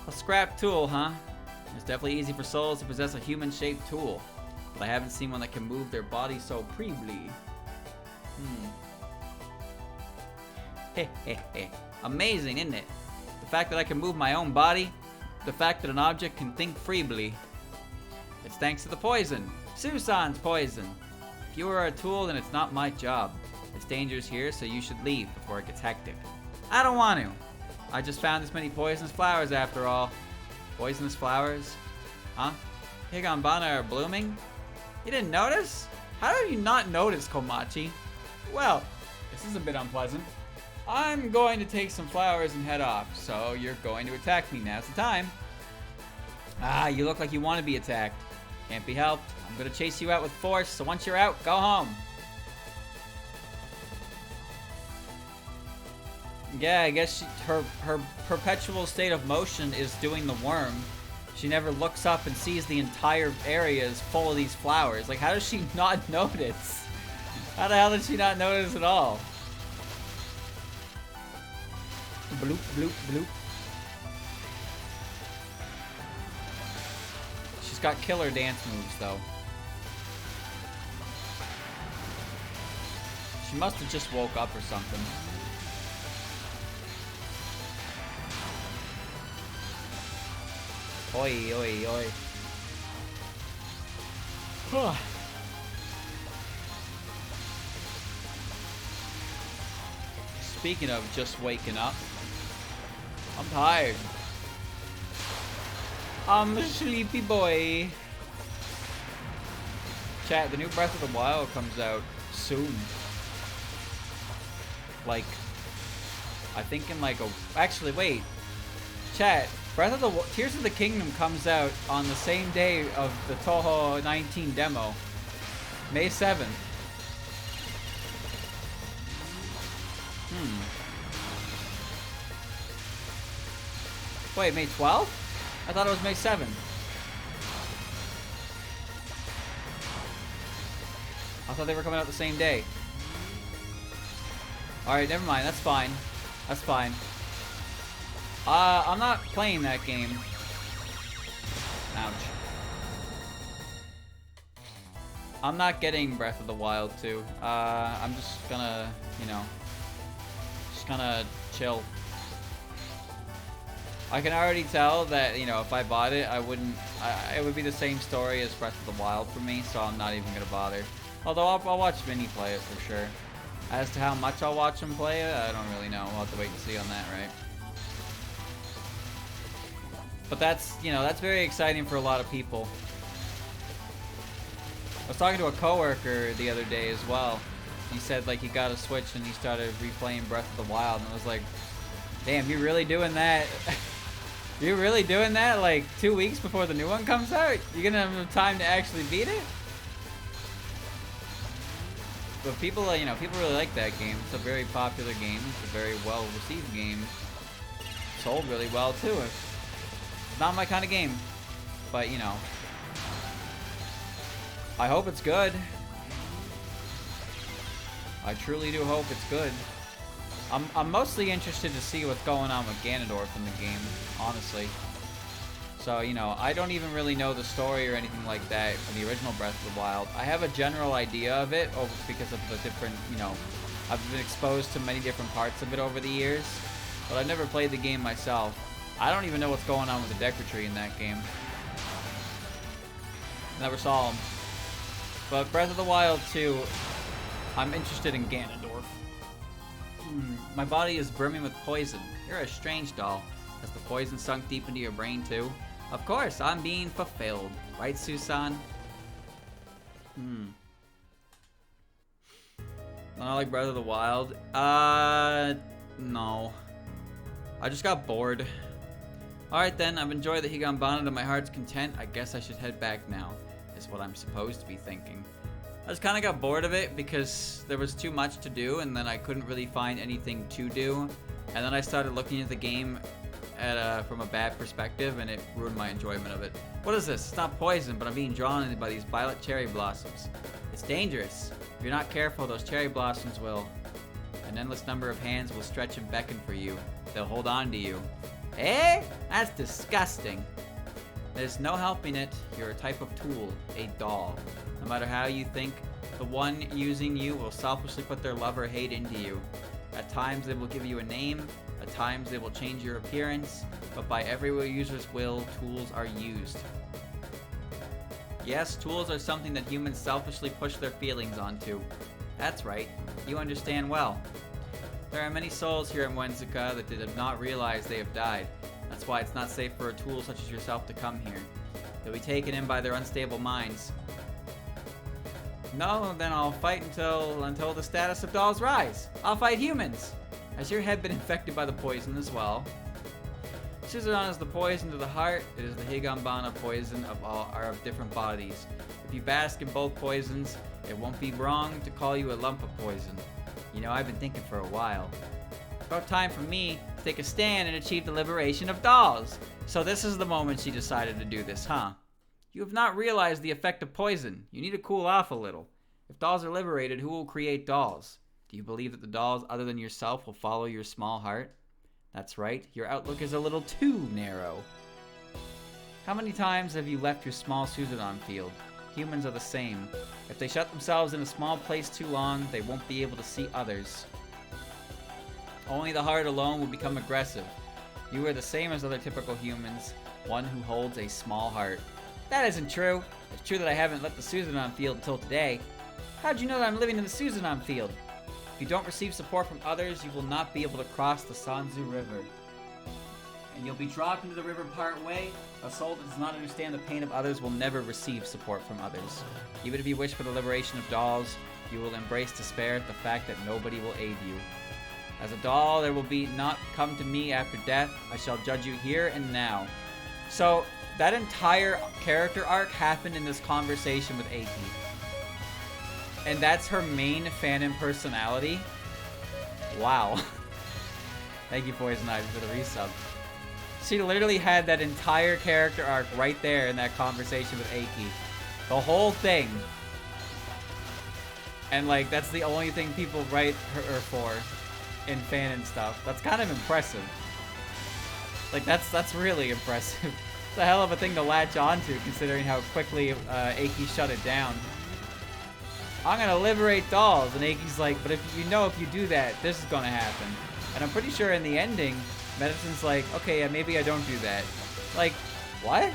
A scrap tool, huh? It's definitely easy for souls to possess a human-shaped tool. But I haven't seen one that can move their body so preebly. Heh heh heh. Amazing, isn't it? The fact that I can move my own body. The fact that an object can think freely. It's thanks to the poison. Susan's poison. If you are a tool, then it's not my job. It's dangerous here, so you should leave before it gets hectic. I don't want to. I just found this many poisonous flowers after all. Poisonous flowers? Huh? Higambana are blooming? You didn't notice? How did you not notice, Komachi? Well, this is a bit unpleasant. I'm going to take some flowers and head off, so you're going to attack me. Now's the time. Ah, you look like you want to be attacked. Can't be helped. I'm going to chase you out with force, so once you're out, go home. Yeah, I guess her perpetual state of motion is doing the worm. She never looks up and sees the entire area is full of these flowers. Like, how does she not notice? How the hell did she not notice at all? Bloop, bloop, bloop. She's got killer dance moves, though. She must have just woke up or something. Oi, oi, oi. Speaking of just waking up, I'm tired. I'm a sleepy boy. Chat, the new Breath of the Wild comes out soon. Like, I think in like a... Actually, wait. Chat, Tears of the Kingdom comes out on the same day of the Touhou 19 demo. May 7th. Wait, May 12th? I thought it was May 7th. I thought they were coming out the same day. Alright, never mind. That's fine. That's fine. I'm not playing that game. Ouch. I'm not getting Breath of the Wild 2. I'm just gonna, you know, just gonna chill. I can already tell that, you know, if I bought it, it would be the same story as Breath of the Wild for me, so I'm not even gonna bother. Although I'll watch Vinny play it for sure. As to how much I'll watch him play it, I don't really know. We'll have to wait and see on that, right? But that's, you know, that's very exciting for a lot of people. I was talking to a coworker the other day as well. He said, like, he got a Switch and he started replaying Breath of the Wild, and I was like, damn, you really doing that? You really doing that, like, 2 weeks before the new one comes out? You gonna have time to actually beat it? But people, you know, people really like that game. It's a very popular game. It's a very well-received game. Sold really well, too. Not my kind of game, but you know, I hope it's good. I truly do hope it's good. I'm mostly interested to see what's going on with Ganondorf in the game, honestly. So, you know, I don't even really know the story or anything like that for the original Breath of the Wild. I have a general idea of it because of the different, you know, I've been exposed to many different parts of it over the years, but I've never played the game myself. I don't even know what's going on with the Deku Tree in that game. Never saw him. But Breath of the Wild 2, I'm interested in Ganondorf. My body is brimming with poison. You're a strange doll. Has the poison sunk deep into your brain too? Of course, I'm being fulfilled. Right, Susan? Not like Breath of the Wild. No. I just got bored. Alright then, I've enjoyed the Higanbana to my heart's content. I guess I should head back now, is what I'm supposed to be thinking. I just kind of got bored of it because there was too much to do, and then I couldn't really find anything to do. And then I started looking at the game from a bad perspective, and it ruined my enjoyment of it. What is this? It's not poison, but I'm being drawn in by these violet cherry blossoms. It's dangerous. If you're not careful, those cherry blossoms will... An endless number of hands will stretch and beckon for you. They'll hold on to you. Eh? That's disgusting. There's no helping it. You're a type of tool, a doll. No matter how you think, the one using you will selfishly put their love or hate into you. At times they will give you a name, at times they will change your appearance, but by every user's will, tools are used. Yes, tools are something that humans selfishly push their feelings onto. That's right, you understand well. There are many souls here in Wenzuka that did not realize they have died. That's why it's not safe for a tool such as yourself to come here. They'll be taken in by their unstable minds. No, then I'll fight until the status of dolls rise. I'll fight humans. Has your head been infected by the poison as well? Suzerain is the poison to the heart. It is the Higanbana poison of different bodies. If you bask in both poisons, it won't be wrong to call you a lump of poison. You know, I've been thinking for a while. It's about time for me to take a stand and achieve the liberation of dolls. So this is the moment she decided to do this, huh? You have not realized the effect of poison. You need to cool off a little. If dolls are liberated, who will create dolls? Do you believe that the dolls other than yourself will follow your small heart? That's right, your outlook is a little too narrow. How many times have you left your small Suzerain field? Humans are the same. If they shut themselves in a small place too long, they won't be able to see others. Only the heart alone will become aggressive. You are the same as other typical humans, one who holds a small heart. That isn't true. It's true that I haven't left the Suzerain field until today. How'd you know that I'm living in the Suzerain field? If you don't receive support from others, you will not be able to cross the Sanzu River. And you'll be dropped into the river part way. A soul that does not understand the pain of others will never receive support from others. Even if you wish for the liberation of dolls, you will embrace despair at the fact that nobody will aid you. As a doll, there will be not come to me after death. I shall judge you here and now. So, that entire character arc happened in this conversation with Aki. And that's her main fanon personality. Wow. Thank you, Poison Ivy, for the resub. She literally had that entire character arc right there in that conversation with Aki. The whole thing. And like, that's the only thing people write her for in fanon stuff. That's kind of impressive. Like, that's really impressive. It's a hell of a thing to latch onto, considering how quickly Aki shut it down. I'm gonna liberate dolls, and Aki's like, but if you do that, this is gonna happen. And I'm pretty sure in the ending, Medicine's like, okay, yeah, maybe I don't do that. Like, what?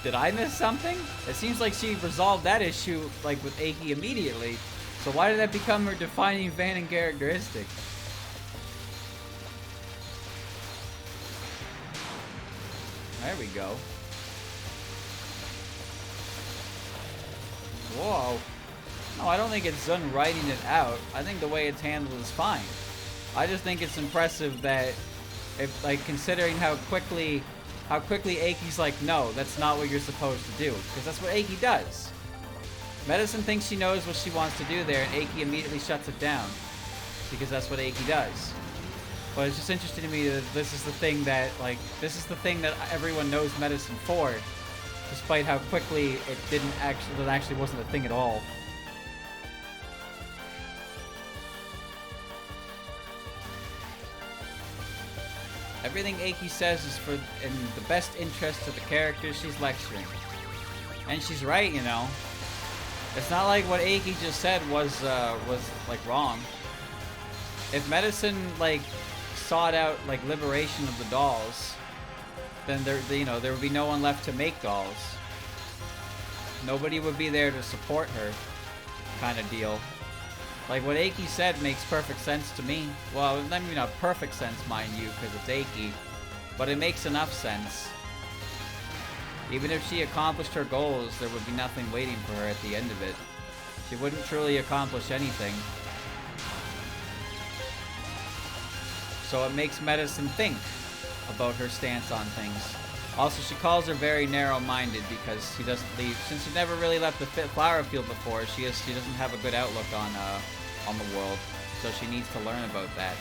Did I miss something? It seems like she resolved that issue, like, with Aki immediately. So why did that become her defining fanon characteristic? There we go. Whoa. No, I don't think it's Zun writing it out. I think the way it's handled is fine. I just think it's impressive that, if like, considering how quickly Aki's like, no, that's not what you're supposed to do. Because that's what Aki does. Medicine thinks she knows what she wants to do there, and Aki immediately shuts it down. Because that's what Aki does. But it's just interesting to me that this is the thing that, like, this is the thing that everyone knows Medicine for. Despite how quickly it actually wasn't a thing at all. Everything Aki says is in the best interest of the characters she's lecturing. And she's right, you know. It's not like what Aki just said was like wrong. If Medicine like sought out like liberation of the dolls, then there would be no one left to make dolls. Nobody would be there to support her, kind of deal. Like, what Aki said makes perfect sense to me. Well, I mean, not perfect sense, mind you, because it's Aki, but it makes enough sense. Even if she accomplished her goals, there would be nothing waiting for her at the end of it. She wouldn't truly accomplish anything. So it makes Medicine think about her stance on things. Also, she calls her very narrow-minded because she doesn't leave. Since she never really left the flower field before, she doesn't have a good outlook on the world. So she needs to learn about that.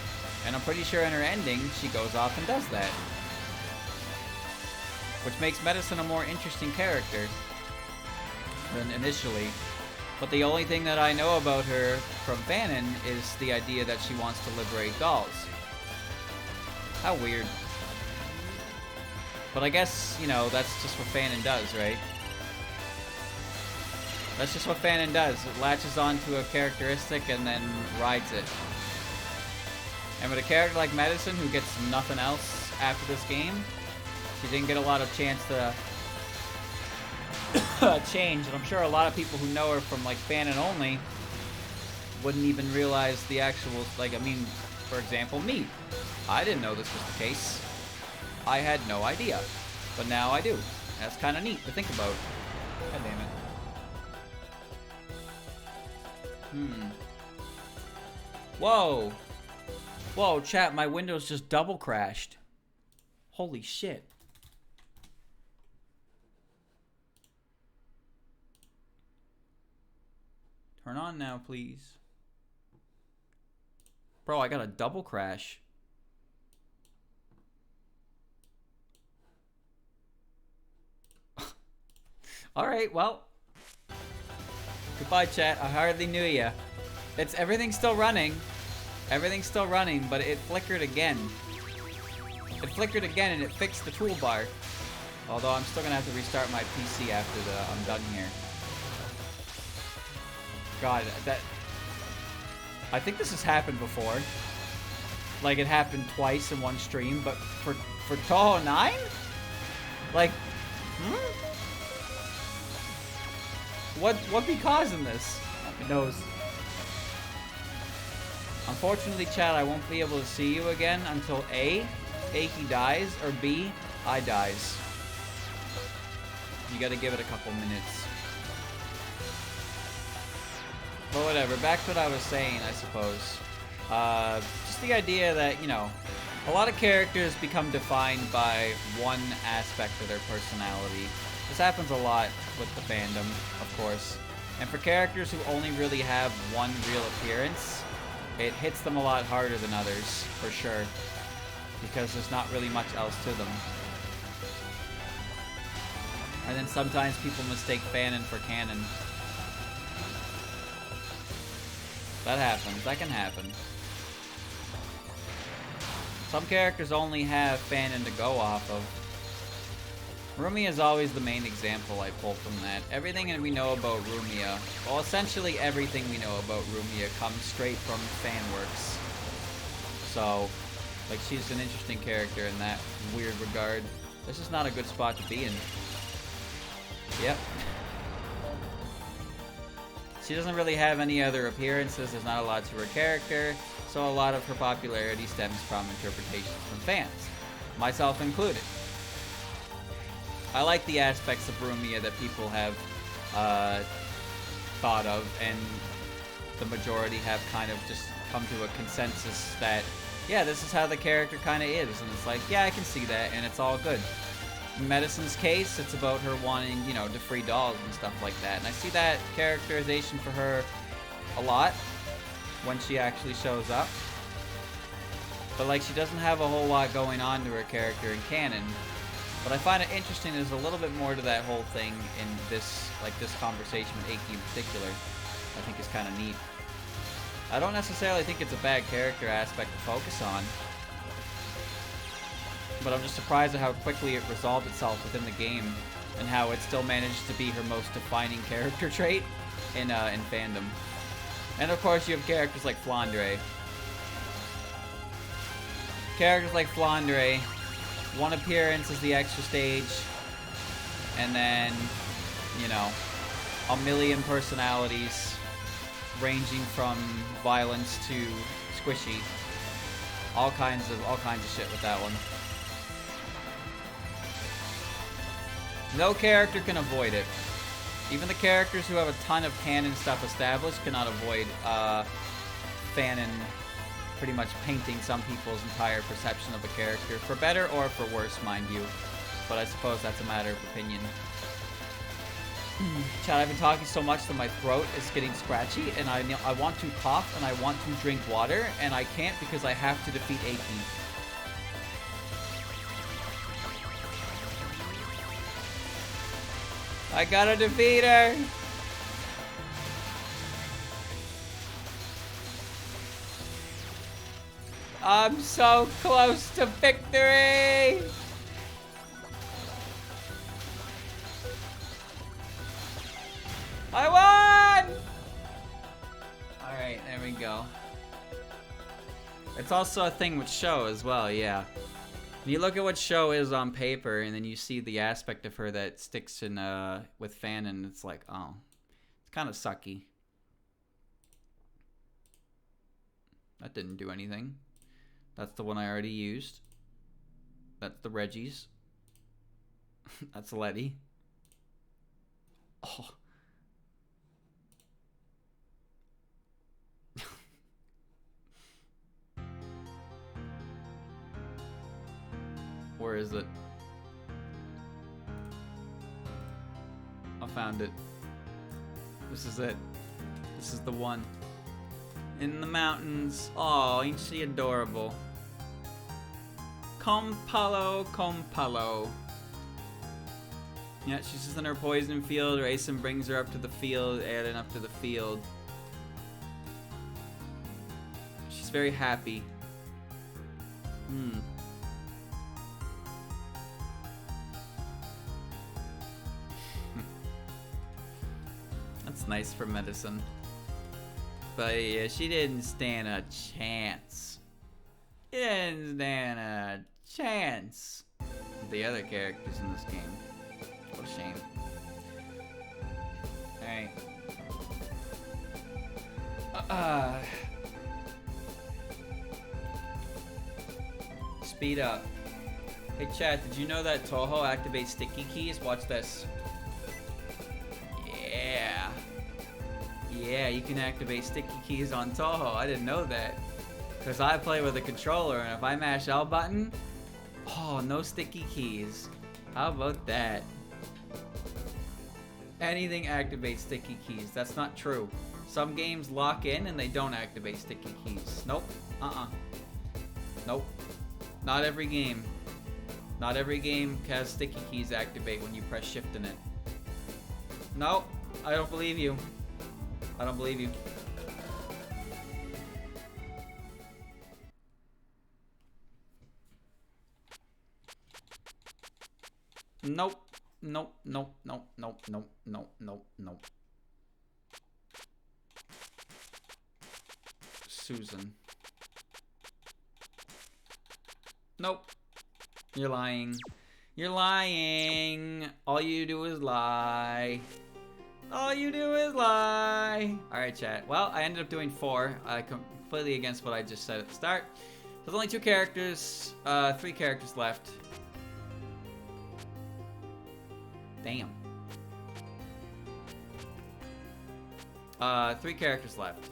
And I'm pretty sure in her ending, she goes off and does that. Which makes Medicine a more interesting character than initially. But the only thing that I know about her from Fanon is the idea that she wants to liberate dolls. How weird. But I guess, you know, that's just what Fanon does, right? That's just what Fanon does. It latches onto a characteristic and then rides it. And with a character like Medicine, who gets nothing else after this game, she didn't get a lot of chance to change. And I'm sure a lot of people who know her from, like, Fanon only wouldn't even realize the actual, like, I mean, for example, me. I didn't know this was the case. I had no idea. But now I do. That's kind of neat to think about. God damn it. Whoa. Whoa, chat, my Windows just double crashed. Holy shit. Turn on now, please. Bro, I got a double crash. Alright, well. Goodbye, chat. I hardly knew ya. Everything's still running. Everything's still running, but it flickered again. It flickered again and it fixed the toolbar. Although I'm still gonna have to restart my PC after I'm done here. God, I think this has happened before. Like, it happened twice in one stream, but for Touhou 9? Like, What be causing this? Who knows? Unfortunately, Chad, I won't be able to see you again until A, Aki dies, or B, I dies. You gotta give it a couple minutes. But whatever, back to what I was saying, I suppose. Just the idea that, you know, a lot of characters become defined by one aspect of their personality. This happens a lot with the fandom, of course. And for characters who only really have one real appearance, it hits them a lot harder than others, for sure. Because there's not really much else to them. And then sometimes people mistake Fanon for canon. That happens. That can happen. Some characters only have Fanon to go off of. Rumia is always the main example I pull from that. Everything that we know about Rumia, well, essentially everything we know about Rumia comes straight from fanworks. So, like, she's an interesting character in that weird regard. This is not a good spot to be in. Yep. She doesn't really have any other appearances, there's not a lot to her character, so a lot of her popularity stems from interpretations from fans, myself included. I like the aspects of Rumia that people have thought of, and the majority have kind of just come to a consensus that, yeah, this is how the character kind of is, and it's like, yeah, I can see that, and it's all good. In Medicine's case, it's about her wanting, you know, to free dolls and stuff like that, and I see that characterization for her a lot when she actually shows up. But, like, she doesn't have a whole lot going on to her character in canon. But I find it interesting there's a little bit more to that whole thing in this, like, this conversation with Aki in particular. I think is kind of neat. I don't necessarily think it's a bad character aspect to focus on. But I'm just surprised at how quickly it resolved itself within the game, and how it still managed to be her most defining character trait in fandom. And of course you have characters like Flandre. Characters like Flandre, one appearance is the extra stage, and then, you know, a million personalities ranging from violence to squishy. All kinds of shit with that one. No character can avoid it. Even the characters who have a ton of canon stuff established cannot avoid fanon pretty much painting some people's entire perception of a character, for better or for worse, mind you. But I suppose that's a matter of opinion. Chad, I've been talking so much that my throat is getting scratchy, and I want to cough, and I want to drink water, and I can't because I have to defeat Aki. I gotta defeat her! I'm so close to victory! I won! Alright, there we go. It's also a thing with Sho as well, yeah. When you look at what Sho is on paper, and then you see the aspect of her that sticks in with fanon, it's like, oh, it's kind of sucky. That didn't do anything. That's the one I already used. That's the Reggie's. That's Letty. Oh. Where is it? I found it. This is it. This is the one. In the mountains. Oh, ain't she adorable? Compalo, Compalo. Yeah, she's just in her poison field. Raisin brings her up to the field, Aiden up to the field. She's very happy. That's nice for medicine. But yeah, she didn't stand a chance. She didn't stand a chance. The other characters in this game. What a shame. Alright. Speed up. Hey chat, did you know that Touhou activates sticky keys? Watch this. Yeah. Yeah, you can activate sticky keys on Touhou. I didn't know that. Because I play with a controller, and if I mash L button, oh, no sticky keys. How about that? Anything activates sticky keys. That's not true. Some games lock in and they don't activate sticky keys. Nope. Nope. Not every game. Not every game has sticky keys activate when you press shift in it. Nope. I don't believe you. I don't believe you. Nope. Nope. Nope. Nope. Nope. Nope. Nope. Nope. Nope. Susan. Nope. You're lying. You're lying. All you do is lie. All you do is lie. Alright, chat. Well, I ended up doing 4. Completely against what I just said at the start. There's only 2 characters. 3 characters left. Damn. 3 characters left.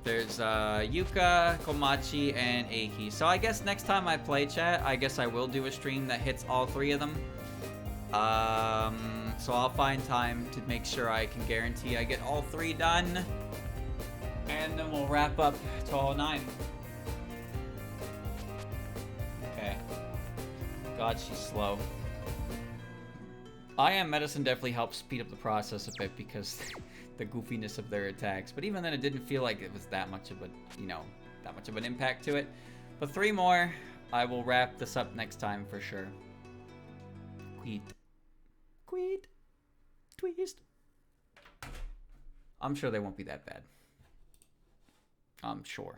There's Yuka, Komachi, and Eiki. So I guess next time I play, chat, I guess I will do a stream that hits all 3 of them. So I'll find time to make sure I can guarantee I get all 3 done. And then we'll wrap up Touhou 9. Okay. God, she's slow. IM medicine definitely helps speed up the process a bit because the goofiness of their attacks. But even then, it didn't feel like it was that much of a, that much of an impact to it. But 3 more, I will wrap this up next time for sure. Queet. Queet. Twist. I'm sure they won't be that bad. I'm sure.